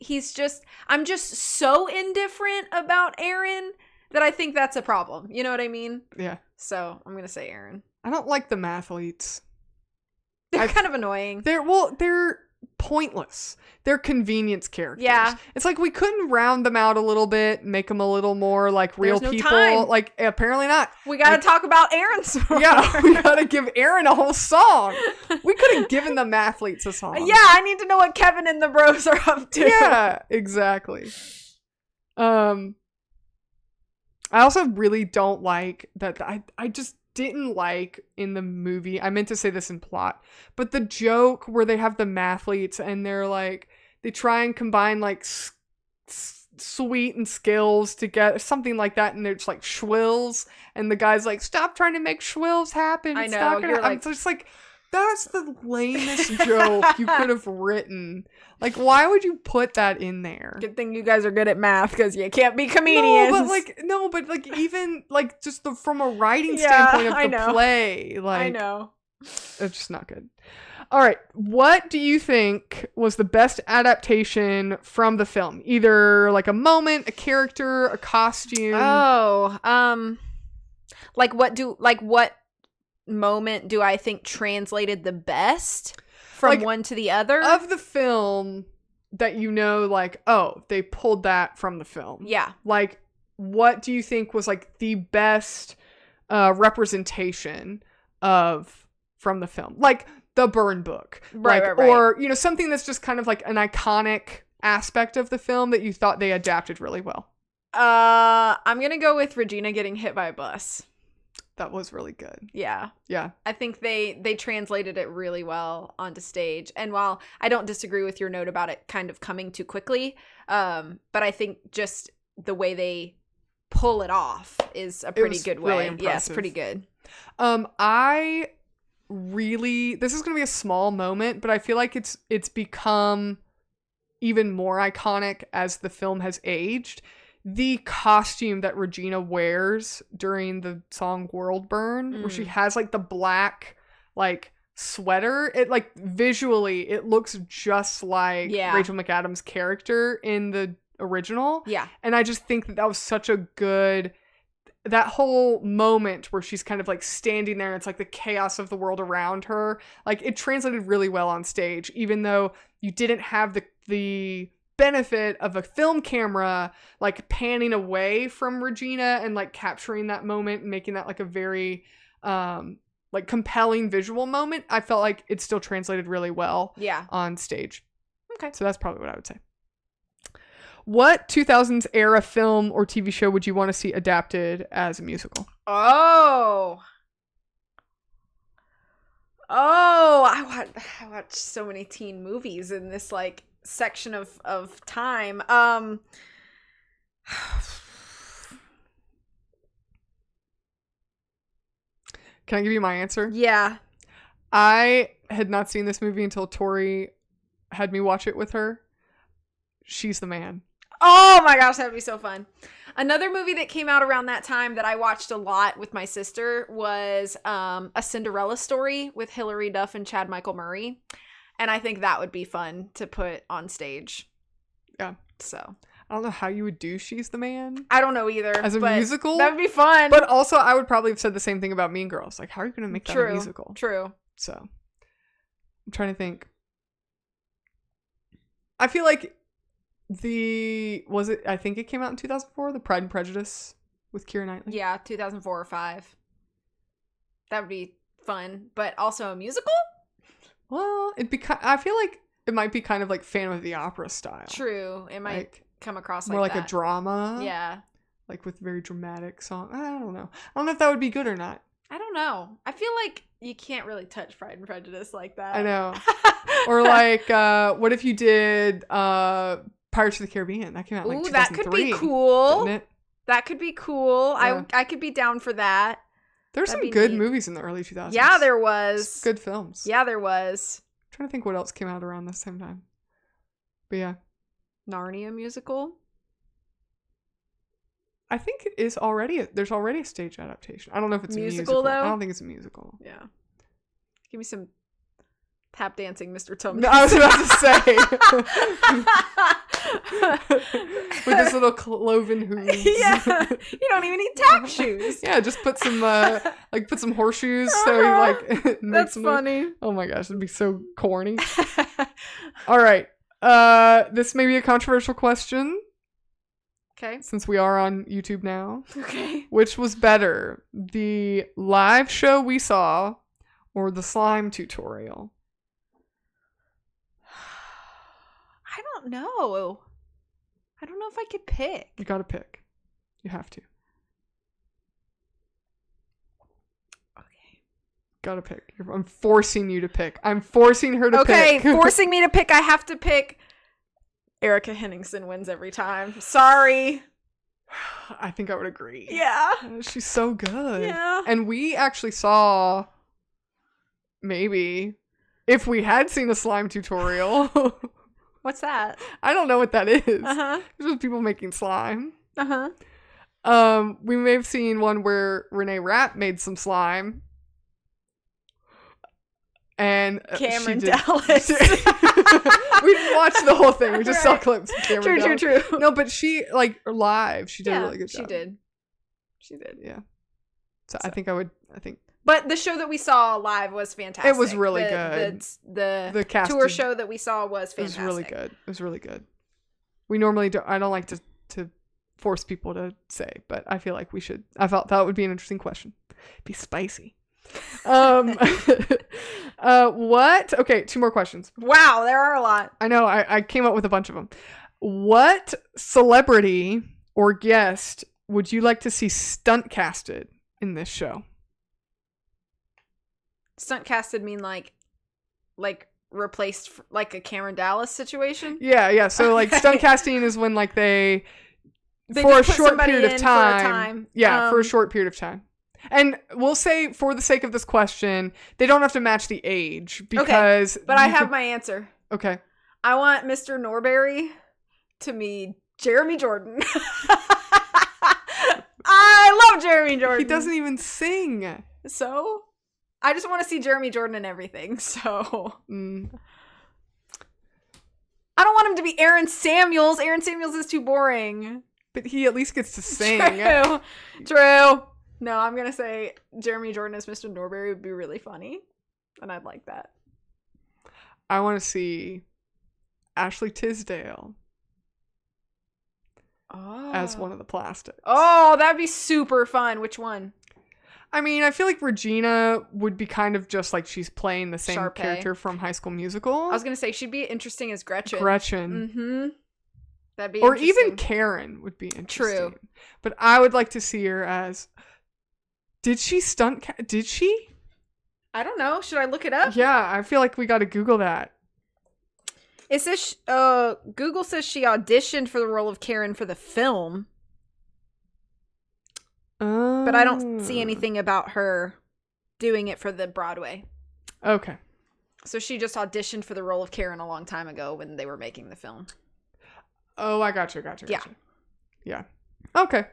I'm just so indifferent about Aaron that I think that's a problem. You know what I mean? Yeah. So I'm going to say Aaron. I don't like the mathletes. They're kind of annoying. They're pointless. They're convenience characters. Yeah. It's like we couldn't round them out a little bit, make them a little more like real There's no people. time. Like apparently not. We got to talk about Aaron some more. Yeah, we got to give Aaron a whole song. We could have given the mathletes a song. Yeah, I need to know what Kevin and the bros are up to. Yeah, exactly. I also really don't like that. I just didn't like in the movie. I meant to say this in plot, but the joke where they have the mathletes and they're like, they try and combine like sweet and skills to get something like that, and they're just like schwills, and the guy's like, stop trying to make schwills happen. I know. I'm just like, that's the lamest joke you could have written. Like, why would you put that in there? Good thing you guys are good at math, because you can't be comedians. No, but even like just from a writing standpoint of the play, like, I know, it's just not good. All right, what do you think was the best adaptation from the film? Either like a moment, a character, a costume. Oh, what moment do I think translated the best from one to the other of the film that like, oh, they pulled that from the film? Yeah. Like, what do you think was like the best representation from the film? Like the burn book, right. Or something that's just kind of like an iconic aspect of the film that you thought they adapted really well. I'm gonna go with Regina getting hit by a bus. That was really good. Yeah. Yeah. I think they translated it really well onto stage. And while I don't disagree with your note about it kind of coming too quickly, but I think just the way they pull it off is a pretty good way. Really yes, pretty good. This is going to be a small moment, but I feel like it's become even more iconic as the film has aged. The costume that Regina wears during the song World Burn, where she has like the black like sweater, it like visually it looks just like Rachel McAdams' character in the original. Yeah. And I just think that was such a good, that whole moment where she's kind of like standing there and it's like the chaos of the world around her, like it translated really well on stage, even though you didn't have the benefit of a film camera like panning away from Regina and like capturing that moment and making that like a very like compelling visual moment. I felt like it still translated really well on stage. Okay. So that's probably what I would say. What 2000s era film or TV show would you want to see adapted as a musical? I watched so many teen movies in this like section of time. Can I give you my answer? Yeah. I had not seen this movie until Tori had me watch it with her. She's the Man. Oh my gosh, that'd be so fun. Another movie that came out around that time that I watched a lot with my sister was A Cinderella Story with Hilary Duff and Chad Michael Murray. And I think that would be fun to put on stage. Yeah. So I don't know how you would do She's the Man. I don't know either. As a musical? That would be fun. But also I would probably have said the same thing about Mean Girls. Like, how are you going to make that a musical? True. So I'm trying to think. I feel like I think it came out in 2004, the Pride and Prejudice with Keira Knightley? Yeah, 2004 or 5. That would be fun, but also a musical? Well, I feel like it might be kind of like Phantom of the Opera style. True. It might like, come across like more like that. a drama. Yeah. Like with very dramatic song. I don't know. I don't know if that would be good or not. I don't know. I feel like you can't really touch Pride and Prejudice like that. I know. Or like, what if you did Pirates of the Caribbean? That came out in like 2003. That could be cool. Didn't it? That could be cool. Yeah. I could be down for that. There's some good movies in the early 2000s. Yeah, there was. Good films. Yeah, there was. I'm trying to think what else came out around the same time. But yeah. Narnia musical? I think it is there's already a stage adaptation. I don't know if it's musical, a musical. though? I don't think it's a musical. Yeah. Give me some tap dancing, Mr. Tum. No, I was about to say. With this little cloven hooves. Yeah. You don't even need tap shoes. Yeah, just put some put some horseshoes so you like That's funny. Oh my gosh, that'd be so corny. All right. This may be a controversial question. Okay. Since we are on YouTube now. Okay. Which was better, the live show we saw or the slime tutorial? I don't know. I don't know if I could pick. You gotta pick. You have to. Okay. Gotta pick. I'm forcing you to pick. I'm forcing her to pick. Okay, forcing me to pick. I have to pick. Erica Henningsen wins every time. Sorry. I think I would agree. Yeah. She's so good. Yeah. And we actually saw, maybe, if we had seen a slime tutorial. What's that? I don't know what that is. Uh-huh. It's just people making slime. Uh-huh. We may have seen one where Renee Rapp made some slime. And Cameron she did, Dallas. we didn't watch the whole thing. We just saw clips of Cameron Dallas. True. No, but she, live, she did a really good job. She did. Yeah. So I think. But the show that we saw live was fantastic. It was really good. The cast tour show that we saw was fantastic. It was really good. We normally I don't like to force people to say, but I feel like we should. I felt that would be an interesting question. Be spicy. What? Okay, 2 more questions. Wow, there are a lot. I know, I came up with a bunch of them. What celebrity or guest would you like to see stunt casted in this show? Stunt casted mean like replaced like a Cameron Dallas situation? Yeah. So like stunt casting is when like they for a short period of time. Yeah, for a short period of time. And we'll say, for the sake of this question, they don't have to match the age because... Okay, but I have my answer. Okay. I want Mr. Norberry to be Jeremy Jordan. I love Jeremy Jordan. He doesn't even sing. So? I just want to see Jeremy Jordan in everything, so... I don't want him to be Aaron Samuels. Aaron Samuels is too boring. But he at least gets to sing. True. No, I'm going to say Jeremy Jordan as Mr. Norberry would be really funny. And I'd like that. I want to see Ashley Tisdale as one of the plastics. Oh, that'd be super fun. Which one? I mean, I feel like Regina would be kind of just like she's playing the same Sharpay. character from High School Musical. I was going to say she'd be interesting as Gretchen. Mm-hmm. That'd be or even Karen would be interesting. True. But I would like to see her as... Did she stunt... Did she? I don't know. Should I look it up? Yeah, I feel like we got to Google that. Is this... Google says she auditioned for the role of Karen for the film. But I don't see anything about her doing it for the Broadway. Okay. So she just auditioned for the role of Karen a long time ago when they were making the film. Oh, I gotcha. Yeah. Okay.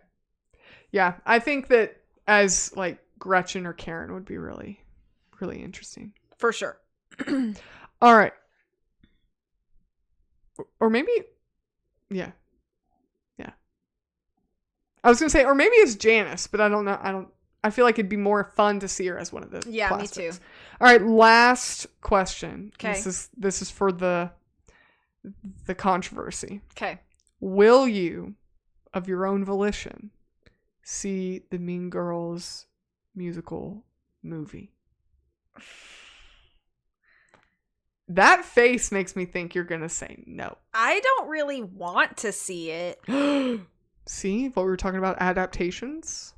Yeah, I think that as, like, Gretchen or Karen would be really, really interesting. For sure. All right. Or maybe... Yeah. I was going to say, or maybe it's Janice, but I don't know. I feel like it'd be more fun to see her as one of the plastics. Me too. All right, last question. Okay. This is for the controversy. Okay. Will you, of your own volition, see the Mean Girls musical movie? That face makes me think you're going to say no. I don't really want to see it. See, what we were talking about, adaptations.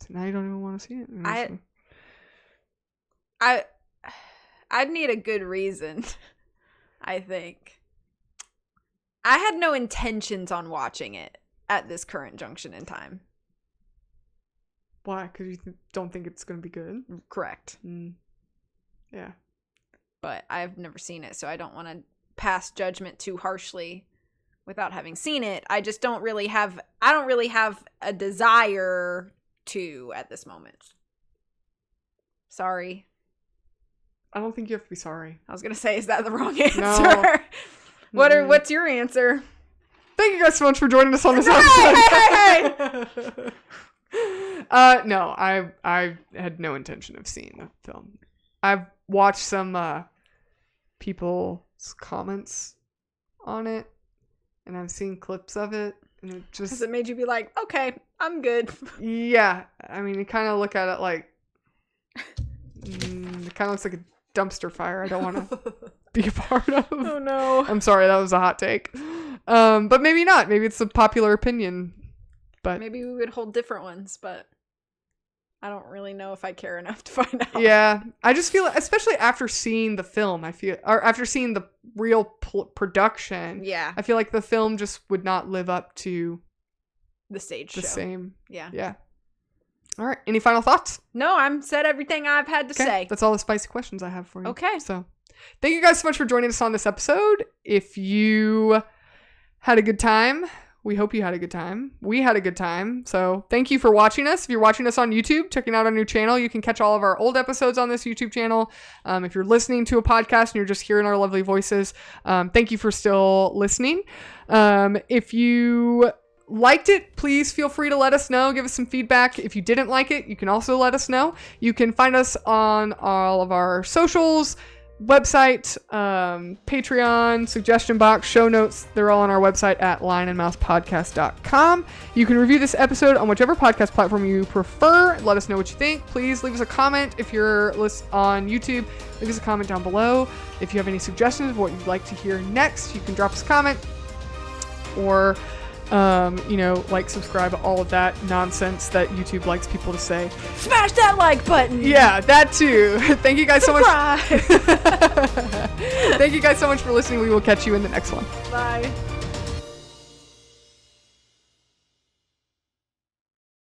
So now you don't even want to see it. I'd need a good reason, I think. I had no intentions on watching it at this current junction in time. Why? Because you don't think it's going to be good? Correct. Yeah. But I've never seen it, so I don't want to pass judgment too harshly without having seen it. I don't really have a desire to at this moment. Sorry. I don't think you have to be sorry. I was going to say, is that the wrong answer? No. What's your answer? Thank you guys so much for joining us on this episode. No, I had no intention of seeing the film. I've watched some people's comments on it, and I've seen clips of it, and it just... Has it made you be like, okay, I'm good? Yeah. I mean, you kind of look at it like... it kind of looks like a dumpster fire I don't want to be a part of. Oh, no. I'm sorry, that was a hot take. But maybe not. Maybe it's a popular opinion. But maybe we would hold different ones, but I don't really know if I care enough to find out. Yeah, I just feel, especially after seeing the film, or after seeing the real production, yeah, I feel like the film just would not live up to the stage show. Same. Yeah. All right. Any final thoughts? No, I'm said everything I've had to say. That's all the spicy questions I have for you. Okay. So, thank you guys so much for joining us on this episode. If you had a good time, we hope you had a good time. We had a good time. So thank you for watching us. If you're watching us on YouTube, checking out our new channel, you can catch all of our old episodes on this YouTube channel. If you're listening to a podcast and you're just hearing our lovely voices, thank you for still listening. If you liked it, please feel free to let us know. Give us some feedback. If you didn't like it, you can also let us know. You can find us on all of our socials, website, Patreon, suggestion box, show notes. They're all on our website at lionandmousepodcast.com. You can review this episode on whichever podcast platform you prefer. Let us know what you think. Please leave us a comment. If you're on YouTube, leave us a comment down below. If you have any suggestions of what you'd like to hear next, you can drop us a comment, or subscribe, all of that nonsense that YouTube likes people to say. Smash that like button. Yeah, that too. Thank you guys so much. Thank you guys so much for listening. We will catch you in the next one. Bye.